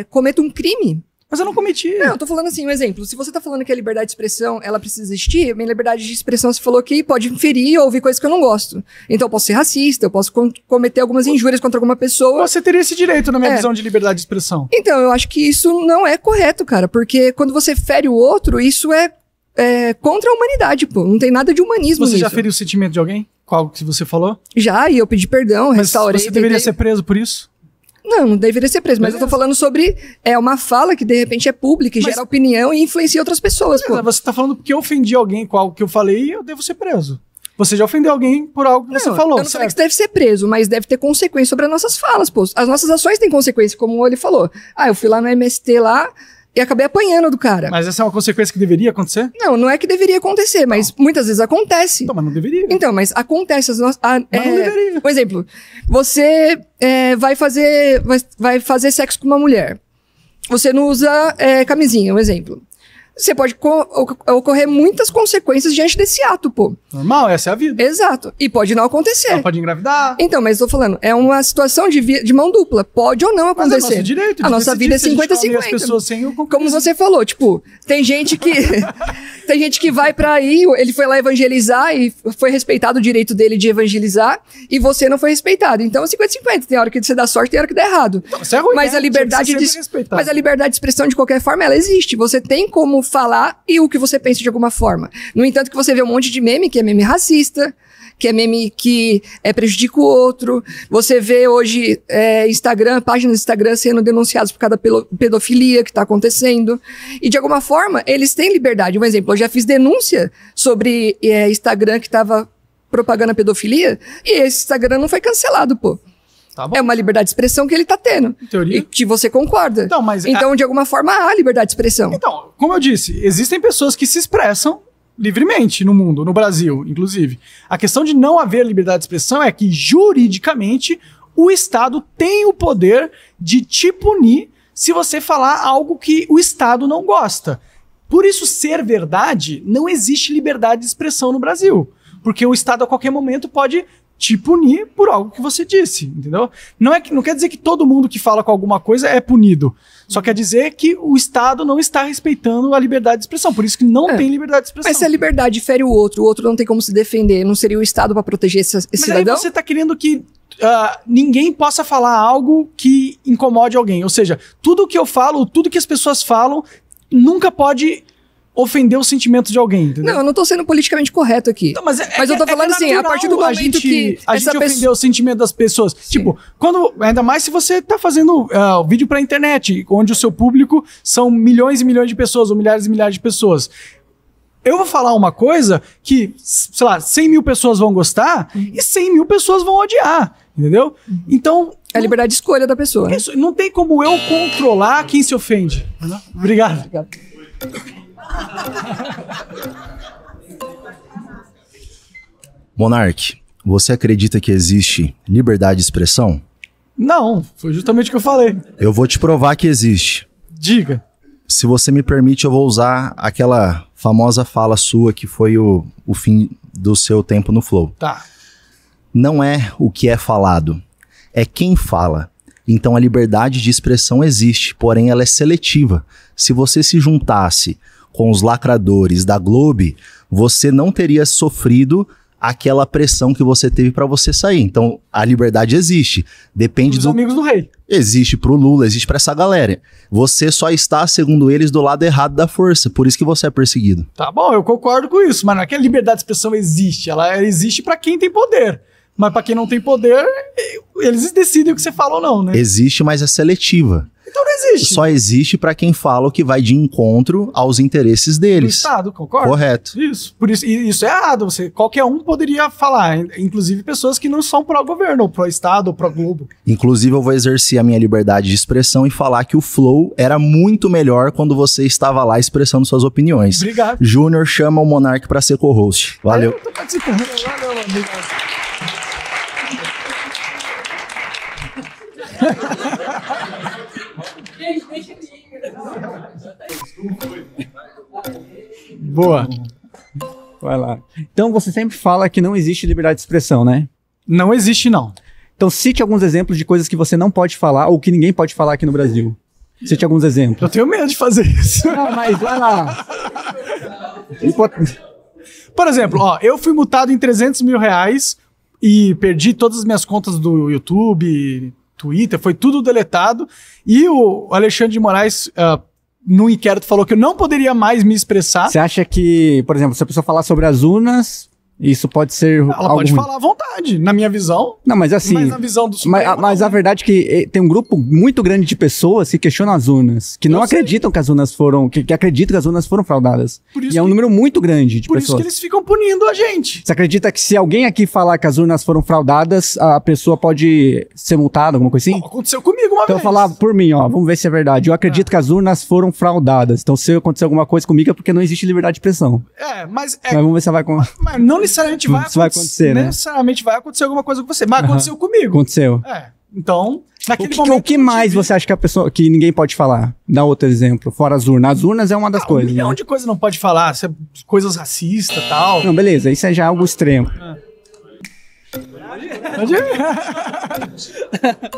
cometo um crime... Mas eu não cometi. Não, eu tô falando assim, um exemplo. Se você tá falando que a liberdade de expressão, ela precisa existir, minha liberdade de expressão, você falou que pode inferir ou ouvir coisas que eu não gosto. Então eu posso ser racista, eu posso cometer algumas injúrias contra alguma pessoa. Você teria esse direito na minha visão de liberdade de expressão. Então, eu acho que isso não é correto, cara. Porque quando você fere o outro, isso é contra a humanidade, pô. Não tem nada de humanismo nisso. Você já feriu o sentimento de alguém? Com algo que você falou? Já, e eu pedi perdão, restaurei. Você deveria ser preso por isso? Não deveria ser preso, mas eu tô falando sobre uma fala que de repente é pública e gera opinião e influencia outras pessoas, pô. Você tá falando porque eu ofendi alguém com algo que eu falei e eu devo ser preso. Você já ofendeu alguém por algo que você falou, eu não falei que você deve ser preso, mas deve ter consequência sobre as nossas falas, pô. As nossas ações têm consequência, como ele falou. Eu fui lá no MST lá... E acabei apanhando do cara. Mas essa é uma consequência que deveria acontecer? Não é que deveria acontecer, mas muitas vezes acontece. Então, mas não deveria. Então, mas acontece. Mas não deveria. Por exemplo, você vai fazer sexo com uma mulher. Você não usa camisinha, um exemplo. Você pode ocorrer muitas consequências diante desse ato, pô. Normal, essa é a vida. Exato. E pode não acontecer. Ela pode engravidar. Então, mas eu tô falando, é uma situação de mão dupla. Pode ou não acontecer. Mas é nosso direito. A nossa vida é 50-50. Como você falou, tipo, tem gente que... tem gente que vai pra aí, ele foi lá evangelizar e foi respeitado o direito dele de evangelizar e você não foi respeitado. Então é 50-50. Tem hora que você dá sorte, tem hora que dá errado. Então, isso é ruim, mas, a liberdade mas a liberdade de expressão, de qualquer forma, ela existe. Você tem como falar e o que você pensa de alguma forma. No entanto, que você vê um monte de meme, que é meme racista, que é meme que prejudica o outro. Você vê hoje páginas de Instagram sendo denunciadas por causa da pedofilia que está acontecendo. E de alguma forma, eles têm liberdade. Um exemplo, eu já fiz denúncia sobre Instagram que estava propagando a pedofilia e esse Instagram não foi cancelado, pô. Tá bom. É uma liberdade de expressão que ele tá tendo. Em teoria. E que você concorda. Então, de alguma forma, há liberdade de expressão. Então, como eu disse, existem pessoas que se expressam livremente no mundo, no Brasil, inclusive. A questão de não haver liberdade de expressão é que, juridicamente, o Estado tem o poder de te punir se você falar algo que o Estado não gosta. Por isso ser verdade, não existe liberdade de expressão no Brasil. Porque o Estado, a qualquer momento, pode te punir por algo que você disse, entendeu? Não quer dizer que todo mundo que fala com alguma coisa é punido. Só quer dizer que o Estado não está respeitando a liberdade de expressão. Por isso que não tem liberdade de expressão. Mas se a liberdade fere o outro não tem como se defender, não seria o Estado para proteger esse cidadão? Aí você está querendo que ninguém possa falar algo que incomode alguém. Ou seja, tudo que eu falo, tudo que as pessoas falam, nunca pode ofender o sentimento de alguém, entendeu? Não, eu não tô sendo politicamente correto aqui. Então, mas eu tô falando assim, a partir do momento que a gente ofendeu o sentimento das pessoas. Sim. Tipo, ainda mais se você tá fazendo vídeo pra internet, onde o seu público são milhões e milhões de pessoas, ou milhares e milhares de pessoas. Eu vou falar uma coisa que, sei lá, 100 mil pessoas vão gostar e 100 mil pessoas vão odiar, entendeu? Então... É a liberdade de escolha da pessoa. Isso, não tem como eu controlar quem se ofende. Obrigado. Monark, você acredita que existe liberdade de expressão? Não, foi justamente o que eu falei. Eu vou te provar que existe. Diga. Se você me permite, eu vou usar aquela famosa fala sua que foi o fim do seu tempo no Flow. Tá. Não é o que é falado, é quem fala. Então a liberdade de expressão existe, porém ela é seletiva. Se você se juntasse com os lacradores da Globo, você não teria sofrido aquela pressão que você teve para você sair. Então a liberdade existe. Depende dos amigos do rei. Existe pro Lula, existe pra essa galera. Você só está, segundo eles, do lado errado da força. Por isso que você é perseguido. Tá bom, eu concordo com isso, mas não é que a liberdade de expressão existe. Ela existe pra quem tem poder. Mas pra quem não tem poder, eles decidem o que você fala ou não, né? Existe, mas é seletiva. Então não existe. Só existe pra quem fala o que vai de encontro aos interesses deles. Do Estado, concorda? Correto. Isso. Por isso, isso é errado. Qualquer um poderia falar, inclusive pessoas que não são pró-governo, ou pró-Estado, ou pró-Globo. Inclusive, eu vou exercer a minha liberdade de expressão e falar que o Flow era muito melhor quando você estava lá expressando suas opiniões. Obrigado. Júnior chama o Monark pra ser co-host. Valeu. Eu tô participando. Valeu, obrigado. Boa. Vai lá. Então você sempre fala que não existe liberdade de expressão, né? Não existe, não. Então cite alguns exemplos de coisas que você não pode falar ou que ninguém pode falar aqui no Brasil. Cite alguns exemplos. Eu tenho medo de fazer isso. Não, mas vai lá. Por exemplo, ó, eu fui multado em R$300 mil e perdi todas as minhas contas do YouTube, Twitter, foi tudo deletado. E o Alexandre de Moraes, no inquérito, falou que eu não poderia mais me expressar. Você acha que, por exemplo, se a pessoa falar sobre as urnas, isso pode ser Ela pode falar à vontade, na minha visão. Não, mas assim... Mas na visão do Supremo, mas a verdade é que tem um grupo muito grande de pessoas que questionam as urnas, que não acreditam que as urnas foram... Que acreditam que as urnas foram fraudadas. E é um número muito grande de pessoas. Por isso que eles ficam punindo a gente. Você acredita que se alguém aqui falar que as urnas foram fraudadas, a pessoa pode ser multada, alguma coisa assim? Não, aconteceu comigo uma vez. Então eu falar por mim, ó, vamos ver se é verdade. Eu acredito que as urnas foram fraudadas. Então se acontecer alguma coisa comigo é porque não existe liberdade de expressão. Mas vamos ver se vai... Mas não necessariamente vai acontecer, né? Necessariamente vai acontecer alguma coisa com você, mas aconteceu comigo. Aconteceu. Então, naquele momento... O que mais você acha que a pessoa que ninguém pode falar? Dá outro exemplo, fora as urnas. As urnas é uma das coisas. Um milhão de coisas não pode falar, coisas racistas e tal. Não, beleza, isso é já algo extremo.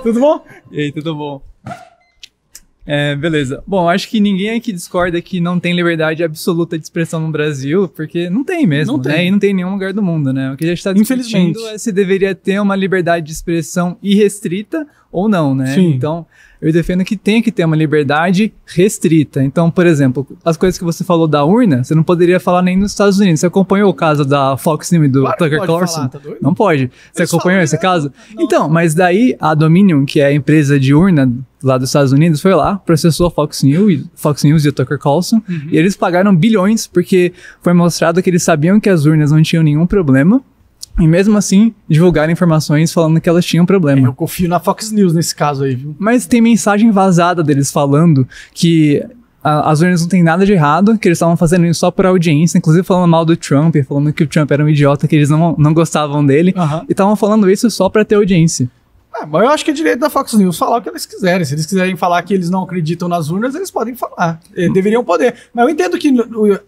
Tudo bom? E aí, tudo bom? Beleza. Bom, acho que ninguém aqui discorda que não tem liberdade absoluta de expressão no Brasil, porque não tem mesmo, né? E não tem em nenhum lugar do mundo, né? O que a gente está discutindo é se deveria ter uma liberdade de expressão irrestrita ou não, né? Sim. Então, eu defendo que tem que ter uma liberdade restrita. Então, por exemplo, as coisas que você falou da urna, você não poderia falar nem nos Estados Unidos. Você acompanhou o caso da Fox News do Tucker Carlson? Tá doido? Não pode. Você acompanhou esse caso? Não. Então, mas daí a Dominion, que é a empresa de urna lá dos Estados Unidos, foi lá, processou a Fox News e o Tucker Carlson, e eles pagaram bilhões porque foi mostrado que eles sabiam que as urnas não tinham nenhum problema, e mesmo assim divulgaram informações falando que elas tinham problema. Eu confio na Fox News nesse caso aí, viu? Mas tem mensagem vazada deles falando que as urnas não tem nada de errado, que eles estavam fazendo isso só por audiência, inclusive falando mal do Trump, falando que o Trump era um idiota, que eles não gostavam dele, e estavam falando isso só pra ter audiência. Mas eu acho que é direito da Fox News falar o que eles quiserem. Se eles quiserem falar que eles não acreditam nas urnas, eles podem falar. Deveriam poder. Mas eu entendo que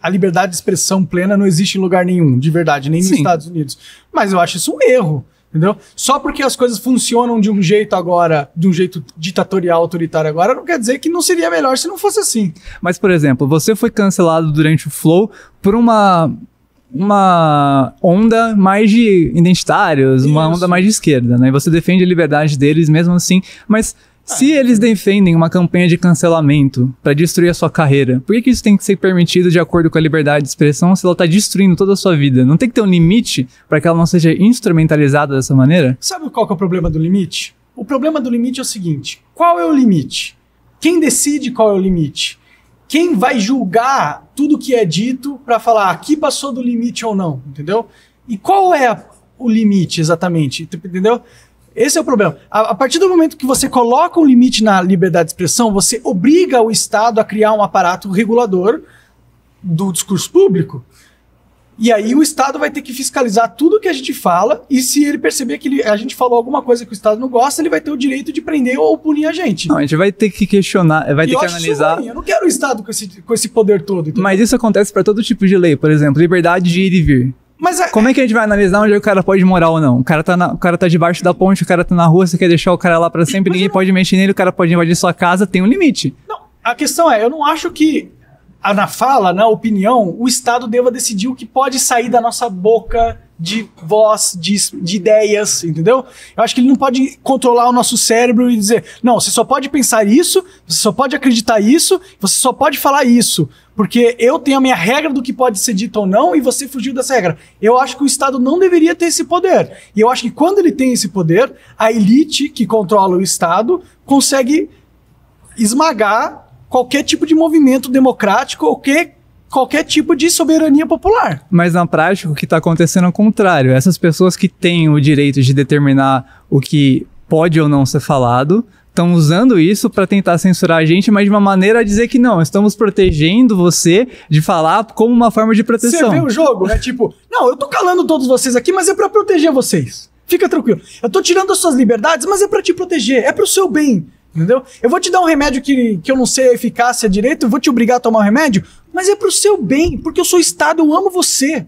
a liberdade de expressão plena não existe em lugar nenhum, de verdade, nem nos Estados Unidos. Mas eu acho isso um erro, entendeu? Só porque as coisas funcionam de um jeito agora, de um jeito ditatorial, autoritário agora, não quer dizer que não seria melhor se não fosse assim. Mas, por exemplo, você foi cancelado durante o Flow por uma onda mais de identitários, uma onda mais de esquerda, né? E você defende a liberdade deles mesmo assim, mas se eles defendem uma campanha de cancelamento para destruir a sua carreira, por que isso tem que ser permitido de acordo com a liberdade de expressão se ela tá destruindo toda a sua vida? Não tem que ter um limite para que ela não seja instrumentalizada dessa maneira? Sabe qual que é o problema do limite? O problema do limite é o seguinte: qual é o limite? Quem decide qual é o limite? Quem vai julgar tudo que é dito para falar aqui passou do limite ou não, entendeu? E qual é o limite exatamente, entendeu? Esse é o problema. A partir do momento que você coloca um limite na liberdade de expressão, você obriga o Estado a criar um aparato regulador do discurso público. E aí o Estado vai ter que fiscalizar tudo que a gente fala, e se ele perceber que a gente falou alguma coisa que o Estado não gosta, ele vai ter o direito de prender ou punir a gente. Não, a gente vai ter que questionar, vai ter que analisar. Eu não quero o Estado com esse poder todo. Entendeu? Mas isso acontece para todo tipo de lei, por exemplo, liberdade de ir e vir. Mas como é que a gente vai analisar onde o cara pode morar ou não? O cara tá debaixo da ponte, o cara tá na rua, você quer deixar o cara lá pra sempre, ninguém pode mexer nele, o cara pode invadir sua casa, tem um limite. Não, a questão é, eu não acho que na fala, na opinião, o Estado deva decidir o que pode sair da nossa boca de voz, de ideias, entendeu? Eu acho que ele não pode controlar o nosso cérebro e dizer, não, você só pode pensar isso, você só pode acreditar isso, você só pode falar isso, porque eu tenho a minha regra do que pode ser dito ou não e você fugiu dessa regra. Eu acho que o Estado não deveria ter esse poder. E eu acho que quando ele tem esse poder, a elite que controla o Estado consegue esmagar qualquer tipo de movimento democrático ou qualquer tipo de soberania popular. Mas na prática o que está acontecendo é o contrário. Essas pessoas que têm o direito de determinar o que pode ou não ser falado estão usando isso para tentar censurar a gente, mas de uma maneira a dizer que não, estamos protegendo você de falar como uma forma de proteção. Você vê o jogo, né? Tipo, não, eu tô calando todos vocês aqui, mas é para proteger vocês. Fica tranquilo. Eu tô tirando as suas liberdades, mas é para te proteger, é pro seu bem. Entendeu? Eu vou te dar um remédio que eu não sei a eficácia direito, eu vou te obrigar a tomar um remédio, mas é pro seu bem, porque eu sou Estado, eu amo você.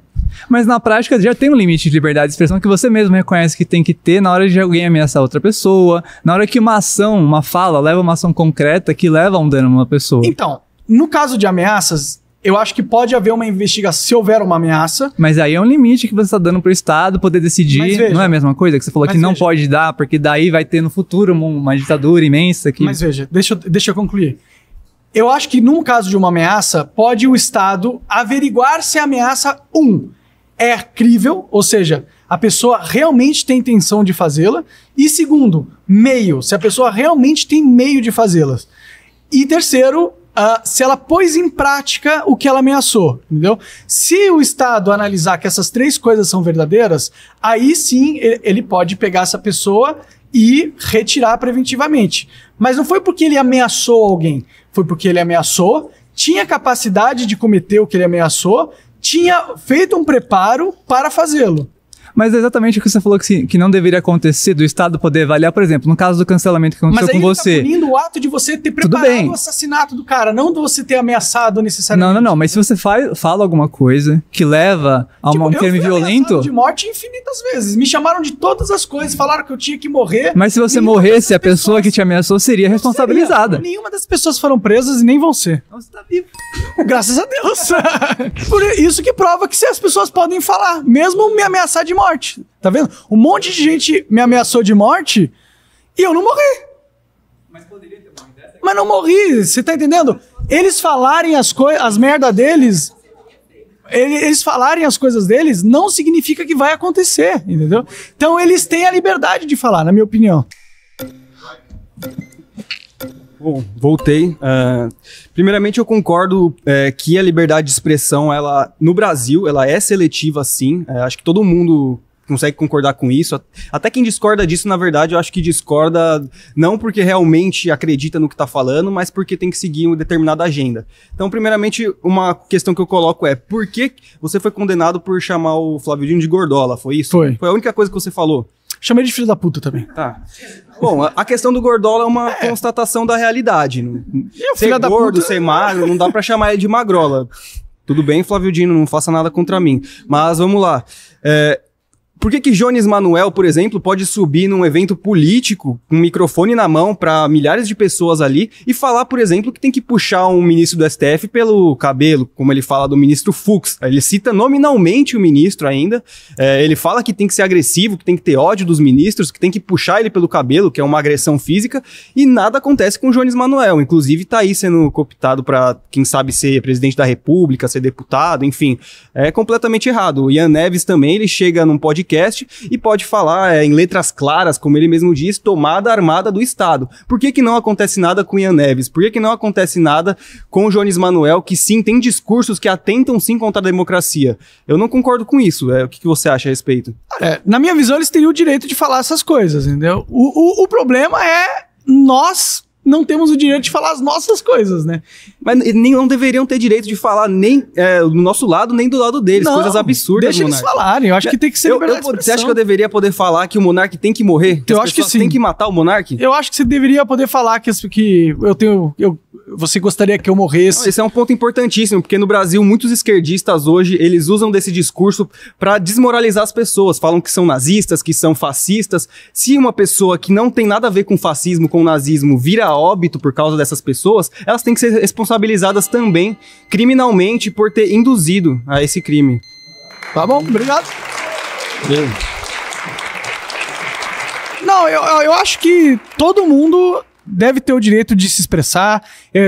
Mas na prática já tem um limite de liberdade de expressão que você mesmo reconhece que tem que ter na hora de alguém ameaçar outra pessoa, na hora que uma ação, uma fala, leva uma ação concreta que leva a um dano a uma pessoa. Então, no caso de ameaças, eu acho que pode haver uma investigação se houver uma ameaça. Mas aí é um limite que você está dando para o Estado poder decidir. Veja, não é a mesma coisa que você falou que não pode dar, porque daí vai ter no futuro uma ditadura imensa. Mas veja, deixa eu concluir. Eu acho que num caso de uma ameaça, pode o Estado averiguar se a ameaça, é crível, ou seja, a pessoa realmente tem intenção de fazê-la. E segundo, meio, se a pessoa realmente tem meio de fazê-las. E terceiro, se ela pôs em prática o que ela ameaçou, entendeu? Se o Estado analisar que essas três coisas são verdadeiras, aí sim ele pode pegar essa pessoa e retirar preventivamente. Mas não foi porque ele ameaçou alguém, foi porque ele ameaçou, tinha capacidade de cometer o que ele ameaçou, tinha feito um preparo para fazê-lo. Mas é exatamente o que você falou que não deveria acontecer, do Estado poder avaliar, por exemplo, no caso do cancelamento que aconteceu com você. Mas aí ele tá punindo o ato de você ter preparado o assassinato do cara, não de você ter ameaçado necessariamente. Não, mas se você fala alguma coisa que leva a um crime violento... Eu fui de morte infinitas vezes, me chamaram de todas as coisas, falaram que eu tinha que morrer. Mas se você morresse, a pessoa que te ameaçou seria responsabilizada. Nenhuma das pessoas foram presas e nem vão ser. Então você tá vivo. Graças a Deus. Por isso que prova que as pessoas podem falar, mesmo me ameaçar de morte. Tá vendo? Um monte de gente me ameaçou de morte e eu não morri. Mas poderia ter morrido. Mas não morri, você tá entendendo? Eles falarem as merda deles, eles falarem as coisas deles, não significa que vai acontecer, entendeu? Então eles têm a liberdade de falar, na minha opinião. Bom, voltei. Primeiramente, eu concordo que a liberdade de expressão, ela, no Brasil, ela é seletiva, sim. Acho que todo mundo consegue concordar com isso. Até quem discorda disso, na verdade, eu acho que discorda não porque realmente acredita no que está falando, mas porque tem que seguir uma determinada agenda. Então, primeiramente, uma questão que eu coloco é: por que você foi condenado por chamar o Flávio Dino de gordola? Foi isso? Foi a única coisa que você falou. Chamei de filho da puta também. Tá. Bom, a questão do gordola é uma constatação da realidade. Ser gordo, ser magro, não dá pra chamar ele de magrola. Tudo bem, Flávio Dino, não faça nada contra mim. Mas vamos lá. Por que Jones Manuel, por exemplo, pode subir num evento político com um microfone na mão para milhares de pessoas ali e falar, por exemplo, que tem que puxar um ministro do STF pelo cabelo, como ele fala do ministro Fux? Ele cita nominalmente o ministro ainda, ele fala que tem que ser agressivo, que tem que ter ódio dos ministros, que tem que puxar ele pelo cabelo, que é uma agressão física, e nada acontece com o Jones Manuel. Inclusive tá aí sendo cooptado para, quem sabe, ser presidente da República, ser deputado, enfim. É completamente errado. O Ian Neves também, ele chega num podcast e pode falar em letras claras, como ele mesmo diz, tomada armada do Estado. Por que não acontece nada com o Ian Neves? Por que não acontece nada com o Jones Manuel, que sim, tem discursos que atentam sim contra a democracia? Eu não concordo com isso. O que você acha a respeito? Na minha visão, eles teriam o direito de falar essas coisas, entendeu? O problema é nós não temos o direito de falar as nossas coisas, né? Mas não deveriam ter direito de falar nem do nosso lado, nem do lado deles. Não, coisas absurdas, deixa eles falarem. Eu acho que tem que ser liberdade de expressão. Você acha que eu deveria poder falar que o monarca tem que morrer? Eu acho que sim. Tem que matar o monarca? Eu acho que você deveria poder falar que você gostaria que eu morresse. Não, esse é um ponto importantíssimo, porque no Brasil, muitos esquerdistas hoje, eles usam desse discurso para desmoralizar as pessoas. Falam que são nazistas, que são fascistas. Se uma pessoa que não tem nada a ver com fascismo, com nazismo, vira óbito por causa dessas pessoas, elas têm que ser responsabilizadas também criminalmente por ter induzido a esse crime. Tá bom, obrigado. Não, eu acho que todo mundo deve ter o direito de se expressar.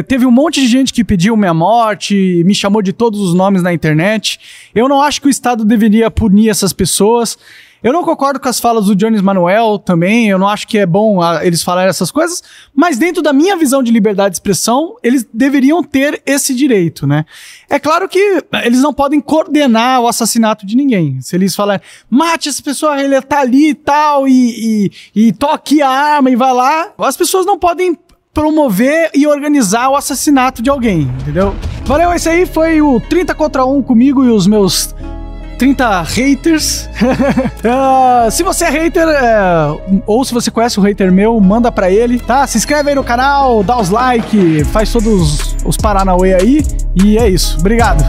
Teve um monte de gente que pediu minha morte, me chamou de todos os nomes na internet. Eu não acho que o Estado deveria punir essas pessoas. Eu não concordo com as falas do Jones Manuel também, eu não acho que é bom eles falarem essas coisas, mas dentro da minha visão de liberdade de expressão, eles deveriam ter esse direito, né? É claro que eles não podem coordenar o assassinato de ninguém. Se eles falarem, mate essa pessoa, ele tá ali e tal, e toque a arma e vai lá, as pessoas não podem promover e organizar o assassinato de alguém, entendeu? Valeu, esse aí foi o 30 contra 1 comigo e os meus 30 haters. Se você é hater, ou se você conhece um hater meu, manda pra ele, tá? Se inscreve aí no canal, dá os likes, faz todos os paranauê aí. E é isso. Obrigado.